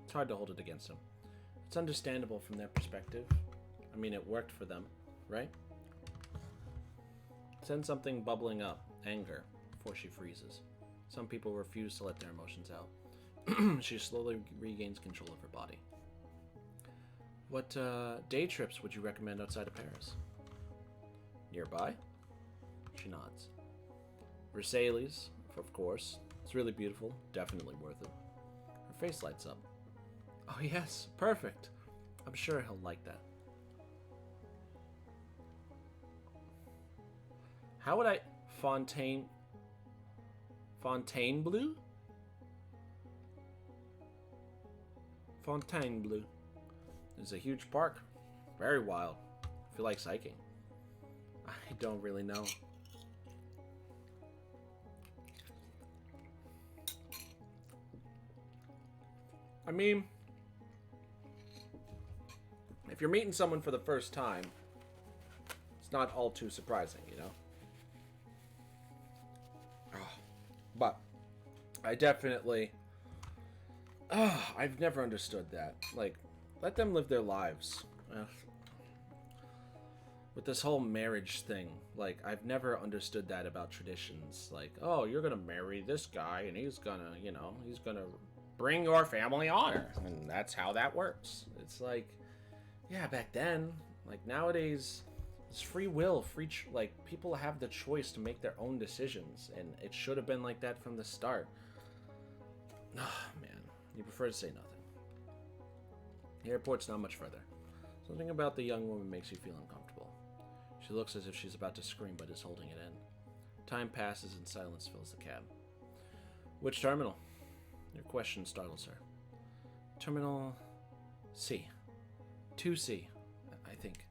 It's hard to hold it against him. It's understandable from their perspective. I mean, it worked for them, right? Send something bubbling up, anger, before she freezes. Some people refuse to let their emotions out. She slowly regains control of her body. What day trips would you recommend outside of Paris? Nearby? She nods. Versailles, of course. It's really beautiful. Definitely worth it. Her face lights up. Oh yes, perfect. I'm sure he'll like that. How would I... Fontainebleau? Fontainebleau. It's a huge park. Very wild. I feel like hiking. I don't really know. I mean, if you're meeting someone for the first time, it's not all too surprising, you know? But I definitely... I've never understood that. Like, let them live their lives. With this whole marriage thing, like, I've never understood that about traditions. Like, oh, you're gonna marry this guy, and he's gonna, you know, he's gonna bring your family honor. And that's how that works. It's like, yeah, back then, like, nowadays... It's free will, like, people have the choice to make their own decisions, and it should have been like that from the start. Oh, man. You prefer to say nothing. The airport's not much further. Something about the young woman makes you feel uncomfortable. She looks as if she's about to scream, but is holding it in. Time passes and silence fills the cab. Which terminal? Your question startles her. Terminal C. 2C, I think.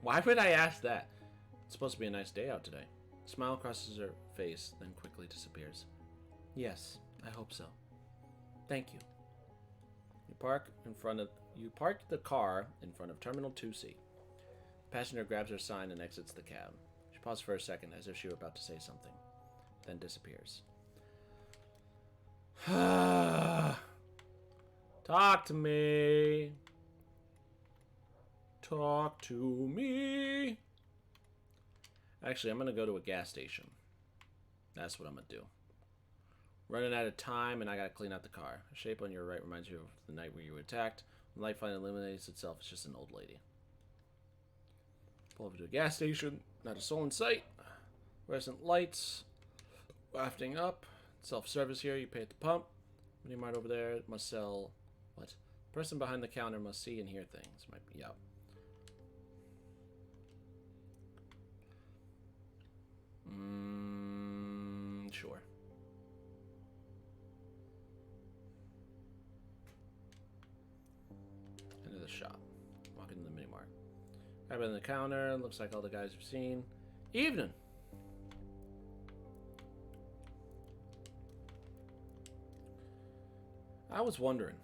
Why would I ask that? It's supposed to be a nice day out today. A smile crosses her face, then quickly disappears. Yes, I hope so. Thank you. You park the car in front of Terminal 2C. The passenger grabs her sign and exits the cab. She pauses for a second as if she were about to say something, then disappears. Talk to me. Talk to me. Actually, I'm going to go to a gas station. That's what I'm going to do. Running out of time, and I got to clean out the car. The shape on your right reminds you of the night where you were attacked. When light finally eliminates itself, it's just an old lady. Pull over to a gas station. Not a soul in sight. Fluorescent lights. Wafting up. Self-service here. You pay at the pump. Mini mart over there. It must sell... What? The person behind the counter must see and hear things. Might be... Yep. Sure. Into the shop. Walk into the mini mart. Grab it in the counter. Looks like all the guys we've seen. Evening. I was wondering.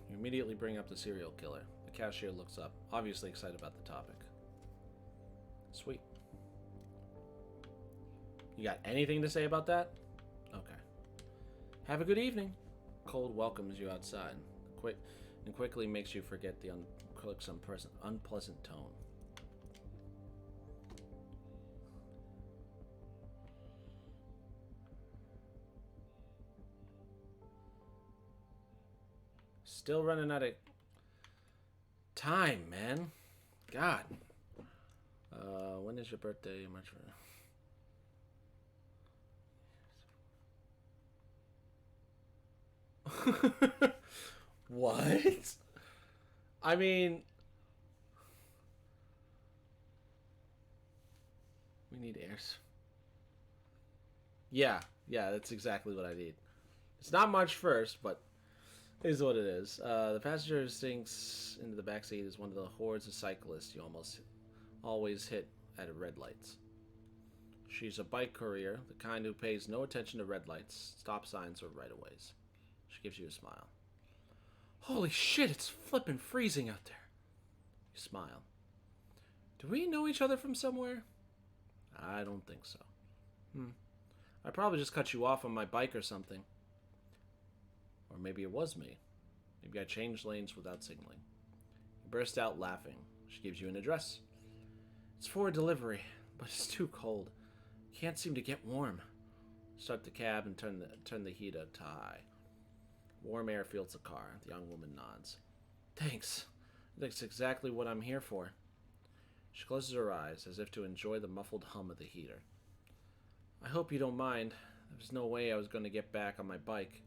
You immediately bring up the serial killer. The cashier looks up, obviously excited about the topic. Sweet. You got anything to say about that? Okay. Have a good evening. Cold welcomes you outside. Quickly makes you forget the unpleasant tone. Still running out of time, man. God. When is your birthday? March 1st. What? I mean... We need airs. Yeah, that's exactly what I need. It's not much first, but it is what it is. The passenger who sinks into the backseat is one of the hordes of cyclists you almost always hit at red lights. She's a bike courier, the kind who pays no attention to red lights, stop signs, or right-of-ways. She gives you a smile. Holy shit, it's flippin' freezing out there. You smile. Do we know each other from somewhere? I don't think so. I probably just cut you off on my bike or something. Or maybe it was me. Maybe I changed lanes without signaling. You burst out laughing. She gives you an address. It's for a delivery, but it's too cold. Can't seem to get warm. Start the cab and turn the heat up to high. Warm air fills the car. The young woman nods. Thanks. That's exactly what I'm here for. She closes her eyes as if to enjoy the muffled hum of the heater. I hope you don't mind. There's no way I was going to get back on my bike.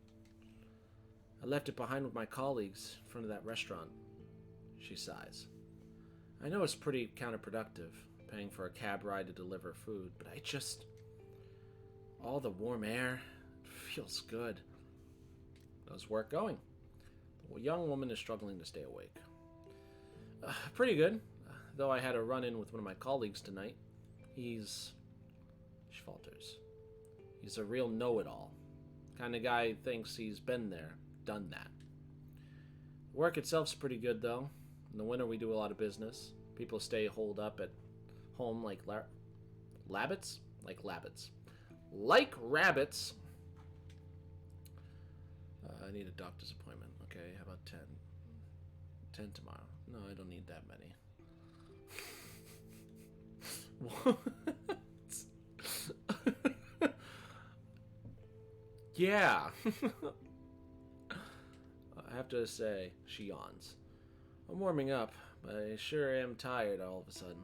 I left it behind with my colleagues in front of that restaurant. She sighs. I know it's pretty counterproductive, paying for a cab ride to deliver food, but all the warm air, it feels good. How's work going? The young woman is struggling to stay awake. Pretty good, though I had a run-in with one of my colleagues tonight. She falters. He's a real know-it-all. Kind of guy who thinks he's been there, done that. Work itself's pretty good, though. In the winter, we do a lot of business. People stay holed up at home like rabbits. Like rabbits. I need a doctor's appointment. Okay, how about 10? 10 tomorrow. No, I don't need that many. What? Yeah. I have to say, she yawns. I'm warming up, but I sure am tired all of a sudden.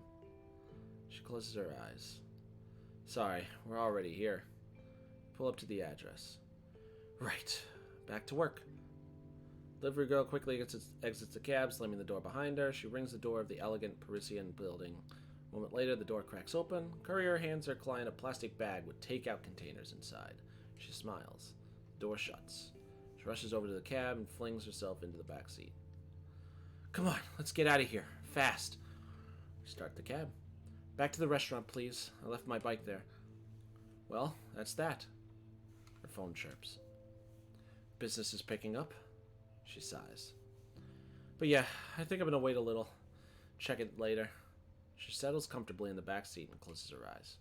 She closes her eyes. Sorry, we're already here. Pull up to the address. Right. Back to work. Delivery girl quickly exits the cab, slamming the door behind her. She rings the door of the elegant Parisian building. A moment later, the door cracks open. Courier hands her client a plastic bag with takeout containers inside. She smiles. The door shuts. She rushes over to the cab and flings herself into the back seat. Come on, let's get out of here. Fast. Start the cab. Back to the restaurant, please. I left my bike there. Well, that's that. Her phone chirps. Business is picking up. She sighs. But yeah, I think I'm gonna wait a little. Check it later. She settles comfortably in the back seat and closes her eyes.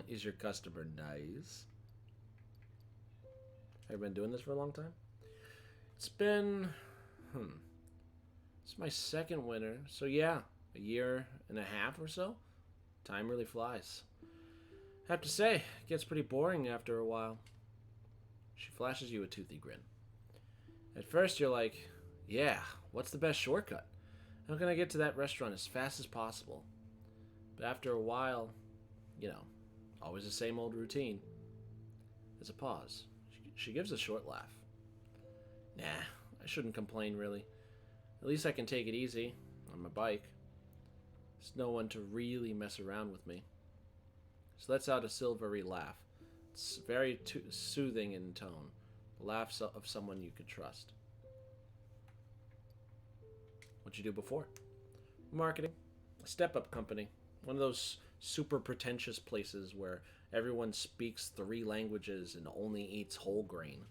Is your customer nice? Have you been doing this for a long time? It's been... It's my second winter, so yeah, a year and a half or so. Time really flies. I have to say, it gets pretty boring after a while. She flashes you a toothy grin. At first you're like, yeah, what's the best shortcut? How can I get to that restaurant as fast as possible? But after a while, always the same old routine. There's a pause. She gives a short laugh. Nah, I shouldn't complain, really. At least I can take it easy on my bike. There's no one to really mess around with me. She lets out a silvery laugh. It's very soothing in tone. The laugh of someone you could trust. What'd you do before? Marketing. A step-up company. One of those super pretentious places where everyone speaks 3 languages and only eats whole grain.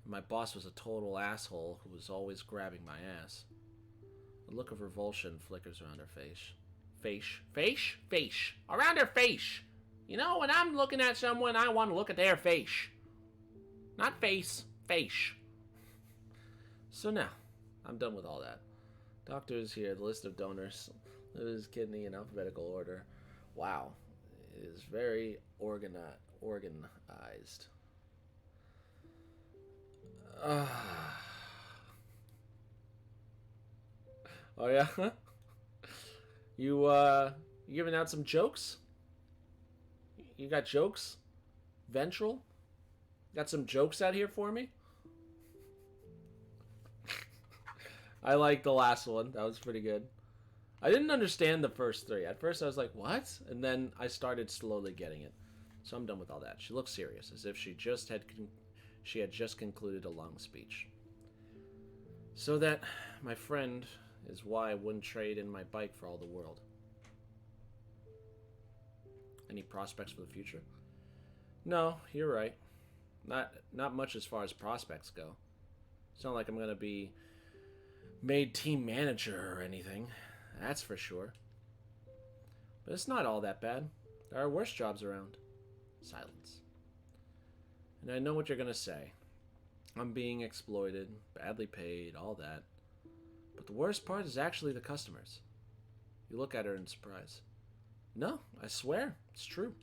My boss was a total asshole who was always grabbing my ass. A look of revulsion flickers around her face. Face? Around her face! When I'm looking at someone, I want to look at their face. Not face. So now, I'm done with all that. Doctor is here, the list of donors. Liver's kidney in alphabetical order. Wow. It is very organized. Oh yeah? You giving out some jokes? You got jokes? Ventral? Got some jokes out here for me? I like the last one. That was pretty good. I didn't understand the first three. At first I was like, what? And then I started slowly getting it. So I'm done with all that. She looked serious, as if she had just concluded a long speech. So that, my friend, is why I wouldn't trade in my bike for all the world. Any prospects for the future? No, you're right. Not much as far as prospects go. It's not like I'm gonna be made team manager or anything. That's for sure. But it's not all that bad. There are worse jobs around. Silence. And I know what you're gonna say. I'm being exploited, badly paid, all that. But the worst part is actually the customers. You look at her in surprise. No, I swear, it's true.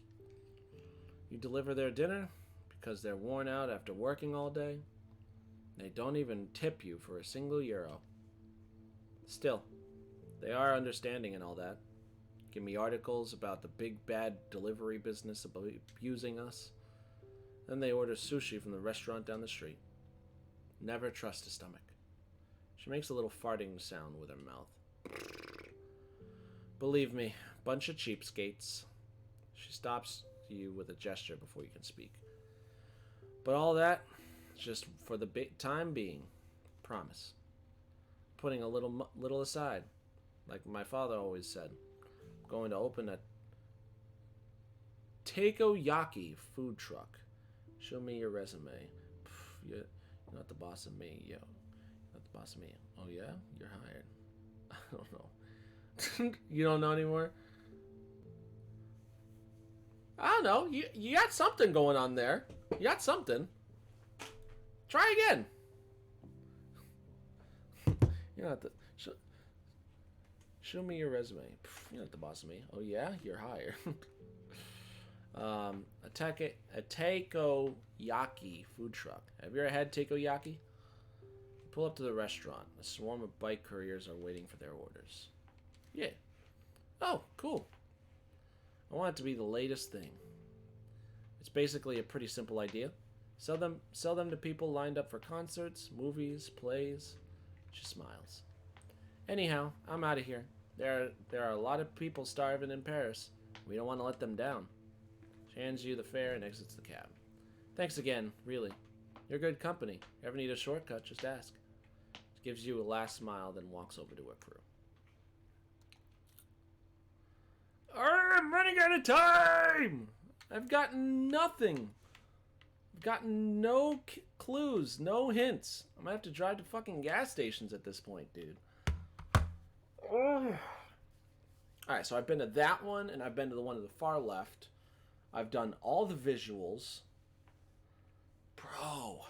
You deliver their dinner because they're worn out after working all day. They don't even tip you for a single euro. Still, they are understanding and all that. Give me articles about the big bad delivery business abusing us. Then they order sushi from the restaurant down the street. Never trust a stomach. She makes a little farting sound with her mouth. Believe me, bunch of cheapskates. She stops you with a gesture before you can speak. But all that, just for the time being. Promise. Putting a little aside. Like my father always said. I'm going to open a takoyaki food truck. Show me your resume. You're not the boss of me, yo. Not the boss of me. Oh yeah? You're hired. I don't know. You don't know anymore? I don't know. You got something going on there. You got something. Try again. You're not the... Show me your resume. You're not the boss of me. Oh yeah? You're hired. A takoyaki food truck. Have you ever had takoyaki? You pull up to the restaurant. A swarm of bike couriers are waiting for their orders. Yeah. Oh, cool. I want it to be the latest thing. It's basically a pretty simple idea. Sell them to people lined up for concerts, movies, plays. She smiles. Anyhow, I'm out of here. There are a lot of people starving in Paris. We don't want to let them down. She hands you the fare and exits the cab. Thanks again, really. You're good company. If you ever need a shortcut, just ask. She gives you a last smile, then walks over to her crew. I'm running out of time! I've gotten nothing. I've gotten no clues, no hints. I'm gonna have to drive to fucking gas stations at this point, dude. Alright, so I've been to that one, and I've been to the one to the far left. I've done all the visuals. Bro.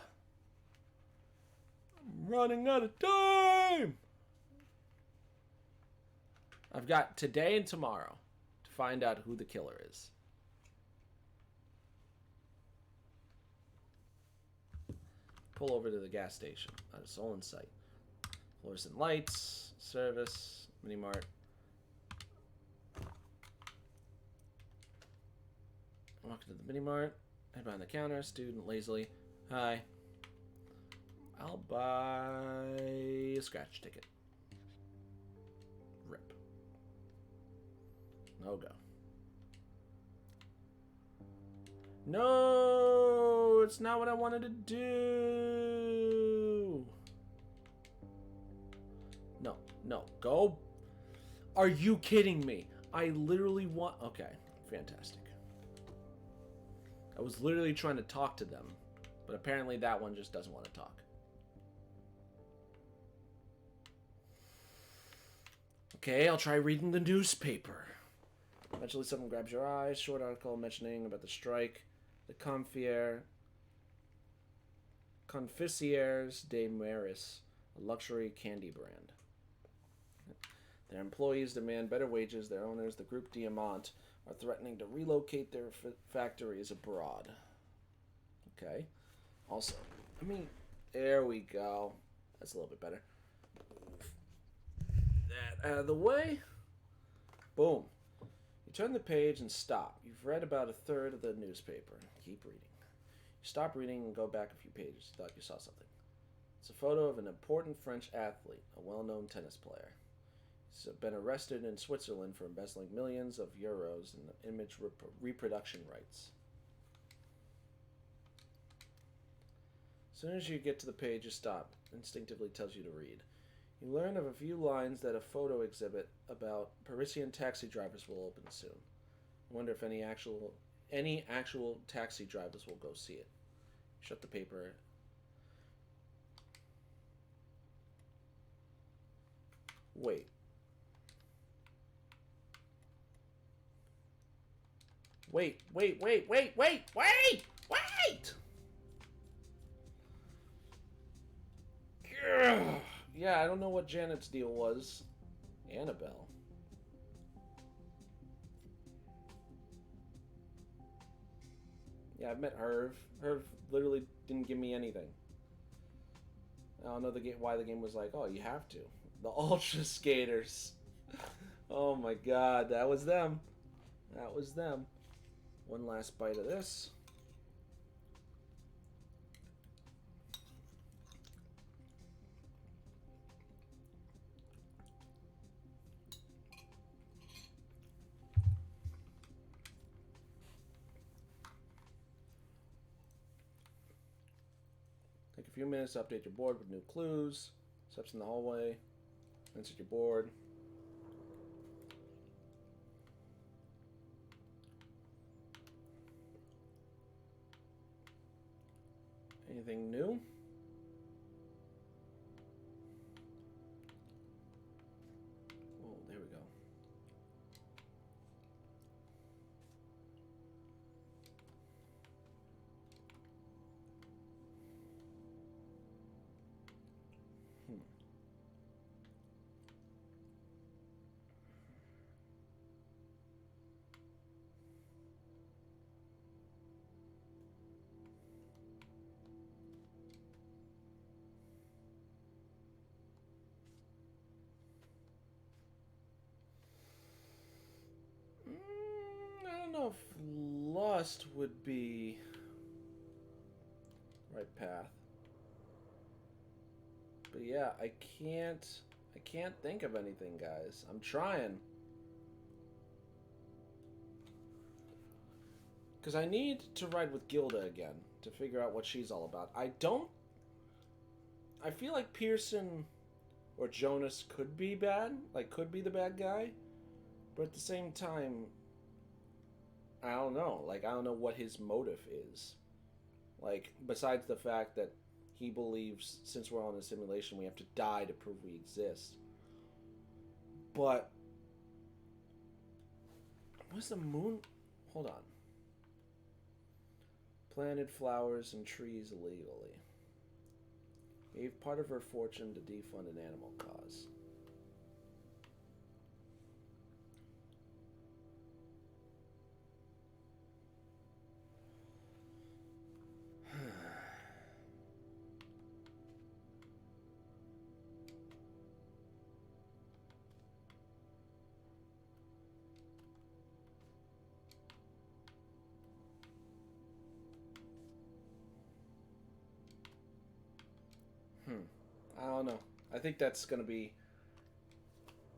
I'm running out of time! I've got today and tomorrow to find out who the killer is. Pull over to the gas station. Not a soul in sight. Fluorescent lights, service, mini mart. Walk into the mini mart. Head behind the counter. Student lazily. Hi. I'll buy a scratch ticket. Rip. No go. No, it's not what I wanted to do. No, go. Are you kidding me? I literally want... Okay, fantastic. I was literally trying to talk to them, but apparently that one just doesn't want to talk. Okay, I'll try reading the newspaper. Eventually something grabs your eye. Short article mentioning about the strike. The Confisieres de Maris, a luxury candy brand. Their employees demand better wages. Their owners, the Group Diamant, are threatening to relocate their factories abroad. Okay. Also, there we go. That's a little bit better. That out of the way. Boom. You turn the page and stop. You've read about a third of the newspaper. Keep reading. You stop reading and go back a few pages. You thought you saw something. It's a photo of an important French athlete, a well-known tennis player. He's been arrested in Switzerland for embezzling millions of euros in image reproduction rights. As soon as you get to the page, you stop. Instinctively tells you to read. You learn of a few lines that a photo exhibit about Parisian taxi drivers will open soon. I wonder if any actual taxi drivers will go see it. Shut the paper. Wait. Wait. Yeah, I don't know what Janet's deal was. Annabelle. Yeah, I've met Herv. Herv literally didn't give me anything. I don't know why the game was like, oh, you have to. The Ultra Skaters. Oh my god, that was them. That was them. One last bite of this. Take a few minutes to update your board with new clues. Steps in the hallway. Insert your board. Anything new? Oh, there we go. I don't know if lust would be right path. But yeah, I can't think of anything, guys. I'm trying. Because I need to ride with Gilda again to figure out what she's all about. I feel like Pearson or Jonas could be bad, like could be the bad guy. But at the same time, I don't know. Like, I don't know what his motive is. Like, besides the fact that he believes since we're on a simulation, we have to die to prove we exist. But what's the moon? Hold on. Planted flowers and trees illegally. Gave part of her fortune to defund an animal cause. I don't know. I think that's going to be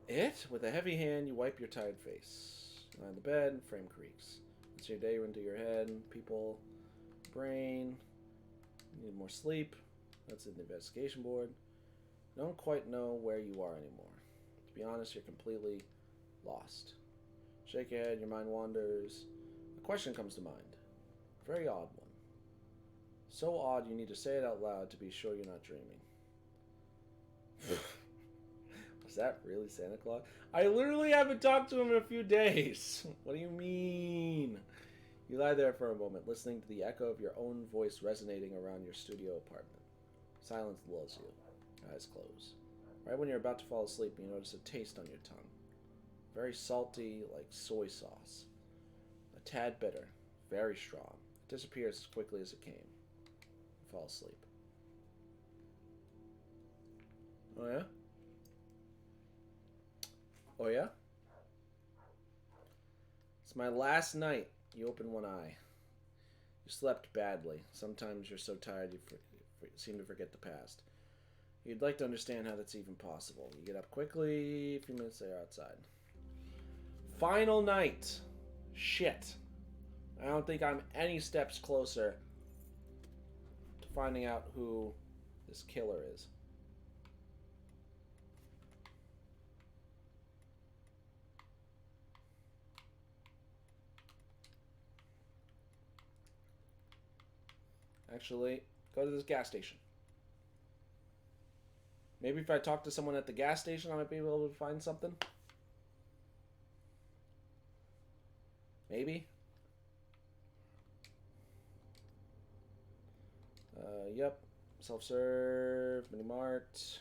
it. With a heavy hand, you wipe your tired face. Lie on the bed, frame creaks. It's your day into your head. People, brain. You need more sleep. That's in the investigation board. You don't quite know where you are anymore. To be honest, you're completely lost. Shake your head, your mind wanders. A question comes to mind. A very odd one. So odd you need to say it out loud to be sure you're not dreaming. Was that really Santa Claus? I literally haven't talked to him in a few days. What do you mean? You lie there for a moment, listening to the echo of your own voice resonating around your studio apartment. Silence lulls you. Your eyes close. Right when you're about to fall asleep, you notice a taste on your tongue. Very salty, like soy sauce. A tad bitter. Very strong. It disappears as quickly as it came. You fall asleep. Oh yeah? Oh yeah? It's my last night. You open one eye. You slept badly. Sometimes you're so tired you seem to forget the past. You'd like to understand how that's even possible. You get up quickly, a few minutes later outside. Final night. Shit. I don't think I'm any steps closer to finding out who this killer is. Actually, go to this gas station. Maybe if I talk to someone at the gas station, I might be able to find something. Maybe. Yep. Self-serve, mini-mart.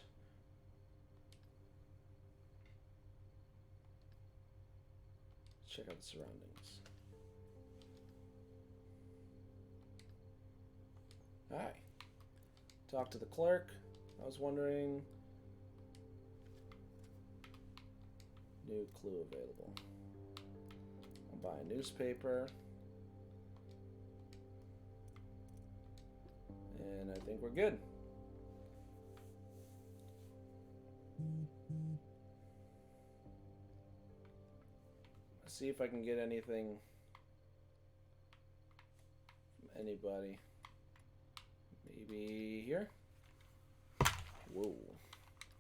Check out the surroundings. Hi. Talk to the clerk. I was wondering. New clue available. I'll buy a newspaper. And I think we're good. Let's see if I can get anything from anybody. Maybe here? Whoa.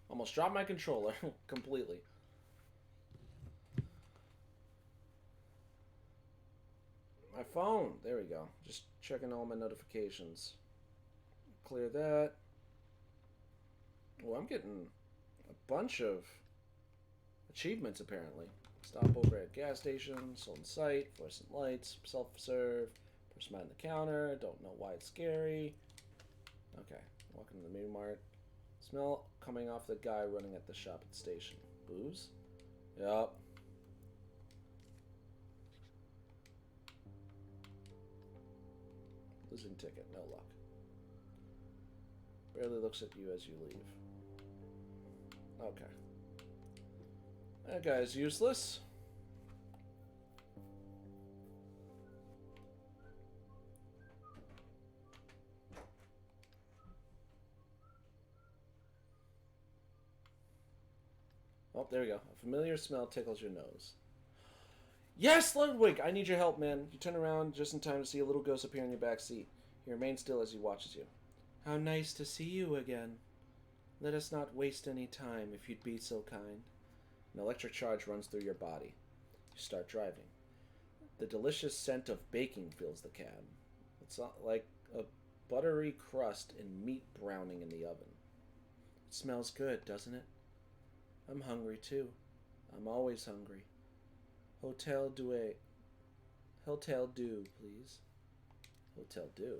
Almost dropped my controller completely. My phone. There we go. Just checking all my notifications. Clear that. Oh, I'm getting a bunch of achievements apparently. Stop over at gas station, sold in sight, fluorescent lights, self-serve, person behind the counter, don't know why it's scary. Okay, walking to the mini mart. Smell coming off the guy running at the shop at the station. Booze? Yup. Losing ticket, no luck. Barely looks at you as you leave. Okay. That guy's useless. Oh, there we go. A familiar smell tickles your nose. Yes, Ludwig! I need your help, man. You turn around just in time to see a little ghost appear in your back seat. He remains still as he watches you. How nice to see you again. Let us not waste any time, if you'd be so kind. An electric charge runs through your body. You start driving. The delicious scent of baking fills the cab. It's like a buttery crust and meat browning in the oven. It smells good, doesn't it? I'm hungry too. I'm always hungry. Hotel do, please. Hotel do.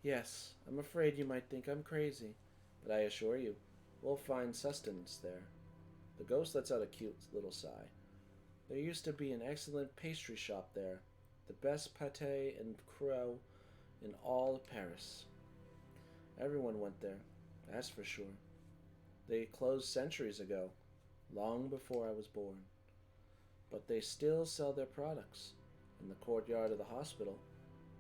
Yes, I'm afraid you might think I'm crazy, but I assure you, we'll find sustenance there. The ghost lets out a cute little sigh. There used to be an excellent pastry shop there, the best pâté and croûte in all of Paris. Everyone went there, that's for sure. They closed centuries ago, long before I was born. But they still sell their products. In the courtyard of the hospital,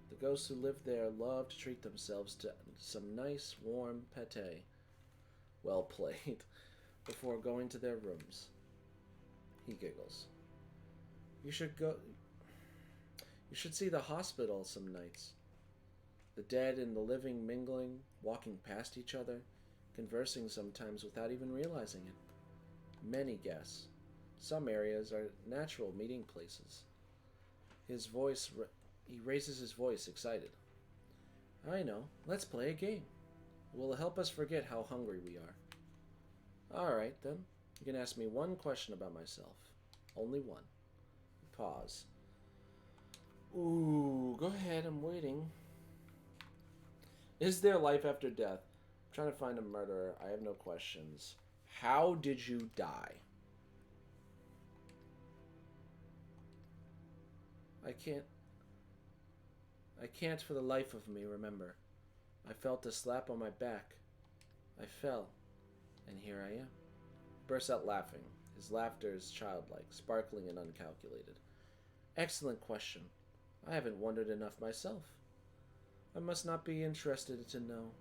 the ghosts who live there love to treat themselves to some nice warm pâté, well played, before going to their rooms. He giggles. You should see the hospital some nights. The dead and the living mingling, walking past each other, conversing sometimes without even realizing it. Many guess. Some areas are natural meeting places. He raises his voice, excited. I know. Let's play a game. It will help us forget how hungry we are. Alright, then. You can ask me one question about myself. Only one. Pause. Ooh, go ahead. I'm waiting. Is there life after death? I'm trying to find a murderer. I have no questions. How did you die? I can't for the life of me remember. I felt a slap on my back. I fell, and here I am. He bursts out laughing. His laughter is childlike, sparkling and uncalculated. Excellent question. I haven't wondered enough myself. I must not be interested to know.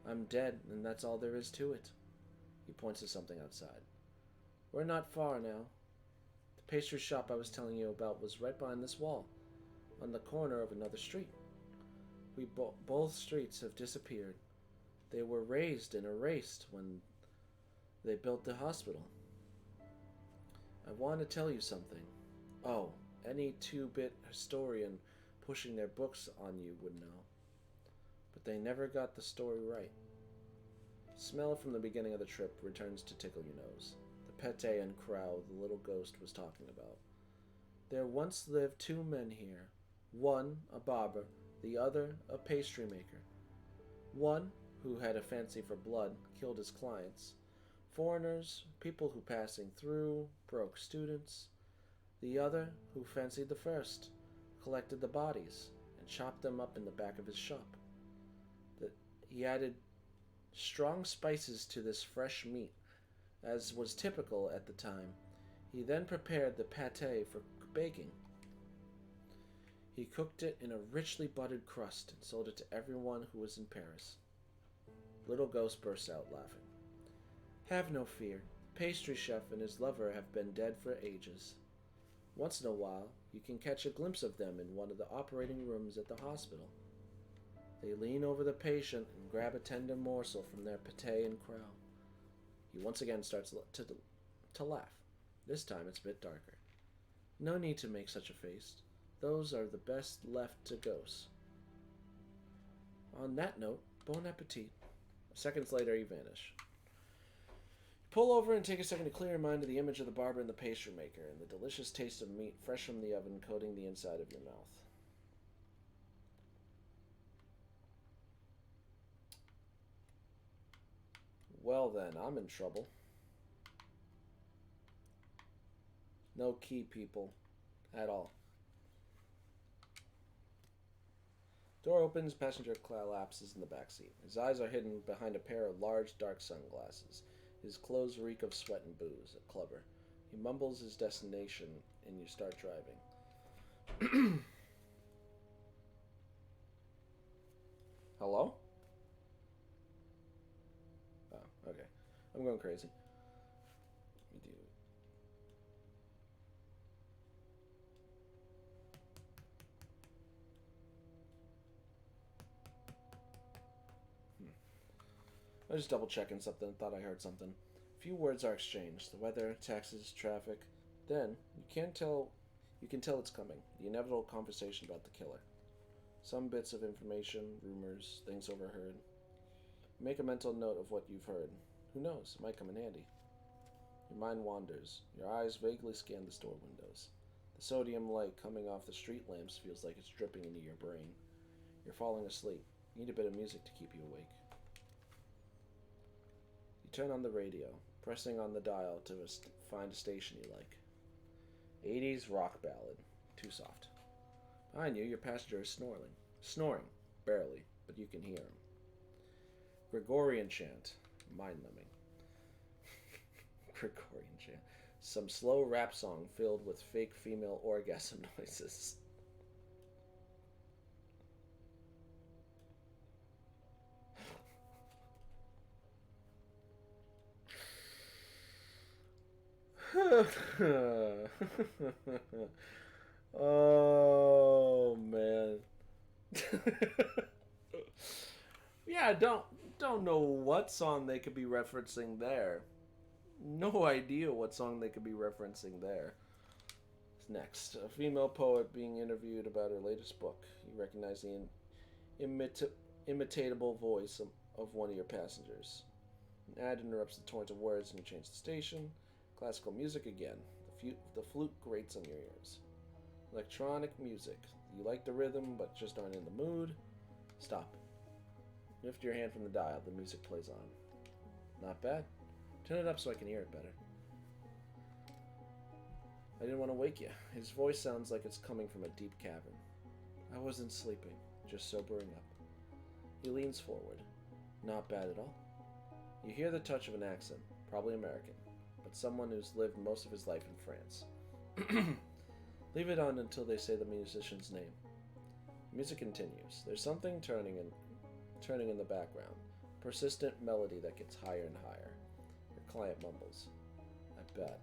I'm dead, and that's all there is to it. He points to something outside. We're not far now. The pastry shop I was telling you about was right behind this wall, on the corner of another street. Both streets have disappeared. They were razed and erased when they built the hospital. I want to tell you something. Oh, any two-bit historian pushing their books on you would know. But they never got the story right. The smell from the beginning of the trip returns to tickle your nose. The pate and crow the little ghost was talking about. There once lived two men here. One, a barber, the other, a pastry maker. One, who had a fancy for blood, killed his clients. Foreigners, people who passing through, broke students. The other, who fancied the first, collected the bodies and chopped them up in the back of his shop. He added strong spices to this fresh meat, as was typical at the time. He then prepared the pate for baking. He cooked it in a richly buttered crust and sold it to everyone who was in Paris. Little Ghost bursts out laughing. Have no fear. The pastry chef and his lover have been dead for ages. Once in a while, you can catch a glimpse of them in one of the operating rooms at the hospital. They lean over the patient and grab a tender morsel from their pate and crow. He once again starts to laugh. This time it's a bit darker. No need to make such a face. Those are the best left to ghosts. On that note, bon appetit. Seconds later, you vanish. Pull over and take a second to clear your mind of the image of the barber and the pastry maker, and the delicious taste of meat fresh from the oven coating the inside of your mouth. Well then, I'm in trouble. No key, people. At all. Door opens, passenger collapses in the back seat. His eyes are hidden behind a pair of large, dark sunglasses. His clothes reek of sweat and booze. A clubber. He mumbles his destination, and you start driving. Hello? Oh, okay. I'm going crazy. Let me do... I was just double checking something, thought I heard something. A few words are exchanged. The weather, taxes, traffic. Then, you can tell it's coming. The inevitable conversation about the killer. Some bits of information, rumors, things overheard. Make a mental note of what you've heard. Who knows, it might come in handy. Your mind wanders. Your eyes vaguely scan the store windows. The sodium light coming off the street lamps feels like it's dripping into your brain. You're falling asleep. You need a bit of music to keep you awake. You turn on the radio, pressing on the dial to find a station you like. 80s rock ballad. Too soft. Behind you, your passenger is snoring, barely, but you can hear him. Gregorian chant, mind-numbing. Gregorian chant. Some slow rap song filled with fake female orgasm noises. Oh man. Yeah, don't know what song they could be referencing there. No idea what song they could be referencing there. Next, a female poet being interviewed about her latest book. You recognize the imitatable voice of one of your passengers. An ad interrupts the torrent of words and you change the station. Classical music again. The flute grates on your ears. Electronic music. You like the rhythm but just aren't in the mood? Stop. Lift your hand from the dial. The music plays on. Not bad. Turn it up so I can hear it better. I didn't want to wake you. His voice sounds like it's coming from a deep cavern. I wasn't sleeping, just sobering up. He leans forward. Not bad at all. You hear the touch of an accent, probably American, but someone who's lived most of his life in France. Leave it on until they say the musician's name. The music continues. There's something turning in the background. Persistent melody that gets higher and higher. Your client mumbles. I bet.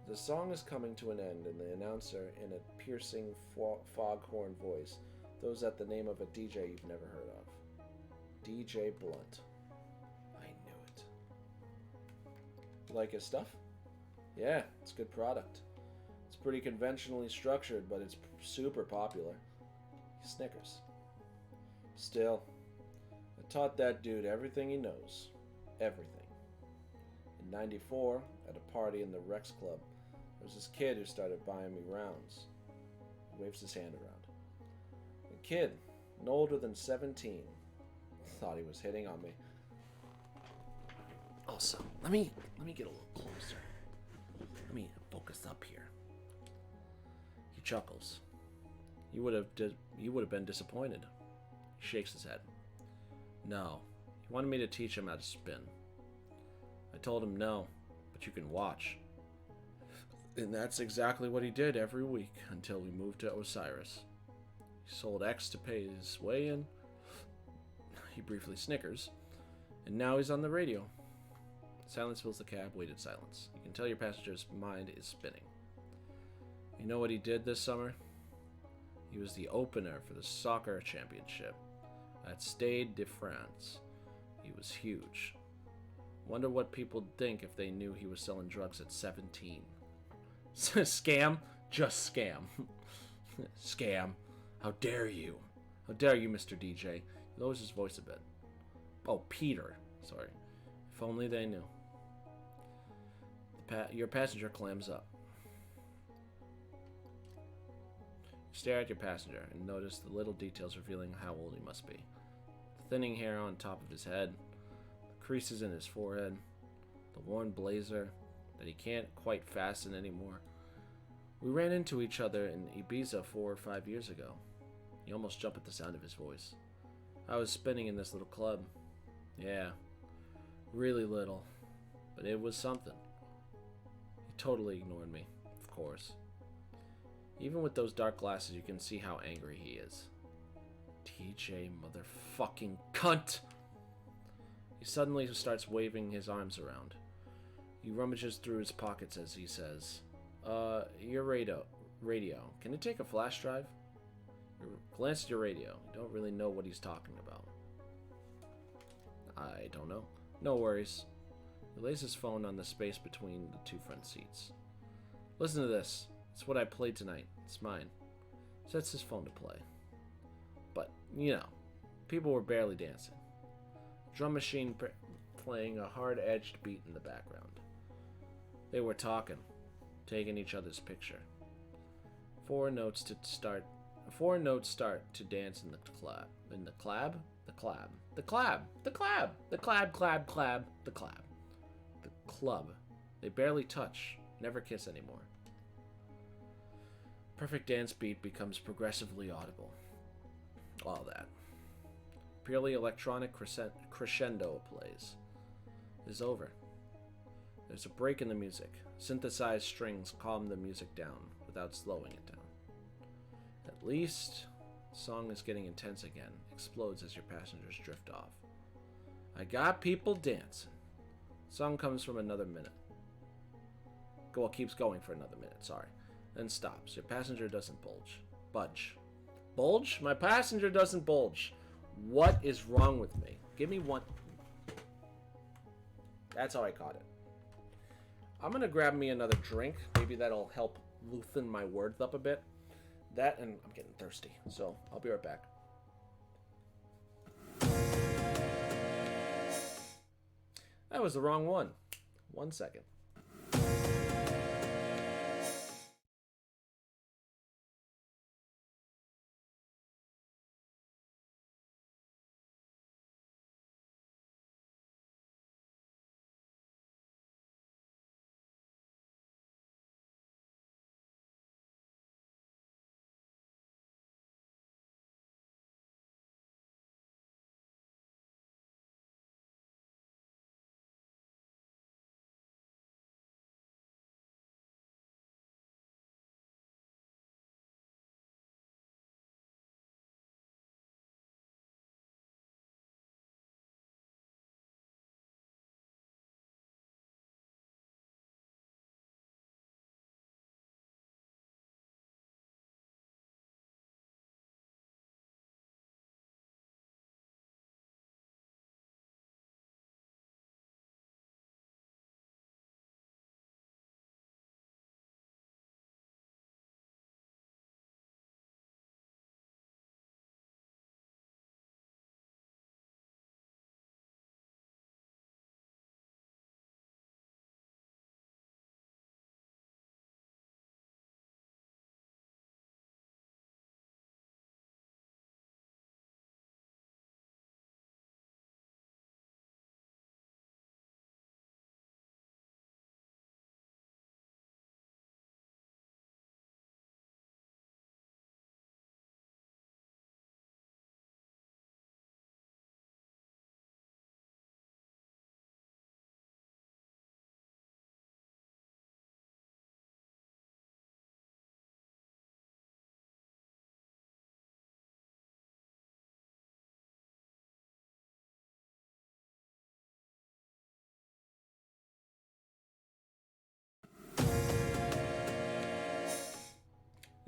The song is coming to an end, and the announcer, in a piercing foghorn voice, throws out the name of a DJ you've never heard of. DJ Blunt. I knew it. You like his stuff? Yeah, it's good product. It's pretty conventionally structured, but it's super popular. He snickers. Still, I taught that dude everything he knows. Everything. In '94, at a party in the Rex Club, there was this kid who started buying me rounds. He waves his hand around. A kid, no older than 17, thought he was hitting on me. Also, let me get a little closer. Let me focus up here. He chuckles. You would have been disappointed. He shakes his head. No, he wanted me to teach him how to spin. I told him no, but you can watch. And that's exactly what he did every week until we moved to Osiris. He sold X to pay his way in. He briefly snickers. And now he's on the radio. Silence fills the cab, weighted silence. You can tell your passenger's mind is spinning. You know what he did this summer? He was the opener for the soccer championship at Stade de France. He was huge. Wonder what people'd think if they knew he was selling drugs at 17. Scam? Just scam. Scam. How dare you? How dare you, Mr. DJ? He lowers his voice a bit. Oh, Peter. Sorry. If only they knew. Your passenger clams up. You stare at your passenger and notice the little details revealing how old he must be. The thinning hair on top of his head, the creases in his forehead, the worn blazer that he can't quite fasten anymore. We ran into each other in Ibiza 4 or 5 years ago. You almost jump at the sound of his voice. I was spinning in this little club. Yeah, really little, but it was something. He totally ignored me, of course. Even with those dark glasses, you can see how angry he is. TJ motherfucking cunt! He suddenly starts waving his arms around. He rummages through his pockets as he says, your radio. Can it take a flash drive? You glance at your radio. You don't really know what he's talking about. I don't know. No worries. He lays his phone on the space between the two front seats. Listen to this. It's what I played tonight. It's mine. Sets his phone to play. But, you know, people were barely dancing. Drum machine playing a hard-edged beat in the background. They were talking, taking each other's picture. Four notes start to dance in the clab. In the clab? The clab. The clab. The clab. The clab, clab, clab. The clab. The club. They barely touch. Never kiss anymore. Perfect dance beat becomes progressively audible. All that. Purely electronic crescendo plays. Is over. There's a break in the music. Synthesized strings calm the music down without slowing it down. At least, the song is getting intense again. Explodes as your passengers drift off. I got people dancing. Song comes from another minute. Well, keeps going for another minute, sorry. Then stops. Your passenger doesn't budge. Bulge? My passenger doesn't bulge. What is wrong with me? Give me one. That's how I caught it. I'm gonna grab me another drink. Maybe that'll help loosen my words up a bit. That, and I'm getting thirsty, so I'll be right back. That was the wrong one. 1 second.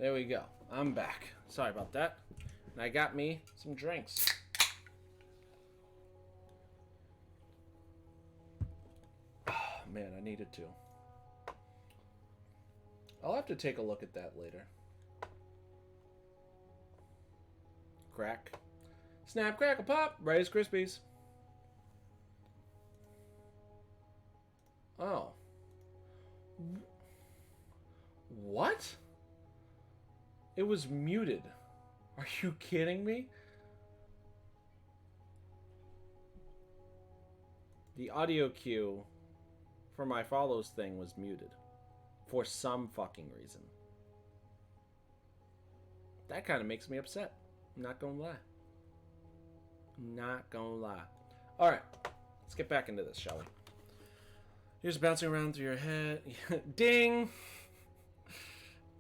There we go. I'm back. Sorry about that. And I got me some drinks. Oh, man, I needed to. I'll have to take a look at that later. Crack. Snap, crackle, pop. Rice Krispies. Oh. What? It was muted. Are you kidding me? The audio cue for my follows thing was muted. For some fucking reason. That kind of makes me upset. I'm not gonna lie. Not gonna lie. Alright. Let's get back into this, shall we? Here's bouncing around through your head. Ding!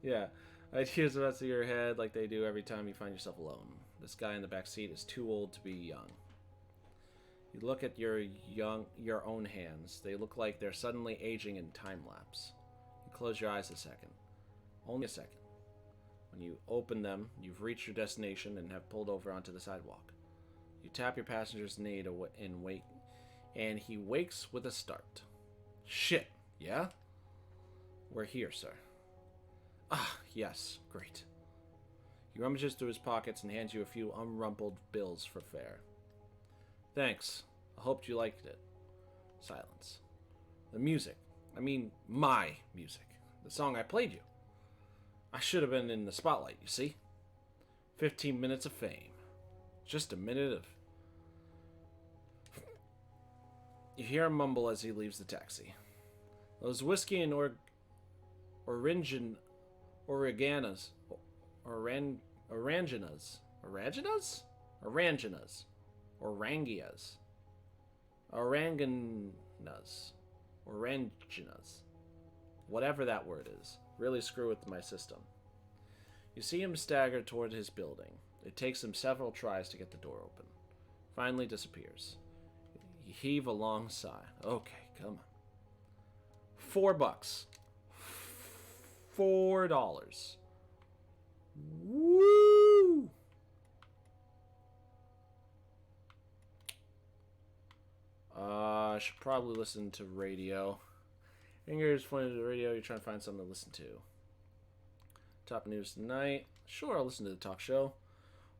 Yeah. Ideas about through your head like they do every time you find yourself alone. This guy in the back seat is too old to be young. You look at your own hands. They look like they're suddenly aging in time lapse. You close your eyes a second. Only a second. When you open them, you've reached your destination and have pulled over onto the sidewalk. You tap your passenger's knee in wake, and he wakes with a start. Shit, yeah? We're here, sir. Ah, yes, great. He rummages through his pockets and hands you a few unrumpled bills for fare. Thanks. I hoped you liked it. Silence. The music. I mean, my music. The song I played you. I should have been in the spotlight, you see? 15 minutes of fame. Just a minute of... You hear him mumble as he leaves the taxi. Those whiskey and oranginas. Whatever that word is. Really screw with my system. You see him stagger toward his building. It takes him several tries to get the door open. Finally disappears. You heave a long sigh. Okay, come on. $4. $4. Woo! I should probably listen to radio. Fingers pointed to the radio, you're trying to find something to listen to. Top news tonight. Sure, I'll listen to the talk show.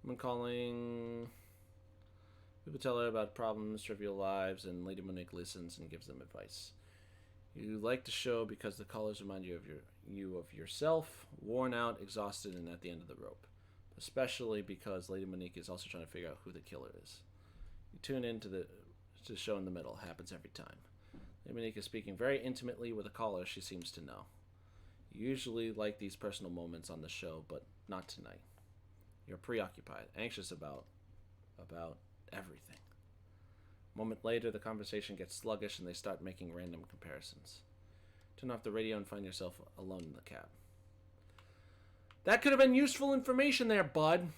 Woman calling. People tell her about problems, trivial lives, and Lady Monique listens and gives them advice. You like the show because the callers remind you of yourself, worn out, exhausted, and at the end of the rope. Especially because Lady Monique is also trying to figure out who the killer is. You tune into the show in the middle. Happens every time. Lady Monique is speaking very intimately with a caller she seems to know. You usually like these personal moments on the show, but not tonight. You're preoccupied, anxious about everything. A moment later, the conversation gets sluggish and they start making random comparisons. Turn off the radio and find yourself alone in the cab. That could have been useful information there, bud.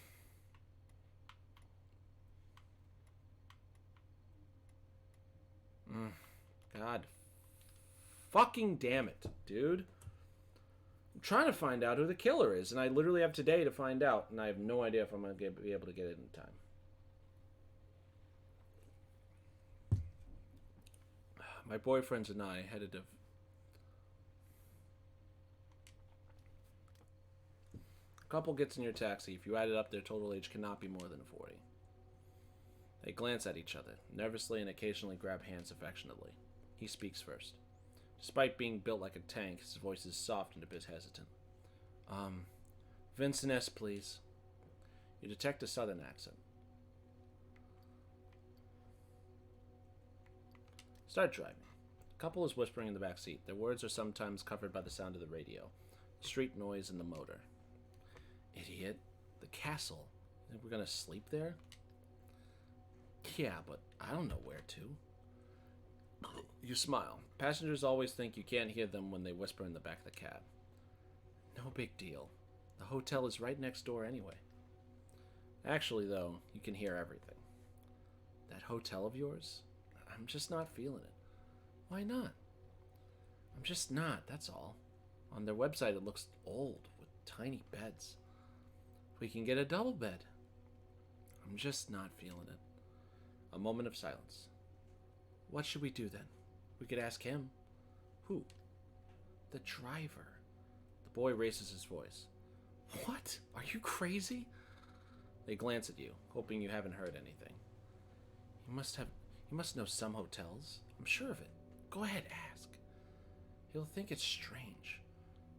God fucking damn it, dude. I'm trying to find out who the killer is, and I literally have today to find out, and I have no idea if I'm going to be able to get it in time. My boyfriends and I headed to... A couple gets in your taxi. If you add it up, their total age cannot be more than 40. They glance at each other, nervously, and occasionally grab hands affectionately. He speaks first. Despite being built like a tank, his voice is soft and a bit hesitant. Vincent S., please. You detect a southern accent. Start driving. The couple is whispering in the back seat. Their words are sometimes covered by the sound of the radio, the street noise, and the motor. Idiot. The castle. Think we're gonna sleep there? Yeah, but I don't know where to. You smile. Passengers always think you can't hear them when they whisper in the back of the cab. No big deal. The hotel is right next door anyway. Actually, though, you can hear everything. That hotel of yours? I'm just not feeling it. Why not? I'm just not, that's all. On their website, it looks old, with Tiny beds. We can get a double bed. I'm just not feeling it. A moment of silence. What should we do then? We could ask him. Who? The driver. The boy raises his voice. What? Are you crazy? They glance at you, hoping you haven't heard anything. You must know some hotels. I'm sure of it. Go ahead, ask. He'll think it's strange.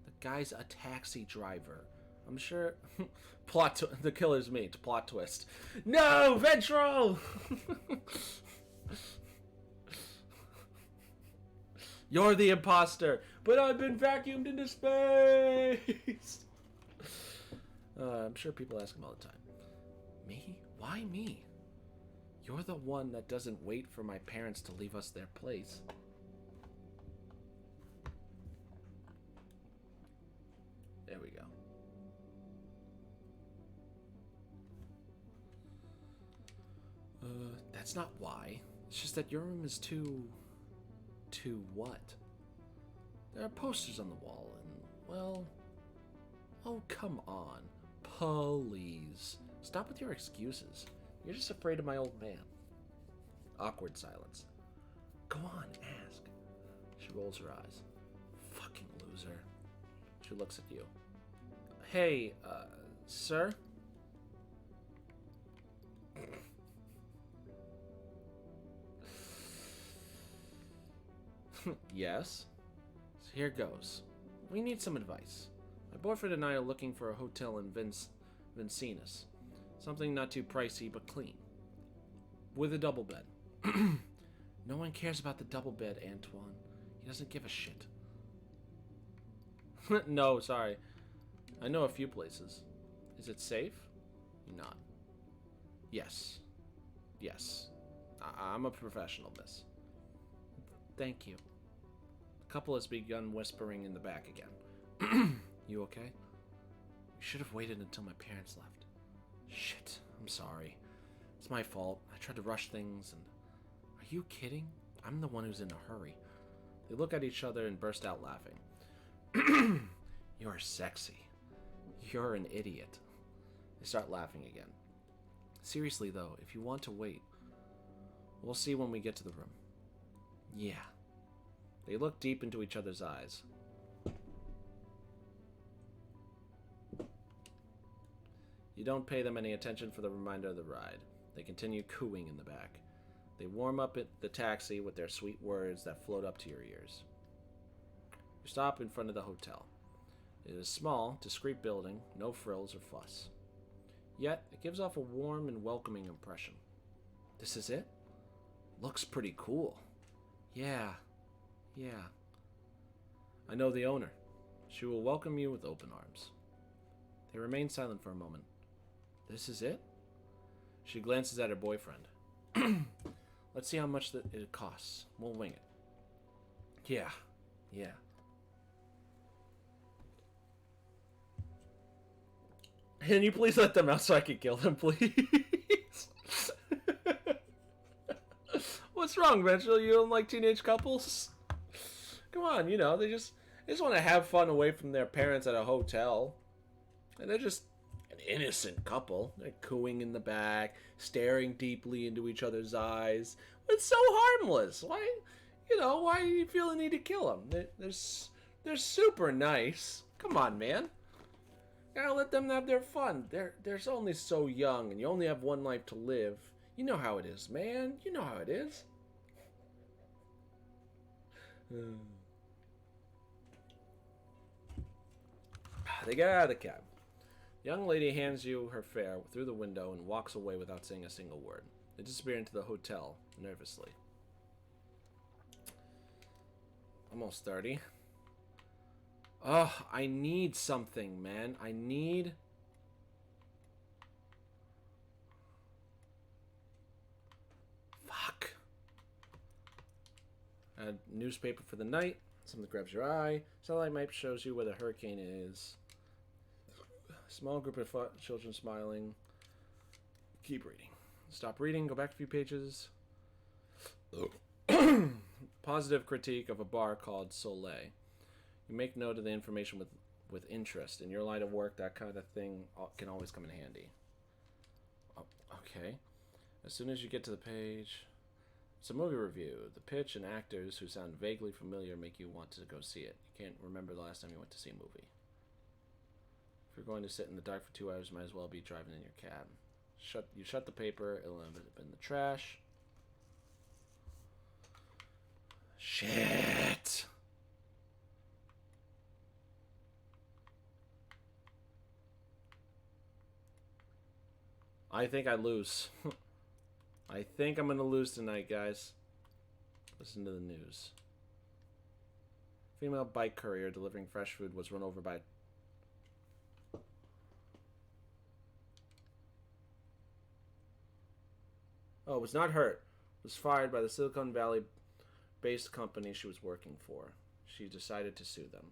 The guy's a taxi driver. I'm sure. The killer's me. Plot twist. No, Ventral. You're the imposter, but I've been vacuumed into space. I'm sure people ask him all the time. Me? Why me? You're the one that doesn't wait for my parents to leave us their place. There we go. That's not why. It's just that your room is too what? There are posters on the wall and, well... Oh, come on. Please. Stop with your excuses. You're just afraid of my old man. Awkward silence. Go on, ask. She rolls her eyes. Fucking loser. She looks at you. Hey, sir? Yes? So here goes. We need some advice. My boyfriend and I are looking for a hotel in Vincennes. Something not too pricey, but clean. With a double bed. No one cares about the double bed, Antoine. He doesn't give a shit. No, sorry. I know a few places. Is it safe? Not. Yes. Yes. I'm a professional, miss. Thank you. The couple has begun whispering in the back again. You okay? We should have waited until my parents left. Shit, I'm sorry. It's my fault. I tried to rush things and... Are you kidding? I'm the one who's in a hurry. They look at each other and burst out laughing. You're sexy. You're an idiot. They start laughing again. Seriously though, if you want to wait, we'll see when we get to the room. Yeah. They look deep into each other's eyes. You don't pay them any attention for the remainder of the ride. They continue cooing in the back. They warm up at the taxi with their sweet words that float up to your ears. You stop in front of the hotel. It is a small, discreet building, no frills or fuss. Yet, it gives off a warm and welcoming impression. This is it? Looks pretty cool. Yeah. I know the owner. She will welcome you with open arms. They remain silent for a moment. This is it? She glances at her boyfriend. Let's see how much it costs. We'll wing it. Yeah. Can you please let them out so I can kill them, please? What's wrong, Mitchell? You don't like teenage couples? Come on, they just want to have fun away from their parents at a hotel. And they're just an innocent couple. They're cooing in the back, staring deeply into each other's eyes. It's so harmless. Why do you feel the need to kill them? They're super nice. Come on, man. Gotta let them have their fun. They're only so young, and you only have one life to live. You know how it is, man. You know how it is. They get out of the cab. The young lady hands you her fare through the window and walks away without saying a single word. They disappear into the hotel, nervously. Almost 30. Ugh, I need something, man. I need... Fuck. A newspaper for the night. Something grabs your eye. Satellite map shows you where the hurricane is. Small group of children smiling. Keep reading. Stop reading. Go back a few pages. Positive critique of a bar called Soleil. You make note of the information with with interest. In your line of work, that kind of thing can always come in handy. Oh, okay. As soon as you get to the page... It's a movie review. The pitch and actors who sound vaguely familiar make you want to go see it. You can't remember the last time you went to see a movie. If you're going to sit in the dark for 2 hours, you might as well be driving in your cab. You shut the paper, it'll end up in the trash. Shit! I think I lose. I think I'm going to lose tonight, guys. Listen to the news. Female bike courier delivering fresh food was run over by... Oh, was not hurt. Was fired by the Silicon Valley-based company she was working for. She decided to sue them.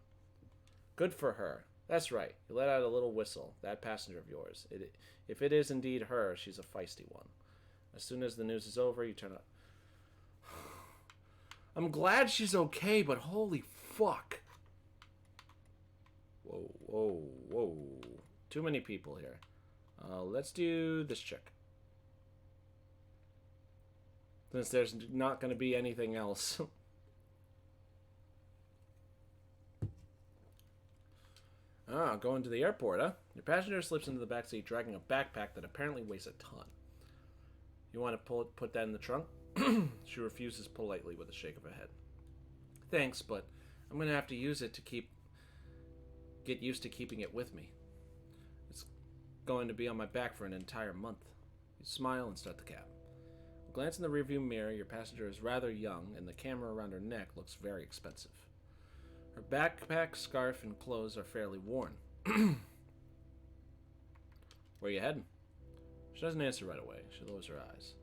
Good for her. That's right. You let out a little whistle. That passenger of yours. If it is indeed her, she's a feisty one. As soon as the news is over, you turn up. I'm glad she's okay, but holy fuck. Whoa, whoa, whoa. Too many people here. Let's do this chick. Since there's not going to be anything else. Going to the airport, huh? Your passenger slips into the backseat dragging a backpack that apparently weighs a ton. You want to put that in the trunk? She refuses politely with a shake of her head. Thanks, but I'm going to have to use it to get used to keeping it with me. It's going to be on my back for an entire month. You smile and start the cab. Glance in the rearview mirror, your passenger is rather young, and the camera around her neck looks very expensive. Her backpack, scarf, and clothes are fairly worn. Where are you heading? She doesn't answer right away. She lowers her eyes.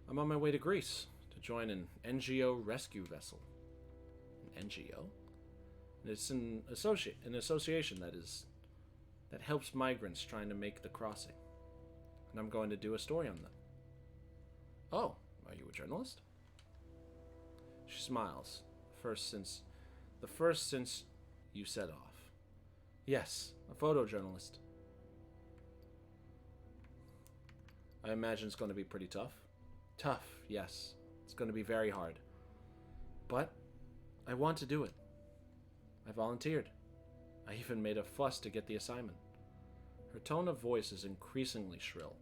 I'm on my way to Greece to join an NGO rescue vessel. An NGO? It's an association that helps migrants trying to make the crossing. And I'm going to do a story on them. Oh, are you a journalist? She smiles. The first since you set off. Yes, a photojournalist. I imagine it's going to be pretty tough. Tough, yes. It's going to be very hard. But I want to do it. I volunteered. I even made a fuss to get the assignment. Her tone of voice is increasingly shrill.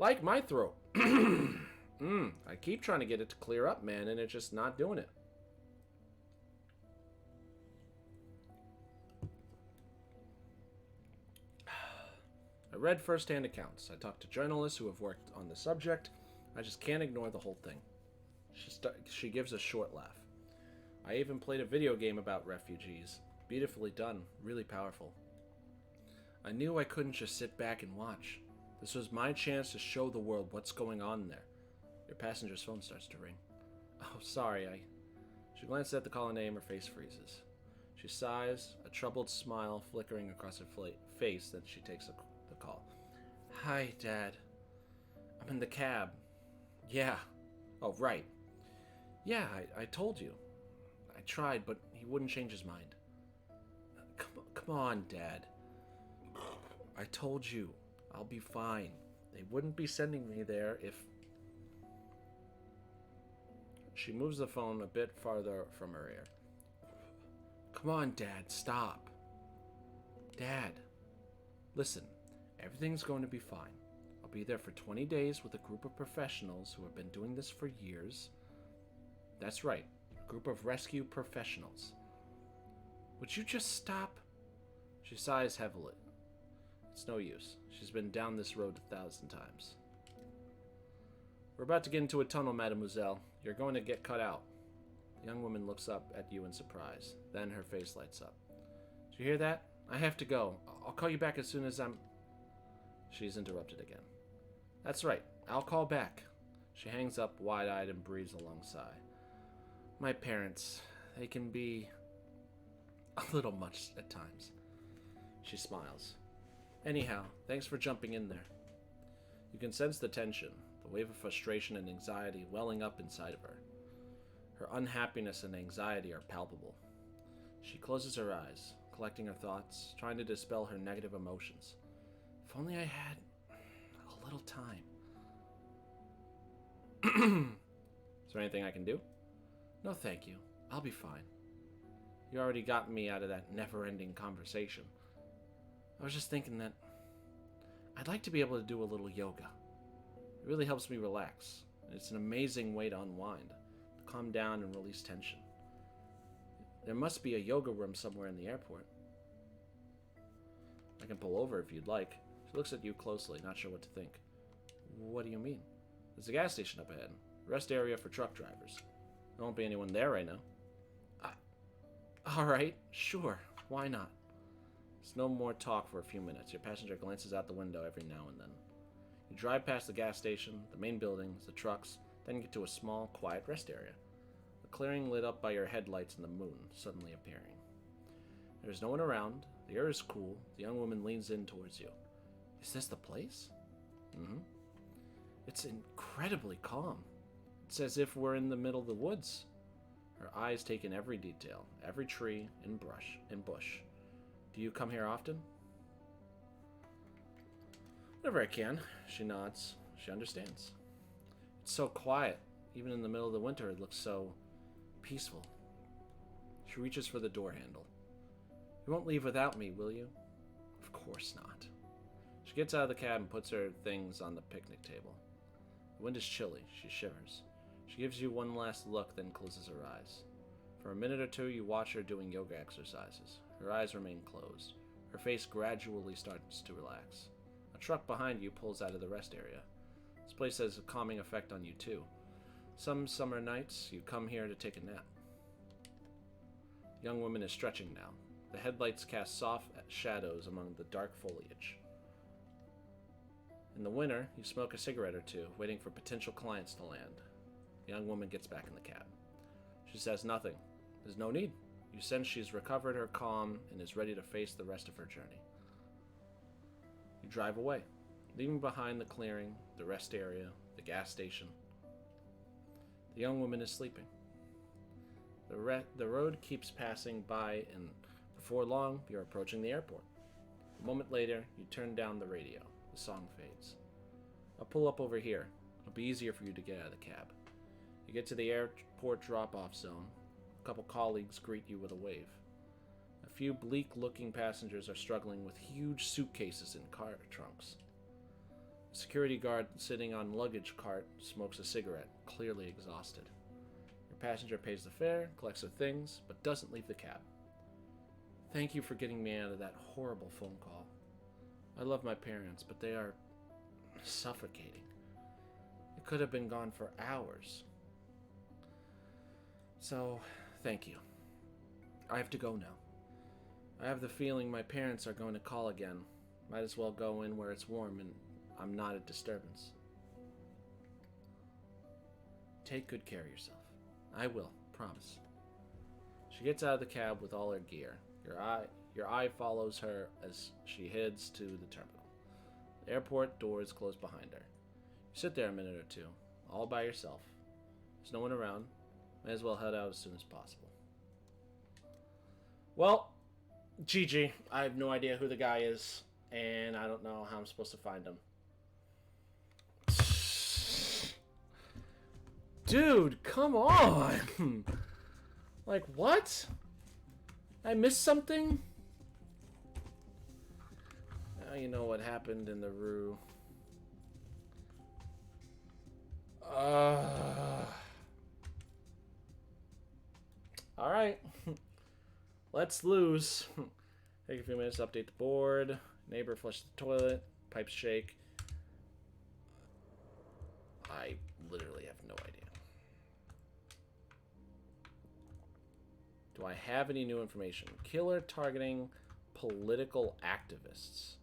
Like my throat. I keep trying to get it to clear up, man, and it's just not doing it. I read first-hand accounts. I talked to journalists who have worked on the subject. I just can't ignore the whole thing. She gives a short laugh. I even played a video game about refugees. Beautifully done. Really powerful. I knew I couldn't just sit back and watch. This was my chance to show the world what's going on there. Your passenger's phone starts to ring. Oh, sorry, She glances at the caller name, her face freezes. She sighs, a troubled smile flickering across her face, then she takes the call. Hi, Dad. I'm in the cab. Yeah. Oh, right. Yeah, I told you. I tried, but he wouldn't change his mind. Come on, Dad. I told you. I'll be fine. They wouldn't be sending me there if... She moves the phone a bit farther from her ear. Come on, Dad, stop. Dad, listen, everything's going to be fine. I'll be there for 20 days with a group of professionals who have been doing this for years. That's right, a group of rescue professionals. Would you just stop? She sighs heavily. It's no use. She's been down this road 1,000 times. We're about to get into a tunnel, mademoiselle. You're going to get cut out. The young woman looks up at you in surprise. Then her face lights up. Did you hear that? I have to go. I'll call you back as soon as I'm... She's interrupted again. That's right. I'll call back. She hangs up wide-eyed and breathes a long sigh. My parents, they can be a little much at times. She smiles. Anyhow, thanks for jumping in there. You can sense the tension, the wave of frustration and anxiety welling up inside of her. Her unhappiness and anxiety are palpable. She closes her eyes, collecting her thoughts, trying to dispel her negative emotions. If only I had a little time. Is there anything I can do? No, thank you. I'll be fine. You already got me out of that never-ending conversation. I was just thinking that I'd like to be able to do a little yoga. It really helps me relax. It's an amazing way to unwind, to calm down and release tension. There must be a yoga room somewhere in the airport. I can pull over if you'd like. She looks at you closely, not sure what to think. What do you mean? There's a gas station up ahead. Rest area for truck drivers. There won't be anyone there right now. Alright, sure. Why not? There's no more talk for a few minutes. Your passenger glances out the window every now and then. You drive past the gas station, the main buildings, the trucks, then get to a small, quiet rest area. A clearing lit up by your headlights and the moon suddenly appearing. There's no one around. The air is cool. The young woman leans in towards you. Is this the place? Mm-hmm. It's incredibly calm. It's as if we're in the middle of the woods. Her eyes take in every detail, every tree and bush. Do you come here often? Whenever I can. She nods. She understands. It's so quiet. Even in the middle of the winter, it looks so peaceful. She reaches for the door handle. You won't leave without me, will you? Of course not. She gets out of the cab and puts her things on the picnic table. The wind is chilly. She shivers. She gives you one last look, then closes her eyes. For a minute or two, you watch her doing yoga exercises. Her eyes remain closed. Her face gradually starts to relax. A truck behind you pulls out of the rest area. This place has a calming effect on you, too. Some summer nights, you come here to take a nap. The young woman is stretching now. The headlights cast soft shadows among the dark foliage. In the winter, you smoke a cigarette or two, waiting for potential clients to land. The young woman gets back in the cab. She says nothing. There's no need. You sense she's recovered her calm and is ready to face the rest of her journey. You drive away, leaving behind the clearing, the rest area, the gas station. The young woman is sleeping. The road keeps passing by, and before long, you're approaching the airport. A moment later, you turn down the radio. The song fades. I'll pull up over here. It'll be easier for you to get out of the cab. You get to the airport drop-off zone. A couple colleagues greet you with a wave. A few bleak-looking passengers are struggling with huge suitcases in car trunks. A security guard sitting on luggage cart smokes a cigarette, clearly exhausted. Your passenger pays the fare, collects her things, but doesn't leave the cab. Thank you for getting me out of that horrible phone call. I love my parents, but they are suffocating. It could have been gone for hours. So, thank you. I have to go now. I have the feeling my parents are going to call again. Might as well go in where it's warm and I'm not a disturbance. Take good care of yourself. I will, promise. She gets out of the cab with all her gear. Your eye follows her as she heads to the terminal. The airport doors close behind her. You sit there a minute or two, all by yourself. There's no one around. May as well head out as soon as possible. Well, GG. I have no idea who the guy is, and I don't know how I'm supposed to find him. Dude, come on! Like, what? I missed something? Now you know what happened in the Rue. Alright. Let's lose. Take a few minutes to update the board. Neighbor flushed the toilet. Pipes shake. I literally have no idea. Do I have any new information? Killer targeting political activists.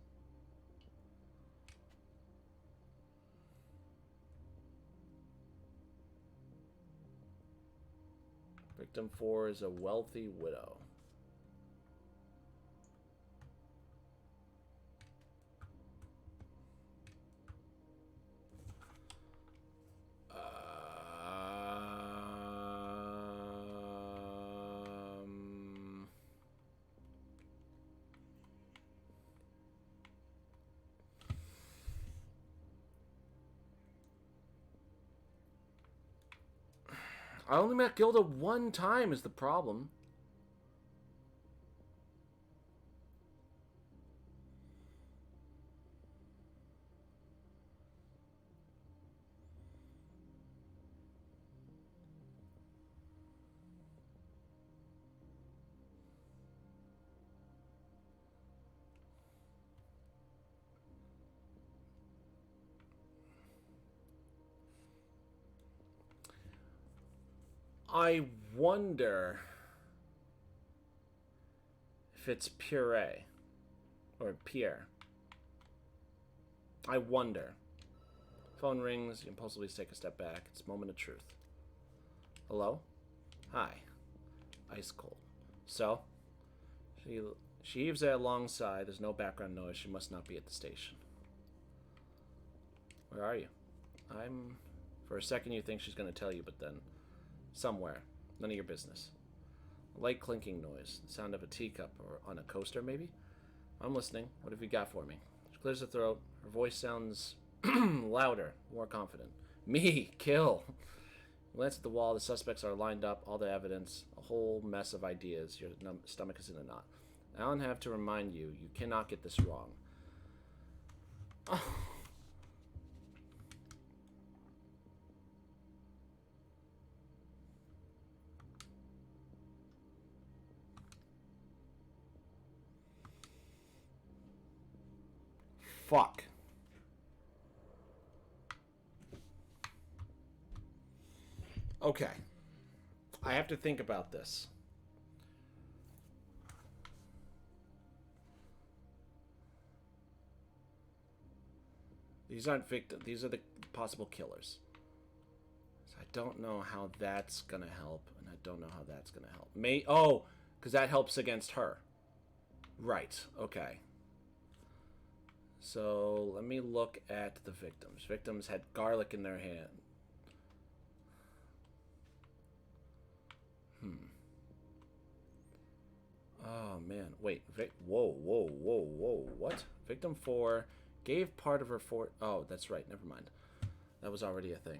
Victim 4 is a wealthy widow. I only met Gilda one time is the problem. I wonder if it's puree or Pierre. I wonder. Phone rings. You impulsively take a step back. It's a moment of truth. Hello? Hi. Ice cold. So? She heaves a long sigh. There's no background noise. She must not be at the station. Where are you? I'm... For a second you think she's going to tell you, but then... Somewhere. None of your business. A light clinking noise. The sound of a teacup or on a coaster, maybe? I'm listening. What have you got for me? She clears her throat. Her voice sounds louder, more confident. Me! Kill! Glance at the wall. The suspects are lined up. All the evidence. A whole mess of ideas. Your stomach is in a knot. I don't have to remind you. You cannot get this wrong. Oh. Fuck. Okay. I have to think about this. These aren't victims. These are the possible killers. So I don't know how that's going to help, and I don't know how that's going to help. Oh, because that helps against her. Right. Okay. So let me look at the victims. Victims had garlic in their hand. Oh, man. Wait. Whoa. What? Victim 4 gave part of her fort. Oh, that's right. Never mind. That was already a thing.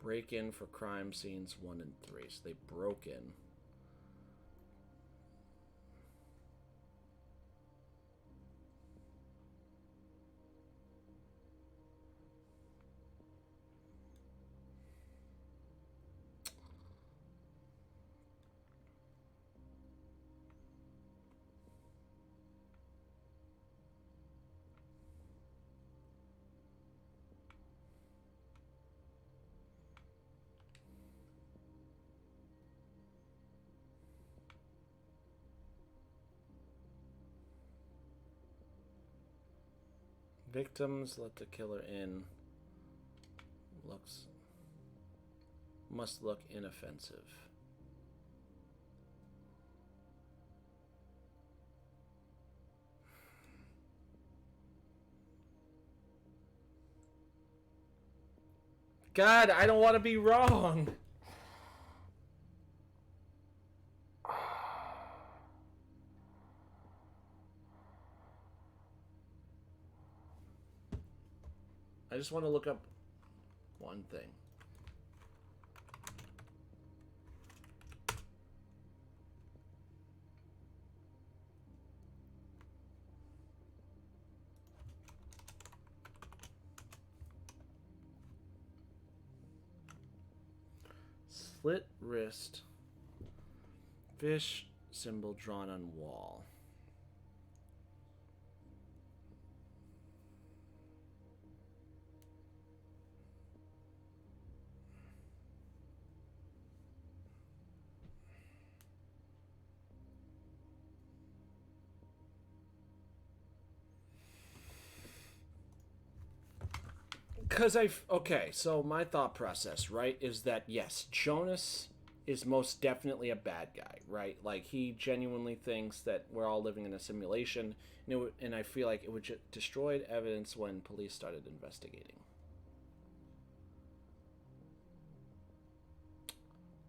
Break in for crime scenes 1 and 3. So they broke in. Victims let the killer in. Must look inoffensive. God, I don't want to be wrong. I just want to look up one thing. Slit wrist. Fish symbol drawn on wall. Because okay, so my thought process, right, is that yes, Jonas is most definitely a bad guy, right? Like, he genuinely thinks that we're all living in a simulation, and I feel like it would destroyed evidence when police started investigating.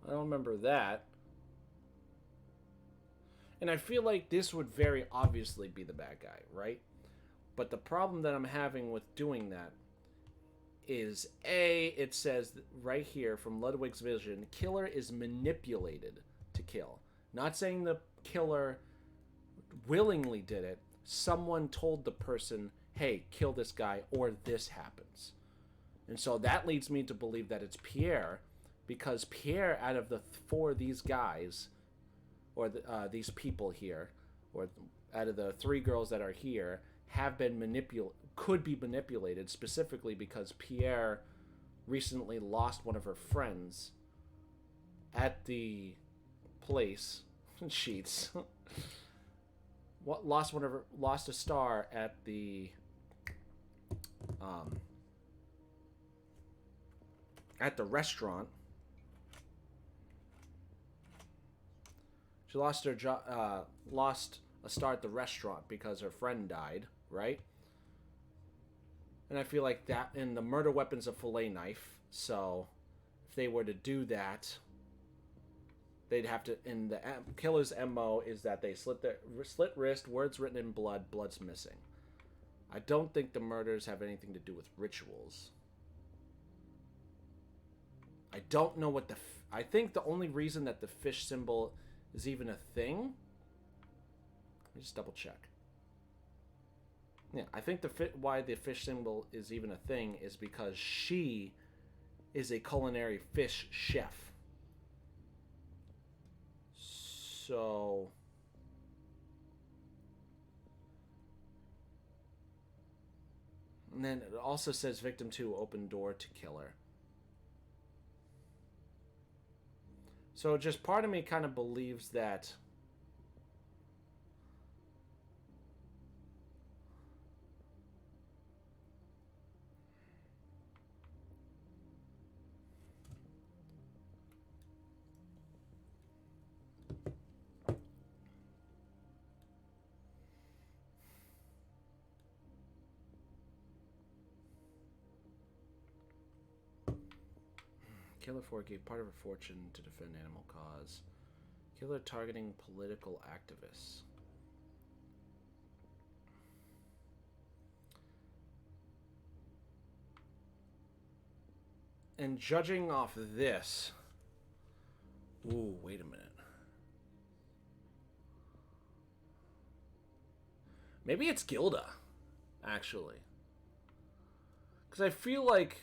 I don't remember that. And I feel like this would very obviously be the bad guy, right? But the problem that I'm having with doing that is A, it says right here from Ludwig's vision, killer is manipulated to kill. Not saying the killer willingly did it. Someone told the person, hey, kill this guy or this happens. And so that leads me to believe that it's Pierre, because Pierre, out of the four of these guys, or these people here, or out of the three girls that are here, have been could be manipulated, specifically because Pierre recently lost one of her friends at the place. Sheets. Lost a star at the restaurant. She lost lost a star at the restaurant because her friend died, right? And I feel like that, and the murder weapon's a fillet knife, so if they were to do that, they'd have to. And the killer's MO is that they slit wrist, words written in blood, blood's missing. I don't think the murders have anything to do with rituals. I don't know what I think the only reason that the fish symbol is even a thing. Let me just double check. Yeah, I think why the fish symbol is even a thing is because she is a culinary fish chef. So and then it also says victim 2 open door to killer. So just part of me kind of believes that Killer 4 gave part of her fortune to defend animal cause. Killer targeting political activists. And judging off this... Ooh, wait a minute. Maybe it's Gilda, actually. Because I feel like...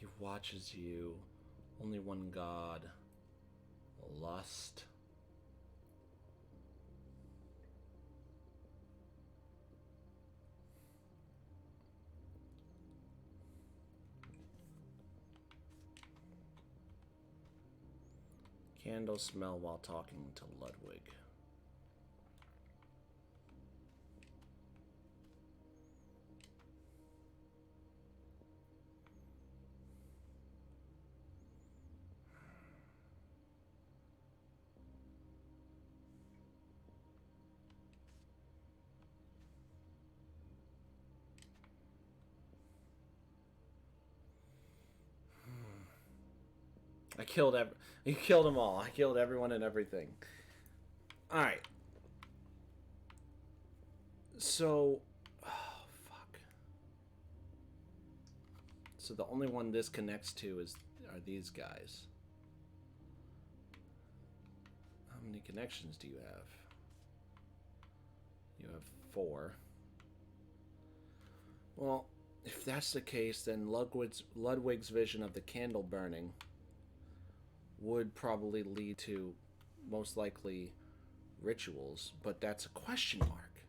He watches you. Only one God. Lust. Candle smell while talking to Ludwig. You killed them all. I killed everyone and everything. Alright. So... Oh, fuck. So the only one this connects to are these guys. How many connections do you have? You have 4. Well, if that's the case, then Ludwig's vision of the candle burning would probably lead to, most likely, rituals, but that's a question mark.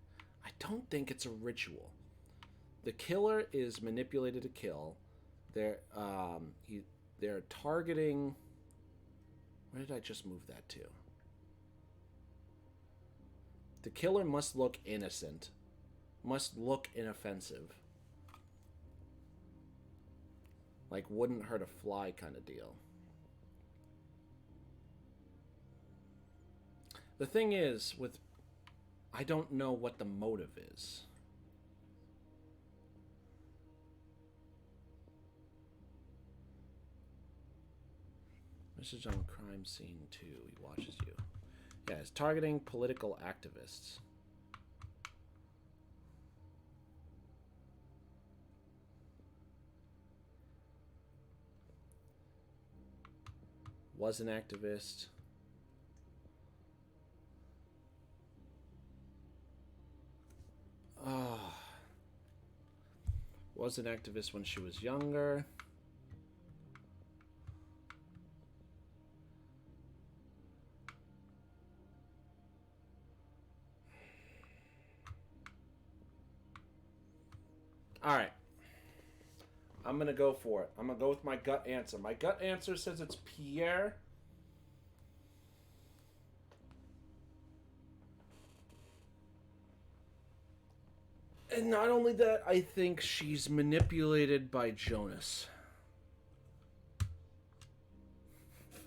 I don't think it's a ritual. The killer is manipulated to kill. They're targeting... Where did I just move that to? The killer must look innocent. Must look inoffensive. Like, wouldn't hurt a fly kind of deal. The thing is, with... I don't know what the motive is. Message on crime scene 2. He watches you. Yeah, it's targeting political activists. Was an activist. Oh. Was an activist when she was younger. Alright. I'm going to go for it. I'm going to go with my gut answer. My gut answer says it's Pierre. And not only that, I think she's manipulated by Jonas.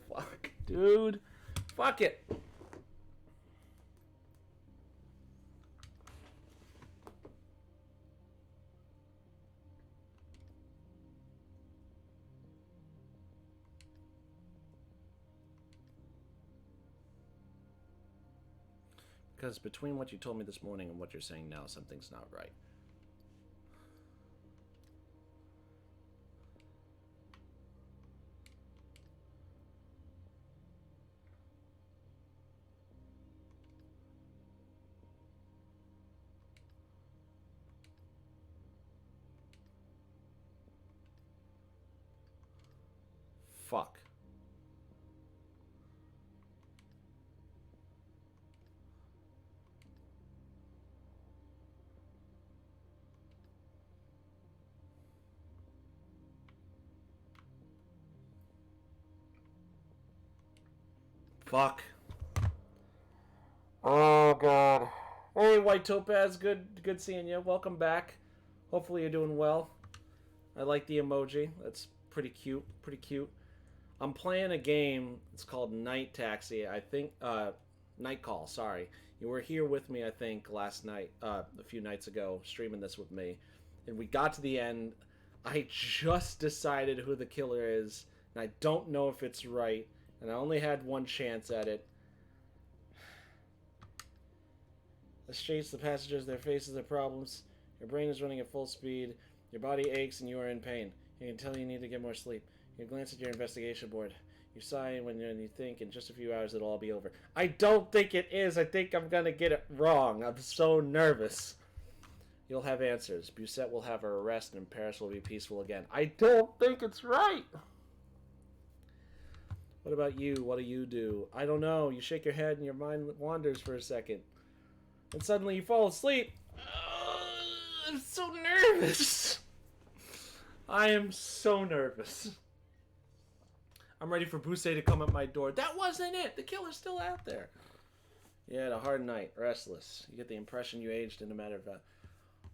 Fuck, dude. Fuck it. Because between what you told me this morning and what you're saying now, something's not right. Fuck. Fuck. Oh god. Hey, White Topaz, good seeing you. Welcome back. Hopefully you're doing well. I like the emoji. That's pretty cute. Pretty cute. I'm playing a game. It's called Investi-Taxi. I think Night Call, sorry. You were here with me, I think, last night, a few nights ago, streaming this with me. And we got to the end. I just decided who the killer is, and I don't know if it's right. And I only had one chance at it. The streets, the passengers, their faces, their problems. Your brain is running at full speed. Your body aches and you are in pain. You can tell you need to get more sleep. You glance at your investigation board. You sigh when you think in just a few hours it'll all be over. I don't think it is. I think I'm going to get it wrong. I'm so nervous. You'll have answers. Busette will have her arrest and Paris will be peaceful again. I don't think it's right. What about you? What do you do? I don't know. You shake your head and your mind wanders for a second. And suddenly you fall asleep. I'm so nervous. I am so nervous. I'm ready for Busette to come at my door. That wasn't it. The killer's still out there. You had a hard night. Restless. You get the impression you aged in a matter of...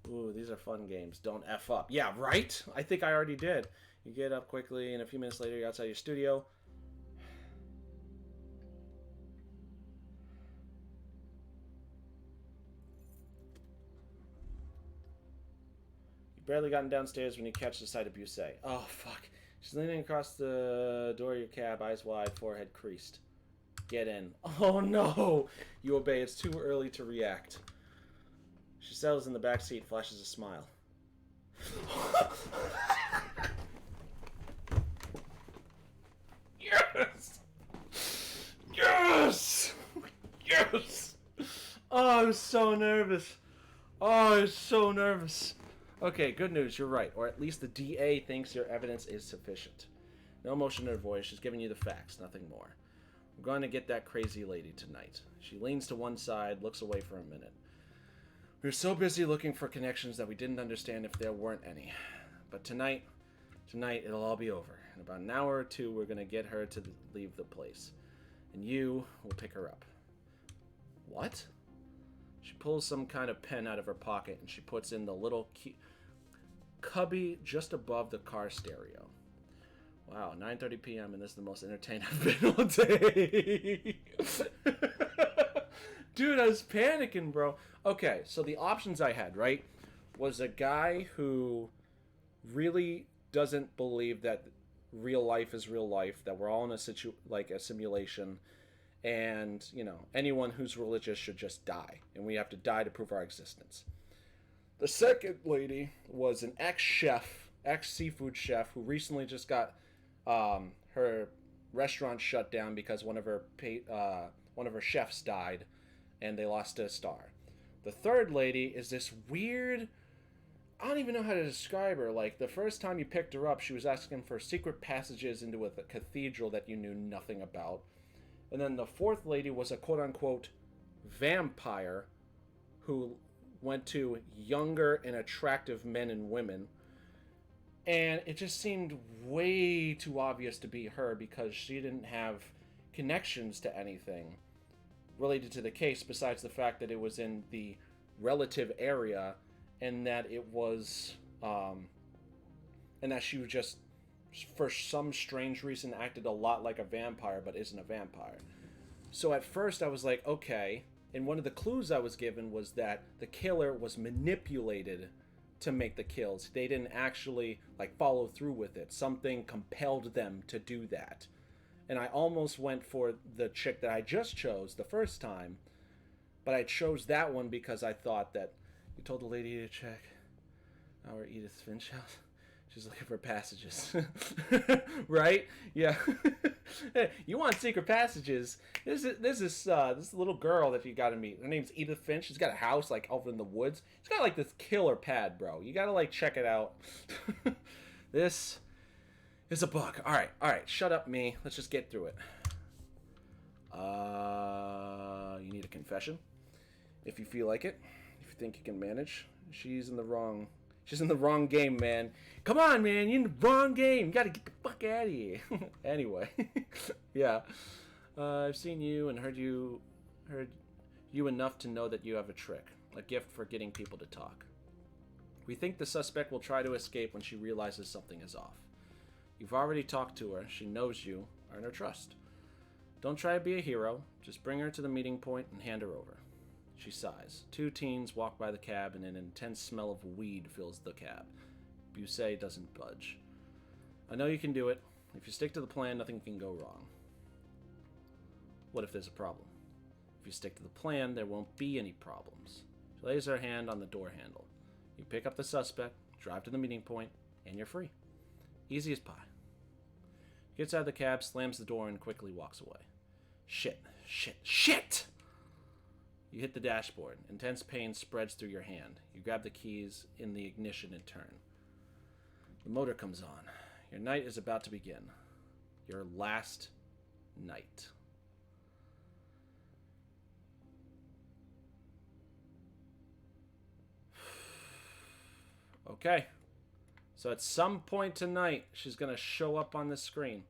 Ooh, these are fun games. Don't F up. Yeah, right? I think I already did. You get up quickly, and a few minutes later, you're outside your studio. You've barely gotten downstairs when you catch the sight of Busette. Oh, fuck. She's leaning across the door of your cab, eyes wide, forehead creased. Get in. Oh, no! You obey. It's too early to react. She settles in the back seat, flashes a smile. Yes! Yes! Yes! Oh, I was so nervous. Oh, I was so nervous. Okay, good news, you're right. Or at least the DA thinks your evidence is sufficient. No emotion in her voice, she's giving you the facts, nothing more. We're going to get that crazy lady tonight. She leans to one side, looks away for a minute. We were so busy looking for connections that we didn't understand if there weren't any. But tonight it'll all be over. In about an hour or two, we're going to get her to leave the place. And you will pick her up. What? She pulls some kind of pen out of her pocket and she puts in the little cubby just above the car stereo. Wow, 9:30 p.m. and this is the most entertained I've been all day. Dude, I was panicking, bro. Okay, so the options I had, right, was a guy who really doesn't believe that real life is real life, that we're all in a simulation, and, you know, anyone who's religious should just die, and we have to die to prove our existence. The second lady was an ex-chef, ex-seafood chef, who recently just got her restaurant shut down because one of her chefs died, and they lost a star. The third lady is this weird, I don't even know how to describe her. Like, the first time you picked her up, she was asking for secret passages into a cathedral that you knew nothing about. And then the fourth lady was a quote-unquote vampire who went to younger and attractive men and women. And it just seemed way too obvious to be her because she didn't have connections to anything related to the case besides the fact that it was in the relative area and that it was, and that she was just, for some strange reason, acted a lot like a vampire but isn't a vampire. So at first I was like, okay. And one of the clues I was given was that the killer was manipulated to make the kills. They didn't actually, like, follow through with it. Something compelled them to do that. And I almost went for the chick that I just chose the first time, but I chose that one because I thought that you told the lady to check our Edith Finch house. She's looking for passages. Right? Yeah. Hey, you want secret passages? This little girl that you gotta meet. Her name's Edith Finch. She's got a house like over in the woods. She's got like this killer pad, bro. You gotta like check it out. This is a book. Alright. Shut up, me. Let's just get through it. You need a confession? If you feel like it. If you think you can manage. She's in the wrong game, man. Come on, man. You're in the wrong game. You gotta get the fuck out of here. Anyway. Yeah. I've seen you and heard you enough to know that you have a trick. A gift for getting people to talk. We think the suspect will try to escape when she realizes something is off. You've already talked to her. She knows you. Earn her trust. Don't try to be a hero. Just bring her to the meeting point and hand her over. She sighs. Two teens walk by the cab and an intense smell of weed fills the cab. Busey doesn't budge. I know you can do it. If you stick to the plan, nothing can go wrong. What if there's a problem? If you stick to the plan, there won't be any problems. She lays her hand on the door handle. You pick up the suspect, drive to the meeting point, and you're free. Easy as pie. Gets out of the cab, slams the door, and quickly walks away. Shit! You hit the dashboard. Intense pain spreads through your hand. You grab the keys in the ignition and turn. The motor comes on. Your night is about to begin. Your last night. Okay. So at some point tonight, she's going to show up on the screen.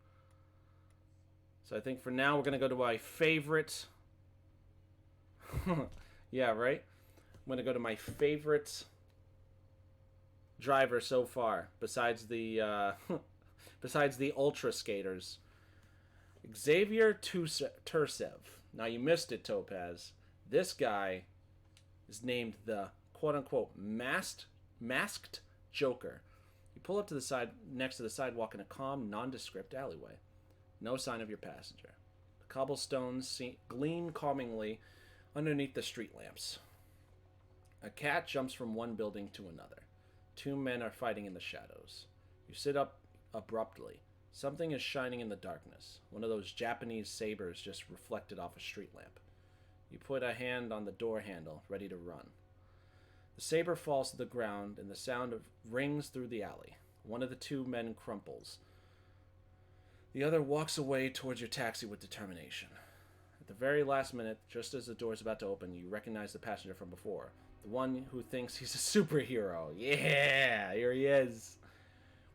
So I think for now, we're going to go to my favorite... Yeah, right? I'm going to go to my favorite driver so far, besides the ultra skaters. Xavier Tursev. Now, you missed it, Topaz. This guy is named the quote-unquote masked Joker. You pull up to the side next to the sidewalk in a calm, nondescript alleyway. No sign of your passenger. The cobblestones gleam calmingly underneath the street lamps. A cat jumps from one building to another. Two men are fighting in the shadows. You sit up abruptly. Something is shining in the darkness. One of those Japanese sabers just reflected off a street lamp. You put a hand on the door handle, ready to run. The saber falls to the ground, and the sound rings through the alley. One of the two men crumples. The other walks away towards your taxi with determination. At the very last minute, just as the door is about to open, you recognize the passenger from before. The one who thinks he's a superhero. Yeah, here he is.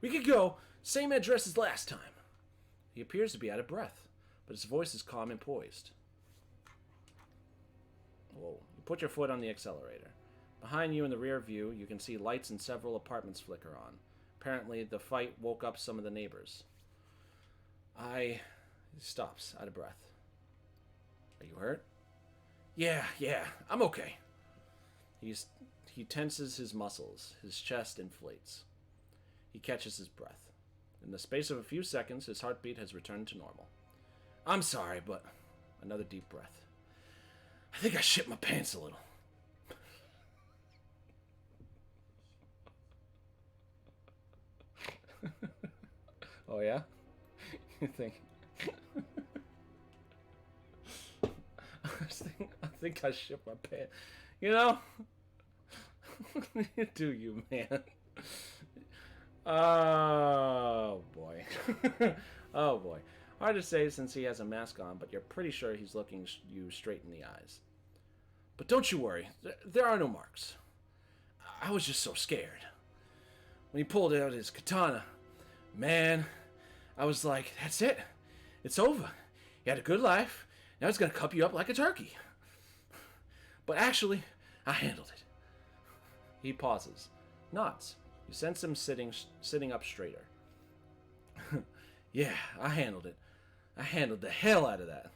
We could go. Same address as last time. He appears to be out of breath, but his voice is calm and poised. Whoa. You put your foot on the accelerator. Behind you in the rear view, you can see lights in several apartments flicker on. Apparently, the fight woke up some of the neighbors. He stops, out of breath. Are you hurt? Yeah, I'm okay. He tenses his muscles. His chest inflates. He catches his breath. In the space of a few seconds, his heartbeat has returned to normal. I'm sorry, but... Another deep breath. I think I shit my pants a little. Oh, yeah? You think... I think I shit my pants. You know? Do you, man? Oh, boy. Oh, boy. Hard to say since he has a mask on, but you're pretty sure he's looking you straight in the eyes. But don't you worry. There are no marks. I was just so scared. When he pulled out his katana, man, I was like, that's it. It's over. You had a good life. Now he's going to cup you up like a turkey. But actually, I handled it. He pauses, nods. You sense him sitting up straighter. Yeah, I handled it. I handled the hell out of that.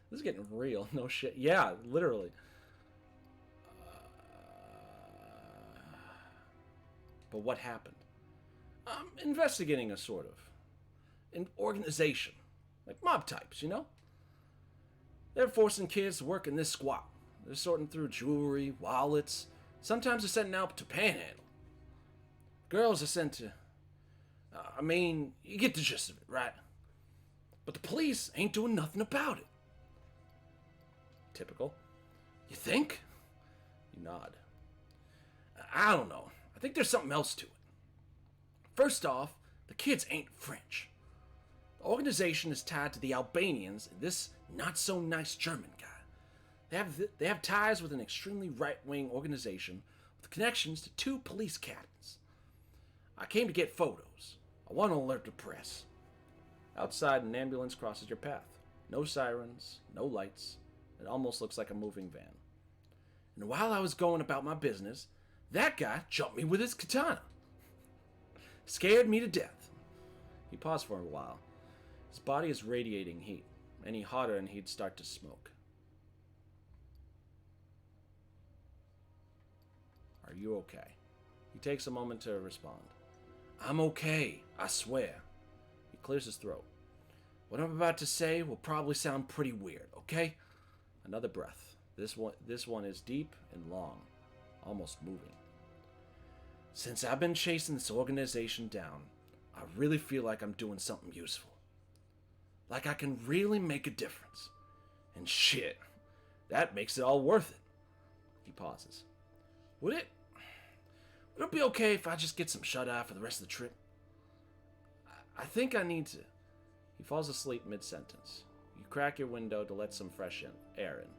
This is getting real. No shit. Yeah, literally. But what happened? I'm investigating a sort of an organization. Like mob types, you know? They're forcing kids to work in this squat. They're sorting through jewelry, wallets. Sometimes they're sending out to panhandle. Girls are sent to... you get the gist of it, right? But the police ain't doing nothing about it. Typical. You think? You nod. I don't know. I think there's something else to it. First off, the kids ain't French. The organization is tied to the Albanians and this not-so-nice German guy. They have ties with an extremely right-wing organization with connections to 2 police captains. I came to get photos. I want to alert the press. Outside, an ambulance crosses your path. No sirens, no lights. It almost looks like a moving van. And while I was going about my business, that guy jumped me with his katana. Scared me to death. He paused for a while. His body is radiating heat. Any hotter and he'd start to smoke. Are you okay? He takes a moment to respond. I'm okay, I swear. He clears his throat. What I'm about to say will probably sound pretty weird, okay? Another breath. This one is deep and long, almost moving. Since I've been chasing this organization down, I really feel like I'm doing something useful. Like I can really make a difference. And shit, that makes it all worth it. He pauses. Would it be okay if I just get some shut-eye for the rest of the trip? I think I need to. He falls asleep mid-sentence. You crack your window to let some fresh air in.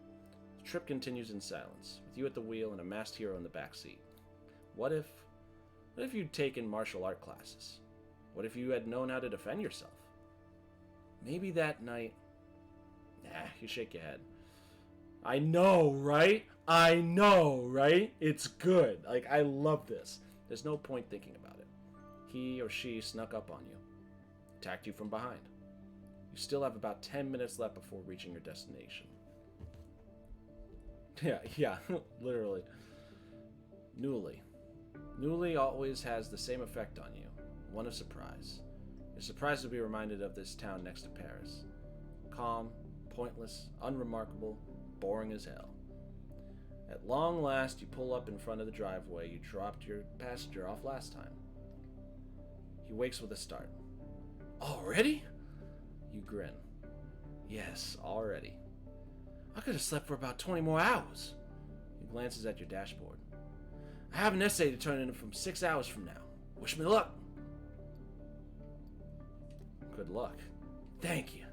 The trip continues in silence, with you at the wheel and a masked hero in the back seat. What if you'd taken martial art classes? What if you had known how to defend yourself? Maybe that night... Nah, you shake your head. I know, right? It's good. Like, I love this. There's no point thinking about it. He or she snuck up on you. Attacked you from behind. You still have about 10 minutes left before reaching your destination. Yeah, literally. Newly always has the same effect on you. One of surprise. You're surprised to be reminded of this town next to Paris. Calm, pointless, unremarkable, boring as hell. At long last, you pull up in front of the driveway you dropped your passenger off last time. He wakes with a start. Already? You grin. Yes, already. I could have slept for about 20 more hours. He glances at your dashboard. I have an essay to turn in from 6 hours from now. Wish me luck. Good luck. Thank you.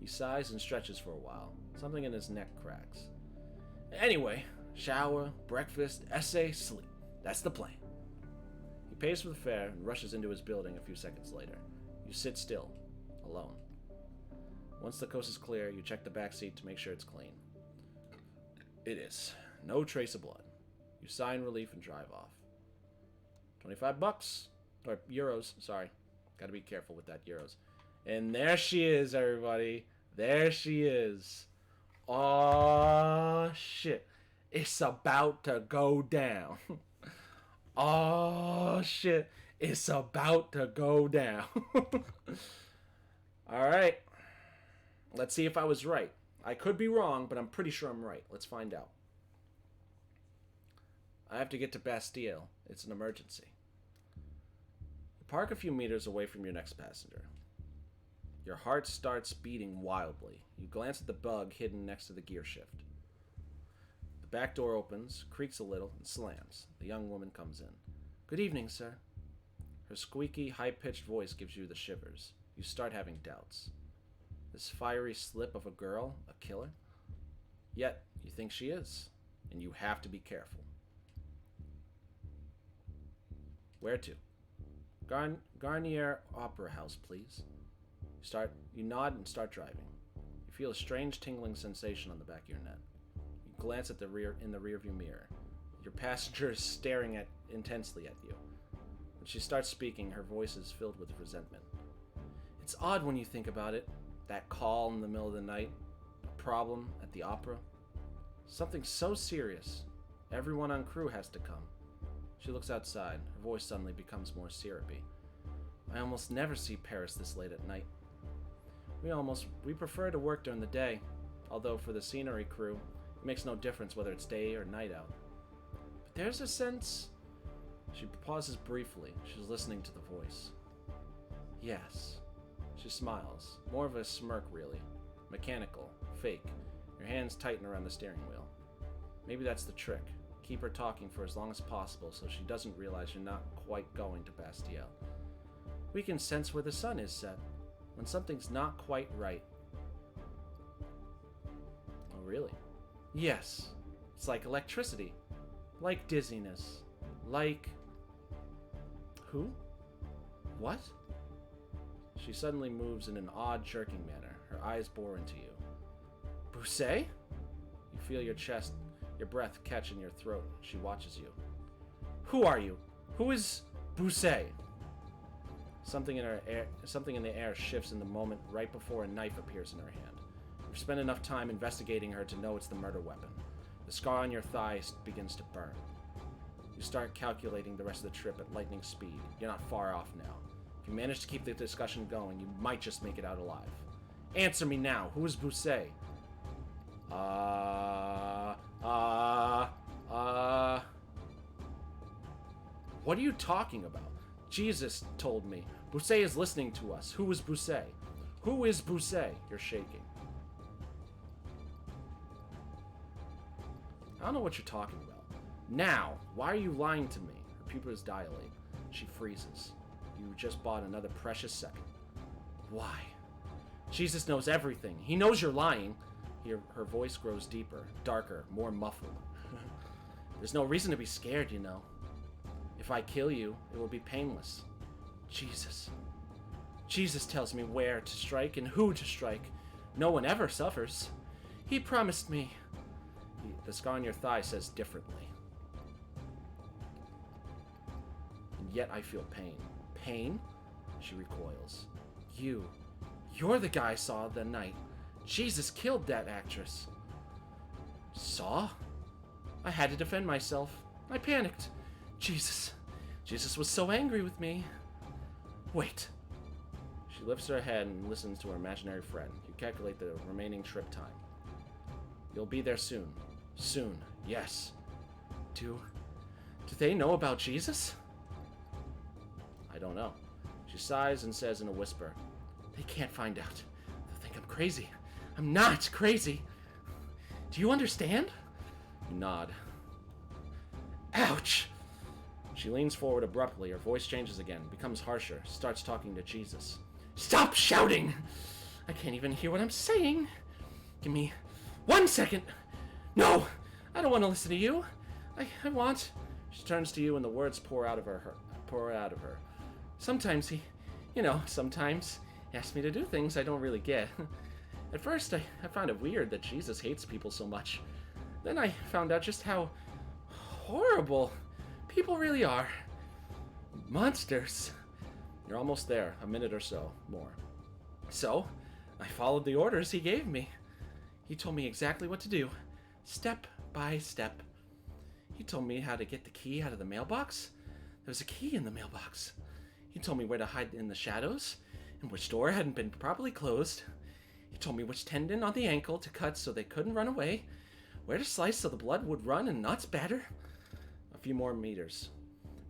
He sighs and stretches for a while. Something in his neck cracks. Anyway, shower, breakfast, essay, sleep. That's the plan. He pays for the fare and rushes into his building a few seconds later. You sit still, alone. Once the coast is clear, you check the back seat to make sure it's clean. It is. No trace of blood. You sigh in relief and drive off. $25. Or euros, sorry. Gotta be careful with that, euros. And there she is, everybody. There she is. Oh, shit. It's about to go down. Oh, shit. It's about to go down. Alright. Let's see if I was right. I could be wrong, but I'm pretty sure I'm right. Let's find out. I have to get to Bastille. It's an emergency. You park a few meters away from your next passenger. Your heart starts beating wildly. You glance at the bug hidden next to the gear shift. The back door opens, creaks a little, and slams. The young woman comes in. Good evening, sir. Her squeaky, high-pitched voice gives you the shivers. You start having doubts. This fiery slip of a girl, a killer? Yet, you think she is, and you have to be careful. Where to? Garnier Opera House, please. You nod and start driving. You feel a strange tingling sensation on the back of your neck. You glance at the rearview mirror. Your passenger is staring intensely at you. When she starts speaking, her voice is filled with resentment. It's odd when you think about it. That call in the middle of the night. A problem at the opera. Something so serious. Everyone on crew has to come. She looks outside. Her voice suddenly becomes more syrupy. I almost never see Paris this late at night. We prefer to work during the day, although for the scenery crew, it makes no difference whether it's day or night out. But there's a sense... She pauses briefly. She's listening to the voice. Yes. She smiles. More of a smirk, really. Mechanical. Fake. Your hands tighten around the steering wheel. Maybe that's the trick. Keep her talking for as long as possible so she doesn't realize you're not quite going to Bastille. We can sense where the sun is set. When something's not quite right. Oh, really? Yes. It's like electricity. Like dizziness. Like... Who? What? She suddenly moves in an odd, jerking manner. Her eyes bore into you. Bousset? You feel your chest, your breath catch in your throat. She watches you. Who are you? Who is Bousset? Something in the air shifts in the moment right before a knife appears in her hand. You've spent enough time investigating her to know it's the murder weapon. The scar on your thigh begins to burn. You start calculating the rest of the trip at lightning speed. You're not far off now. If you manage to keep the discussion going, you might just make it out alive. Answer me now. Who is Bousset? What are you talking about? Jesus told me. Bousset is listening to us. Who is Bousset? Who is Bousset? You're shaking. I don't know what you're talking about. Now, why are you lying to me? Her pupils dilate. She freezes. You just bought another precious second. Why? Jesus knows everything. He knows you're lying. Her voice grows deeper, darker, more muffled. There's no reason to be scared, you know. If I kill you, it will be painless. Jesus. Jesus tells me where to strike and who to strike. No one ever suffers. He promised me. The scar on your thigh says differently. And yet I feel pain. Pain? She recoils. You're the guy I saw the night. Jesus killed that actress. Saw? I had to defend myself. I panicked. Jesus was so angry with me. Wait. She lifts her head and listens to her imaginary friend. You calculate the remaining trip time. You'll be there soon. Soon, yes. Do they know about Jesus? I don't know. She sighs and says in a whisper, They can't find out. They'll think I'm crazy. I'm not crazy. Do you understand? You nod. Ouch! She leans forward abruptly. Her voice changes again, becomes harsher, starts talking to Jesus. Stop shouting! I can't even hear what I'm saying. Give me 1 second. No! I don't want to listen to you. I want... She turns to you and the words pour out of her. Sometimes he asks me to do things I don't really get. At first, I found it weird that Jesus hates people so much. Then I found out just how horrible people really are. Monsters. You're almost there, a minute or so more. So, I followed the orders he gave me. He told me exactly what to do, step by step. He told me how to get the key out of the mailbox. There was a key in the mailbox. He told me where to hide in the shadows and which door hadn't been properly closed. He told me which tendon on the ankle to cut so they couldn't run away, where to slice so the blood would run and not spatter. A few more meters.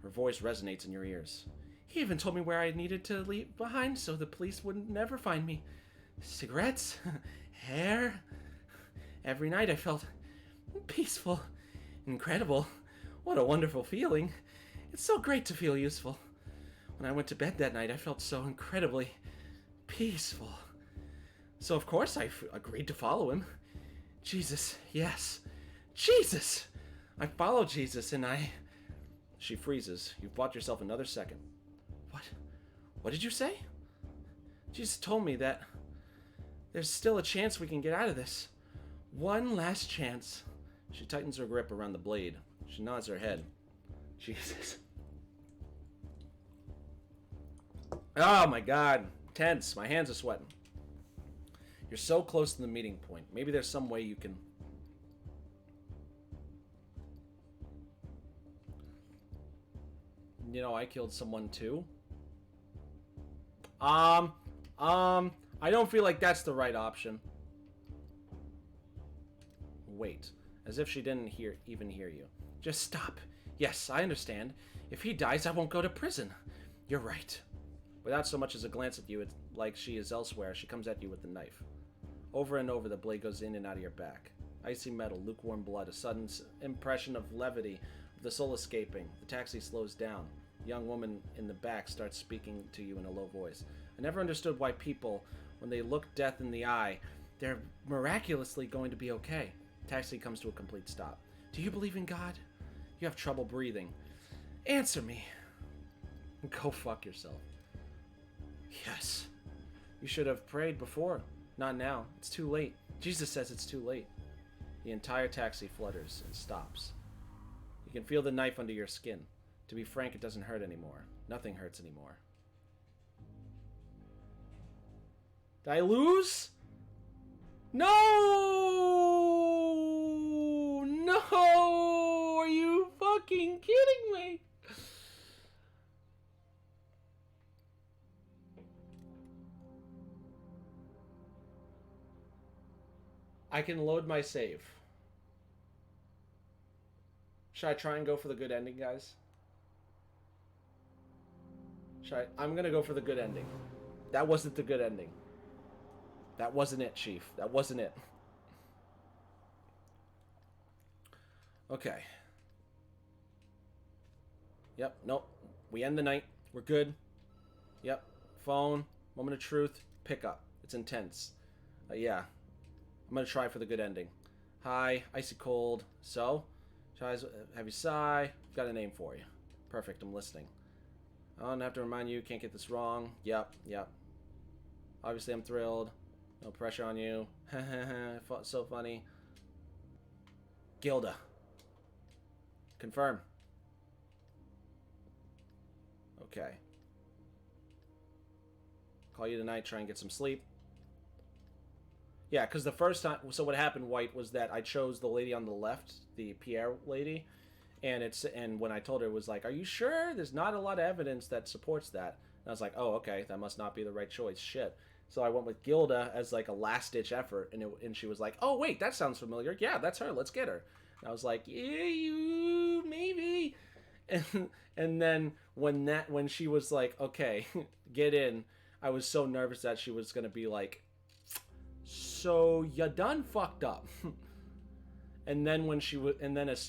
Her voice resonates in your ears. He even told me where I needed to leave behind so the police would never find me. Cigarettes, hair. Every night I felt peaceful, incredible. What a wonderful feeling. It's so great to feel useful. When I went to bed that night, I felt so incredibly peaceful. So of course I agreed to follow him. Jesus, yes. Jesus! I followed Jesus and I... She freezes. You've bought yourself another second. What? What did you say? Jesus told me that there's still a chance we can get out of this. One last chance. She tightens her grip around the blade. She nods her head. Jesus. Oh my god. Tense. My hands are sweating. You're so close to the meeting point. Maybe there's some way you can... You know, I killed someone too. I don't feel like that's the right option. Wait. As if she didn't even hear you. Just stop. Yes, I understand. If he dies, I won't go to prison. You're right. Without so much as a glance at you, it's like she is elsewhere. She comes at you with the knife. Over and over, the blade goes in and out of your back. Icy metal, lukewarm blood, a sudden impression of levity, of the soul escaping. The taxi slows down. The young woman in the back starts speaking to you in a low voice. I never understood why people, when they look death in the eye, they're miraculously going to be okay. Taxi comes to a complete stop. Do you believe in God? You have trouble breathing. Answer me. Go fuck yourself. Yes. You should have prayed before. Not now. It's too late. Jesus says it's too late. The entire taxi flutters and stops. You can feel the knife under your skin. To be frank, it doesn't hurt anymore. Nothing hurts anymore. Did I lose? No! No! Are you fucking kidding me? I can load my save. Should I try and go for the good ending, guys? I'm gonna go for the good ending. That wasn't the good ending. That wasn't it, Chief. That wasn't it. Okay. Yep, nope. We end the night. We're good. Yep. Phone. Moment of truth. Pick up. It's intense. Yeah. I'm gonna try for the good ending. Hi. Icy cold. So? Have you sigh? I've got a name for you. Perfect. I'm listening. I don't have to remind you. Can't get this wrong. Yep. Obviously, I'm thrilled. No pressure on you. So funny. Gilda. Confirm. Okay. Call you tonight. Try and get some sleep. Yeah, because the first time... So what happened, White, was that I chose the lady on the left, the Pierre lady, and when I told her, it was like, are you sure? There's not a lot of evidence that supports that. And I was like, oh, okay, that must not be the right choice. Shit. So I went with Gilda as like a last-ditch effort, and she was like, oh, wait, that sounds familiar. Yeah, that's her. Let's get her. And I was like, yeah, you, maybe. And then when she was like, okay, get in, I was so nervous that she was going to be like, so you done fucked up. And then as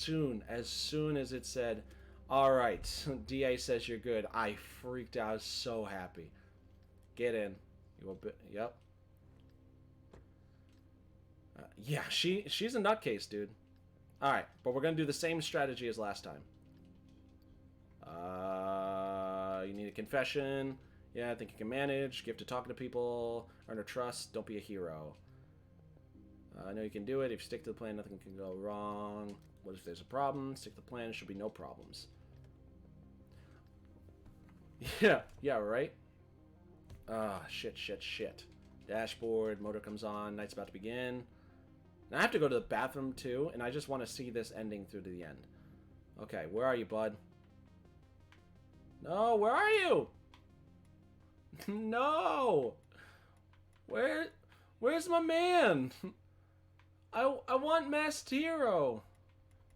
soon as it said, all right, DA says you're good, I freaked out. I was so happy. Get in. Yep. Yeah, she's a nutcase, dude. All right, but we're gonna do the same strategy as last time. You need a confession. Yeah, I think you can manage. Gift to talking to people. Earn her trust. Don't be a hero. I know you can do it. If you stick to the plan, nothing can go wrong. What if there's a problem? Stick to the plan. Should be no problems. Yeah, right? Shit. Dashboard, motor comes on, night's about to begin. Now I have to go to the bathroom too, and I just want to see this ending through to the end. Okay, where are you, bud? No, where are you? No! Where's my man? I want Masked Hero.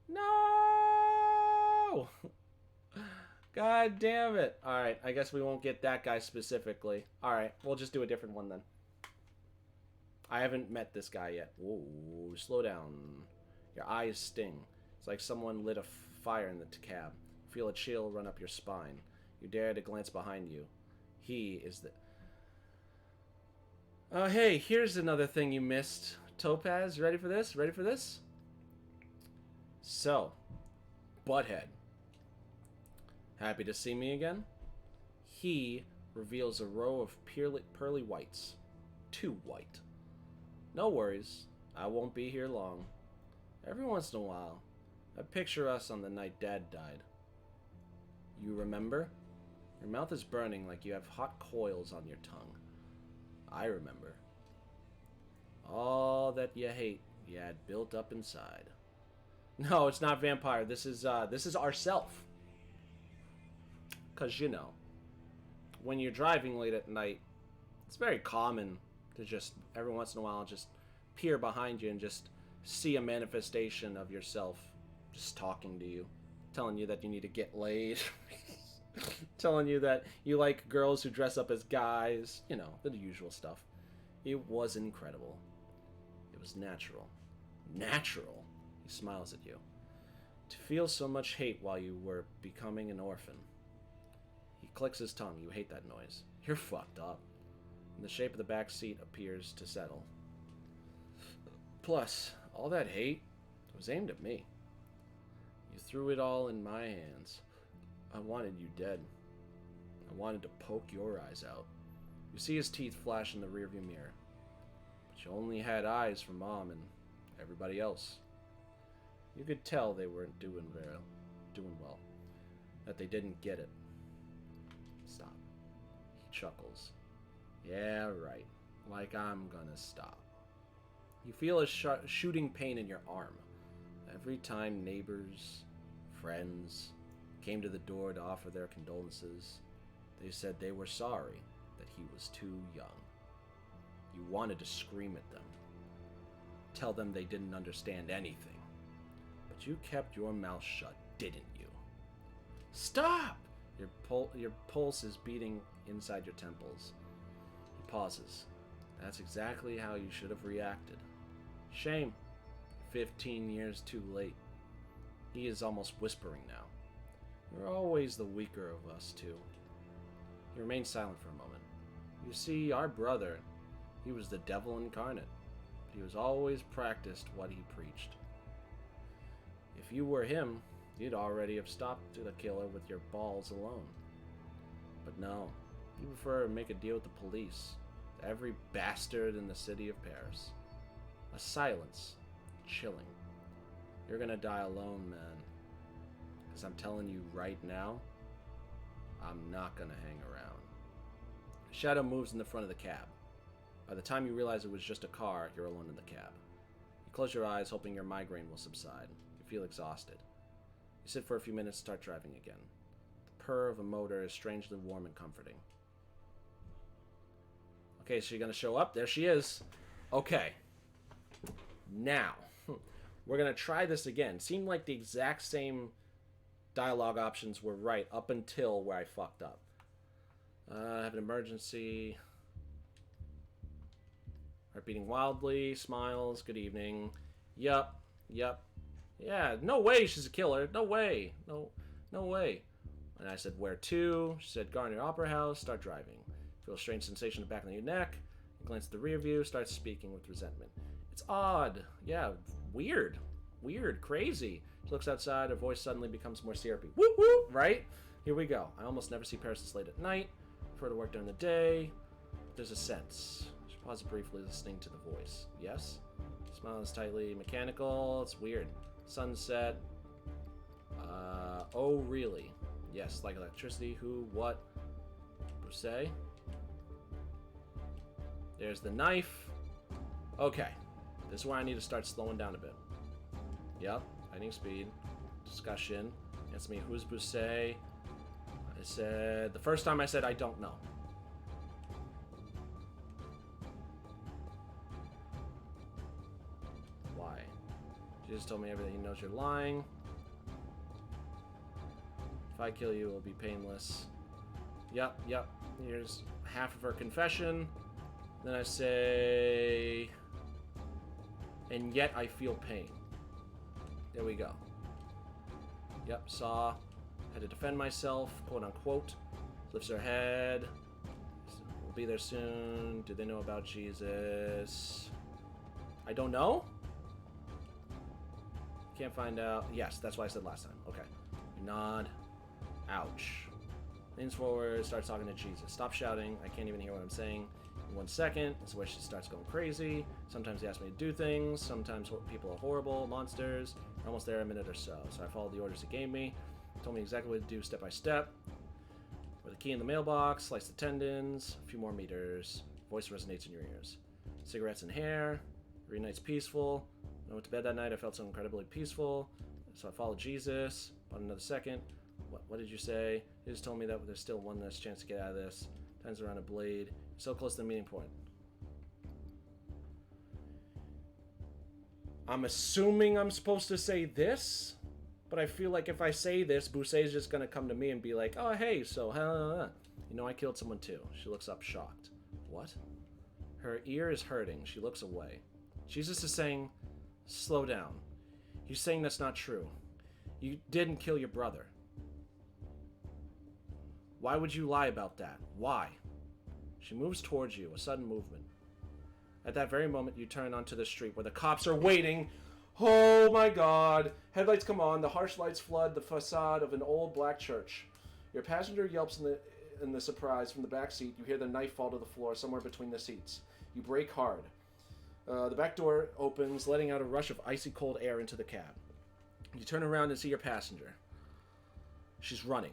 No! God damn it. Alright, I guess we won't get that guy specifically. Alright, we'll just do a different one then. I haven't met this guy yet. Whoa, slow down. Your eyes sting. It's like someone lit a fire in the cab. Feel a chill run up your spine. You dare to glance behind you. He is the... hey, here's another thing you missed. Topaz, you ready for this? Ready for this? So, Butthead. Happy to see me again? He reveals a row of pearly whites. Too white. No worries, I won't be here long. Every once in a while, I picture us on the night Dad died. You remember? Your mouth is burning like you have hot coils on your tongue. I remember. All that you hate, you had built up inside. No, it's not vampire. This is ourself. 'Cause, you know, when you're driving late at night, it's very common to just, every once in a while, just peer behind you and just see a manifestation of yourself just talking to you, telling you that you need to get laid, telling you that you like girls who dress up as guys, you know, the usual stuff. It was incredible. It was natural. Natural? He smiles at you. To feel so much hate while you were becoming an orphan. He clicks his tongue. You hate that noise. You're fucked up. And the shape of the back seat appears to settle. Plus, all that hate was aimed at me. You threw it all in my hands. I wanted you dead. I wanted to poke your eyes out. You see his teeth flash in the rearview mirror. But you only had eyes for Mom and everybody else. You could tell they weren't doing well. That they didn't get it. Stop. He chuckles. Yeah, right. Like I'm gonna stop. You feel a shooting pain in your arm. Every time neighbors, friends, came to the door to offer their condolences, they said they were sorry that he was too young. You wanted to scream at them. Tell them they didn't understand anything. But you kept your mouth shut, didn't you? Stop! Your pulse is beating inside your temples. He pauses. That's exactly how you should have reacted. Shame. 15 years too late. He is almost whispering now. You're always the weaker of us two. He remains silent for a moment. You see, our brother, he was the devil incarnate. But he was always practiced what he preached. If you were him, you'd already have stopped the killer with your balls alone. But no, you prefer to make a deal with the police. Every bastard in the city of Paris. A silence. Chilling. You're gonna die alone, man. Because I'm telling you right now, I'm not gonna hang around. A shadow moves in the front of the cab. By the time you realize it was just a car, you're alone in the cab. You close your eyes, hoping your migraine will subside. You feel exhausted. You sit for a few minutes, start driving again. The purr of a motor is strangely warm and comforting. Okay, so you're gonna show up? There she is. Okay. Now, we're gonna try this again. Seemed like the exact same dialogue options were right up until where I fucked up. I have an emergency. Heart beating wildly, smiles, good evening. Yup. Yeah, no way she's a killer. No way. No way. And I said, where to? She said, Garner Opera House, start driving. Feel a strange sensation in the back of your neck. You glance at the rear view, starts speaking with resentment. It's odd. Yeah, weird. Crazy. She looks outside, her voice suddenly becomes more syrupy. Woo woo! Right? Here we go. I almost never see Paris this late at night. Prefer to work during the day. There's a sense. She pauses briefly, listening to the voice. Yes? Smiles tightly. Mechanical. It's weird. Sunset. Oh, really? Yes, like electricity. Who? What? Bruce? There's the knife. Okay. This is where I need to start slowing down a bit. Yep. Lightning speed. Discussion. Answer me, who's Bruce? I said... The first time I said, I don't know. Why? Jesus told me everything. He knows you're lying. If I kill you, it will be painless. Yep. Here's half of her confession. Then I say... And yet I feel pain. There we go. Yep, saw. Had to defend myself, quote unquote. Lifts her head. We'll be there soon. Do they know about Jesus? I don't know? Can't find out. Yes, that's what I said last time. Okay. Nod. Ouch. Leans forward, starts talking to Jesus. Stop shouting. I can't even hear what I'm saying. In 1 second, this is where she starts going crazy. Sometimes he asks me to do things. Sometimes people are horrible, monsters. We're almost there in a minute or so. So I followed the orders he gave me. Told me exactly what to do step by step. Put the key in the mailbox, slice the tendons, a few more meters. Voice resonates in your ears. Cigarettes and hair. Every night's peaceful. When I went to bed that night, I felt so incredibly peaceful. So I followed Jesus. About another second. What did you say? He just told me that there's still one last chance to get out of this. Time's around a blade. So close to the meeting point. I'm assuming I'm supposed to say this, but I feel like if I say this, Bousset's just gonna come to me and be like, oh, hey, so, you know, I killed someone too. She looks up shocked. What? Her ear is hurting. She looks away. Jesus is saying, slow down. He's saying that's not true. You didn't kill your brother. Why would you lie about that? Why? She moves towards you, a sudden movement. At that very moment, you turn onto the street where the cops are waiting. Oh my god. Headlights come on. The harsh lights flood the facade of an old black church. Your passenger yelps in the surprise from the back seat. You hear the knife fall to the floor somewhere between the seats. You brake hard. The back door opens, letting out a rush of icy cold air into the cab. You turn around and see your passenger. She's running.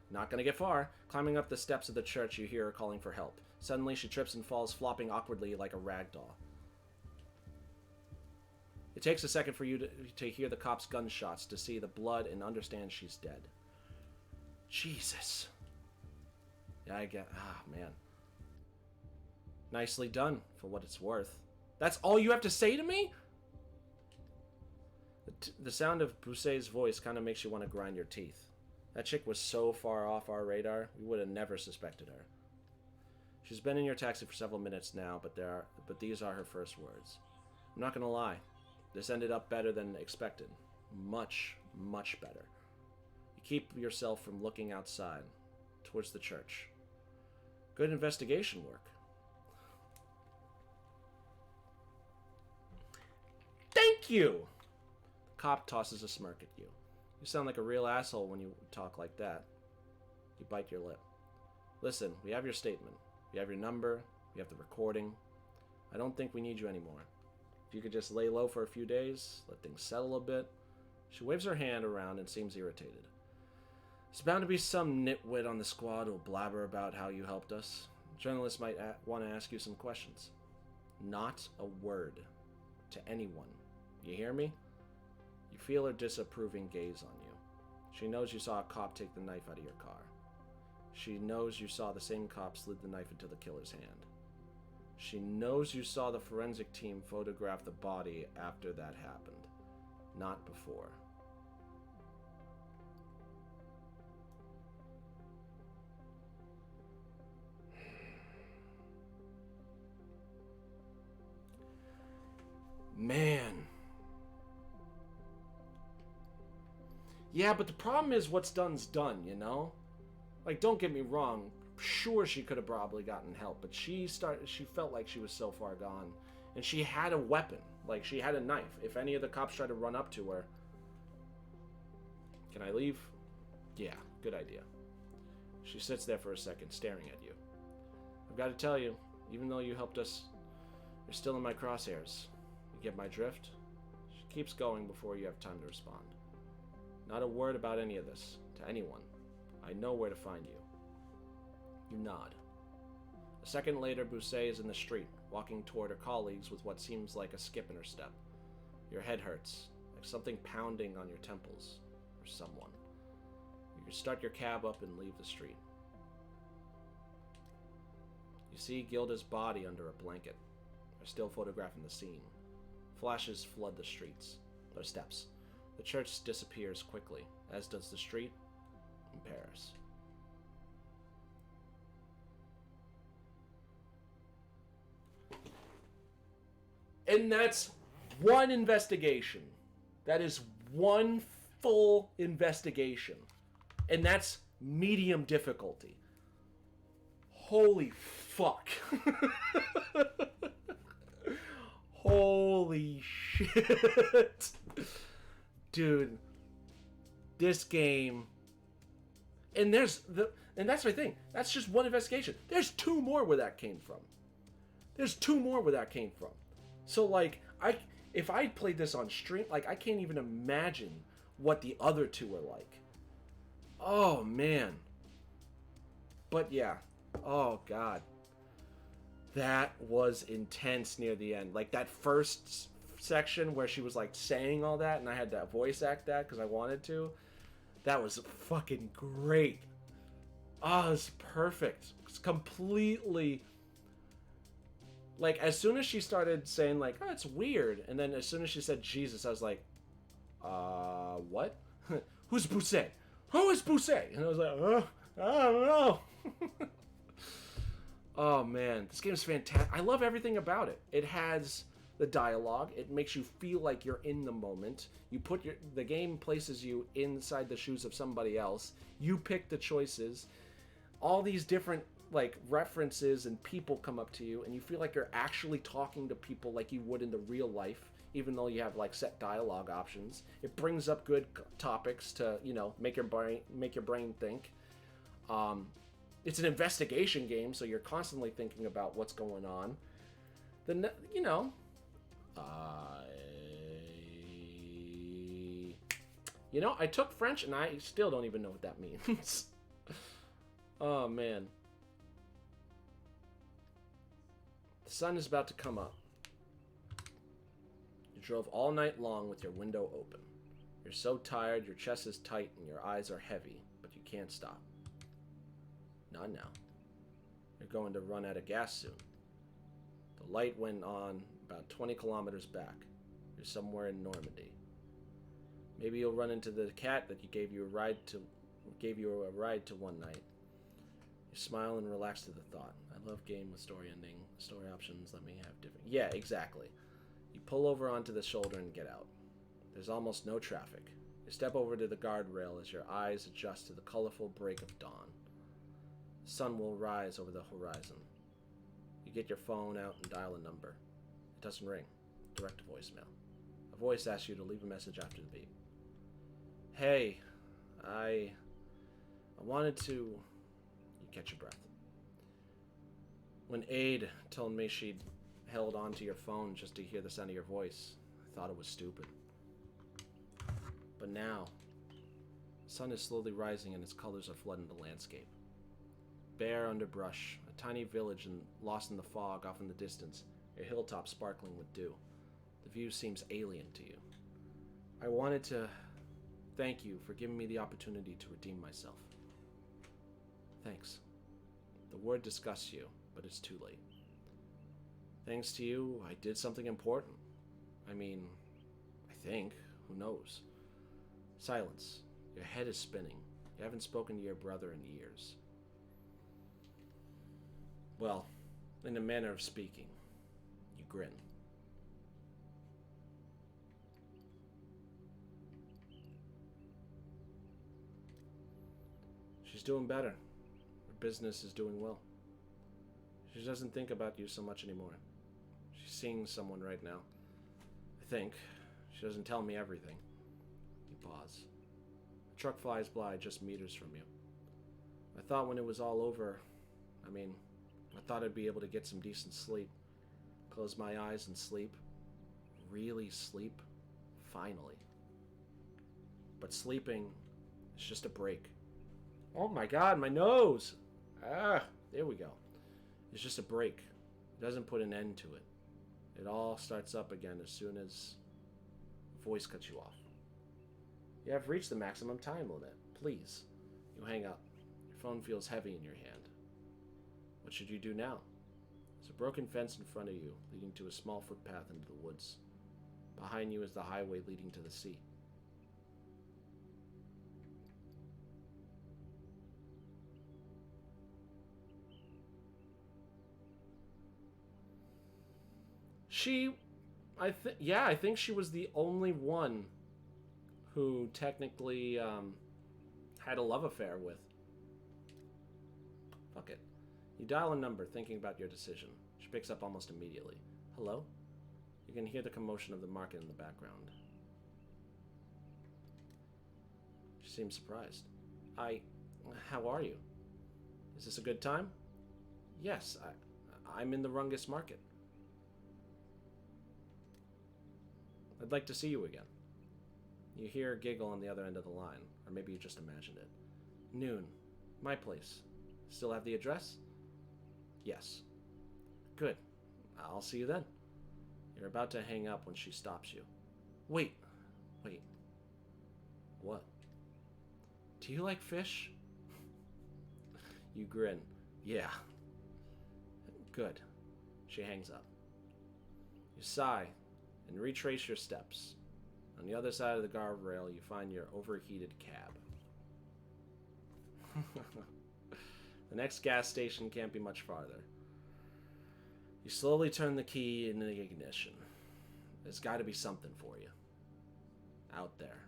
Not gonna get far. Climbing up the steps of the church, you hear her calling for help. Suddenly, she trips and falls, flopping awkwardly like a rag doll. It takes a second for you to hear the cops' gunshots, to see the blood, and understand she's dead. Jesus. Yeah, I get... Ah, man. Nicely done, for what it's worth. That's all you have to say to me? The sound of Bousset's voice kind of makes you want to grind your teeth. That chick was so far off our radar, we would have never suspected her. She's been in your taxi for several minutes now, but these are her first words. I'm not gonna lie. This ended up better than expected. Much, much better. You keep yourself from looking outside, towards the church. Good investigation work. Thank you! The cop tosses a smirk at you. You sound like a real asshole when you talk like that. You bite your lip. Listen, we have your statement. We have your number. We have the recording. I don't think we need you anymore. If you could just lay low for a few days, let things settle a bit. She waves her hand around and seems irritated. There's bound to be some nitwit on the squad who'll blabber about how you helped us. Journalists might want to ask you some questions. Not a word to anyone. You hear me? You feel her disapproving gaze on you. She knows you saw a cop take the knife out of your car. She knows you saw the same cop slid the knife into the killer's hand. She knows you saw the forensic team photograph the body after that happened, not before. Man. Yeah, but the problem is what's done's done, you know? Like, don't get me wrong. Sure, she could have probably gotten help, but she felt like she was so far gone. And she had a weapon. Like, she had a knife. If any of the cops tried to run up to her... Can I leave? Yeah, good idea. She sits there for a second, staring at you. I've got to tell you, even though you helped us, you're still in my crosshairs. You get my drift? She keeps going before you have time to respond. Not a word about any of this, to anyone. I know where to find you. You nod. A second later, Bousset is in the street, walking toward her colleagues with what seems like a skip in her step. Your head hurts, like something pounding on your temples, or someone. You start your cab up and leave the street. You see Gilda's body under a blanket. They're still photographing the scene. Flashes flood the steps. The church disappears quickly, as does the street in Paris. And that's one investigation. That is one full investigation. And that's medium difficulty. Holy fuck. Holy shit. Dude. This game. And that's my thing. That's just one investigation. There's two more where that came from. So like if I played this on stream, like I can't even imagine what the other two are like. Oh man. But yeah. Oh god. That was intense near the end. Like that first section where she was like saying all that and I had to voice act that because I wanted to. That was fucking great. Oh, it's perfect. It's completely... Like, as soon as she started saying, like, oh, it's weird, and then as soon as she said Jesus, I was like, what? Who's Bousset? Who is Bousset? And I was like, I don't know. Oh, man. This game is fantastic. I love everything about it. It has the dialogue. It makes you feel like you're in the moment. The game places you inside the shoes of somebody else. You pick the choices. All these different like references and people come up to you and you feel like you're actually talking to people like you would in the real life, even though you have like set dialogue options. It brings up good topics to, you know, make your brain think. It's an investigation game, so you're constantly thinking about what's going on. Then, you know, I took French and I still don't even know what that means. Oh man. The sun is about to come up. You drove all night long with your window open. You're so tired, your chest is tight, and your eyes are heavy, but you can't stop. Not now. You're going to run out of gas soon. The light went on about 20 kilometers back. You're somewhere in Normandy. Maybe you'll run into the cat that gave you a ride to one night. You smile and relax to the thought. I love game with story ending. Story options let me have different... Yeah, exactly. You pull over onto the shoulder and get out. There's almost no traffic. You step over to the guardrail as your eyes adjust to the colorful break of dawn. The sun will rise over the horizon. You get your phone out and dial a number. It doesn't ring. Direct to voicemail. A voice asks you to leave a message after the beep. Hey, I wanted to... You catch your breath. When Aide told me she'd held onto your phone just to hear the sound of your voice, I thought it was stupid. But now, the sun is slowly rising and its colors are flooding the landscape. Bare underbrush, a tiny village lost in the fog off in the distance, a hilltop sparkling with dew. The view seems alien to you. I wanted to thank you for giving me the opportunity to redeem myself. Thanks. The word disgusts you, but it's too late. Thanks to you, I did something important. I mean, I think. Who knows? Silence. Your head is spinning. You haven't spoken to your brother in years. Well, in a manner of speaking, you grin. She's doing better. Her business is doing well. She doesn't think about you so much anymore. She's seeing someone right now. I think. She doesn't tell me everything. You pause. A truck flies by just meters from you. I thought when it was all over, I thought I'd be able to get some decent sleep. Close my eyes and sleep. really sleep? Finally. But sleeping is just a break. Oh my god, my nose! Ah, there we go. It's just a break. It doesn't put an end to it. It all starts up again as soon as voice cuts you off. You have reached the maximum time limit. Please. You hang up. Your phone feels heavy in your hand. What should you do now? There's a broken fence in front of you, leading to a small footpath into the woods. Behind you is the highway leading to the sea. I think she was the only one who technically had a love affair with. Fuck it. You dial a number, thinking about your decision. She picks up almost immediately. Hello? You can hear the commotion of the market in the background. She seems surprised. How are you? Is this a good time? Yes, I'm in the Rungus market. I'd like to see you again. You hear a giggle on the other end of the line, or maybe you just imagined it. Noon. My place. Still have the address? Yes. Good. I'll see you then. You're about to hang up when she stops you. Wait. What? Do you like fish? You grin. Yeah. Good. She hangs up. You sigh and retrace your steps. On the other side of the guardrail, you find your overheated cab. The next gas station can't be much farther. You slowly turn the key in the ignition. There's got to be something for you. Out there.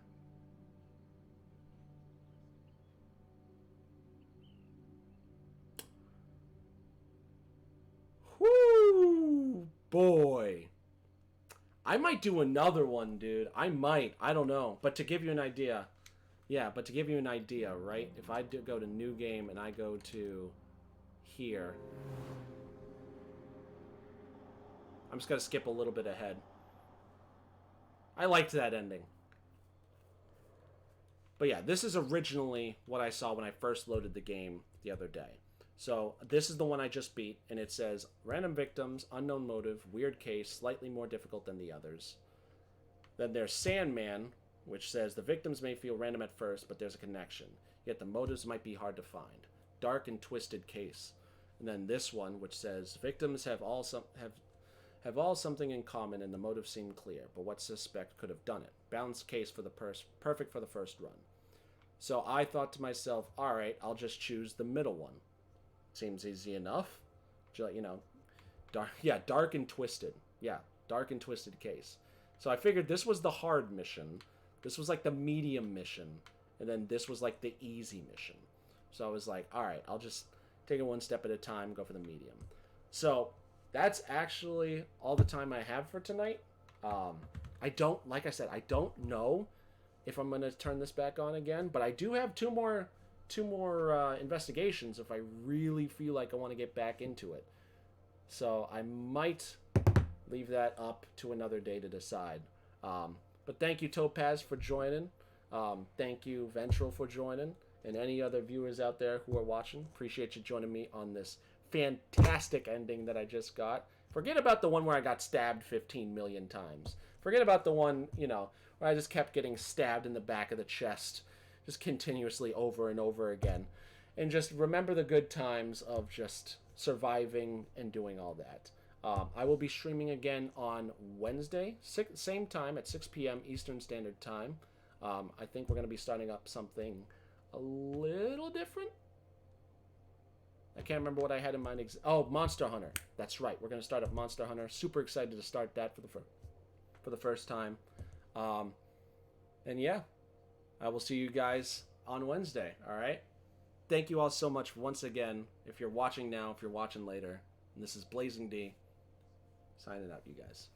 Whoo! Boy. I might do another one, dude. I might. I don't know. But to give you an idea... Yeah, but to give you an idea, right? If I do go to new game and I go to here... I'm just going to skip a little bit ahead. I liked that ending. But yeah, this is originally what I saw when I first loaded the game the other day. So this is the one I just beat, and it says, random victims, unknown motive, weird case, slightly more difficult than the others. Then there's Sandman, which says the victims may feel random at first, but there's a connection. Yet the motives might be hard to find. Dark and twisted case. And then this one, which says victims have all something in common, and the motives seem clear. But what suspect could have done it? Balanced case for the perfect for the first run. So I thought to myself, all right, I'll just choose the middle one. Seems easy enough. You know, dark and twisted. Yeah, dark and twisted case. So I figured this was the hard mission. This was like the medium mission. And then this was like the easy mission. So I was like, all right, I'll just take it one step at a time, go for the medium. So that's actually all the time I have for tonight. Like I said, I don't know if I'm going to turn this back on again, but I do have two more investigations if I really feel like I want to get back into it. So I might leave that up to another day to decide. But thank you, Topaz, for joining. Thank you, Ventral, for joining. And any other viewers out there who are watching, appreciate you joining me on this fantastic ending that I just got. Forget about the one where I got stabbed 15 million times. Forget about the one, where I just kept getting stabbed in the back of the chest, just continuously over and over again. And just remember the good times of just surviving and doing all that. I will be streaming again on Wednesday, same time at 6 p.m. Eastern Standard Time. I think we're going to be starting up something a little different. I can't remember what I had in mind. Monster Hunter. That's right. We're going to start up Monster Hunter. Super excited to start that for the first time. And yeah, I will see you guys on Wednesday. All right. Thank you all so much once again. If you're watching now, if you're watching later, and this is Blazing D signing out, you guys.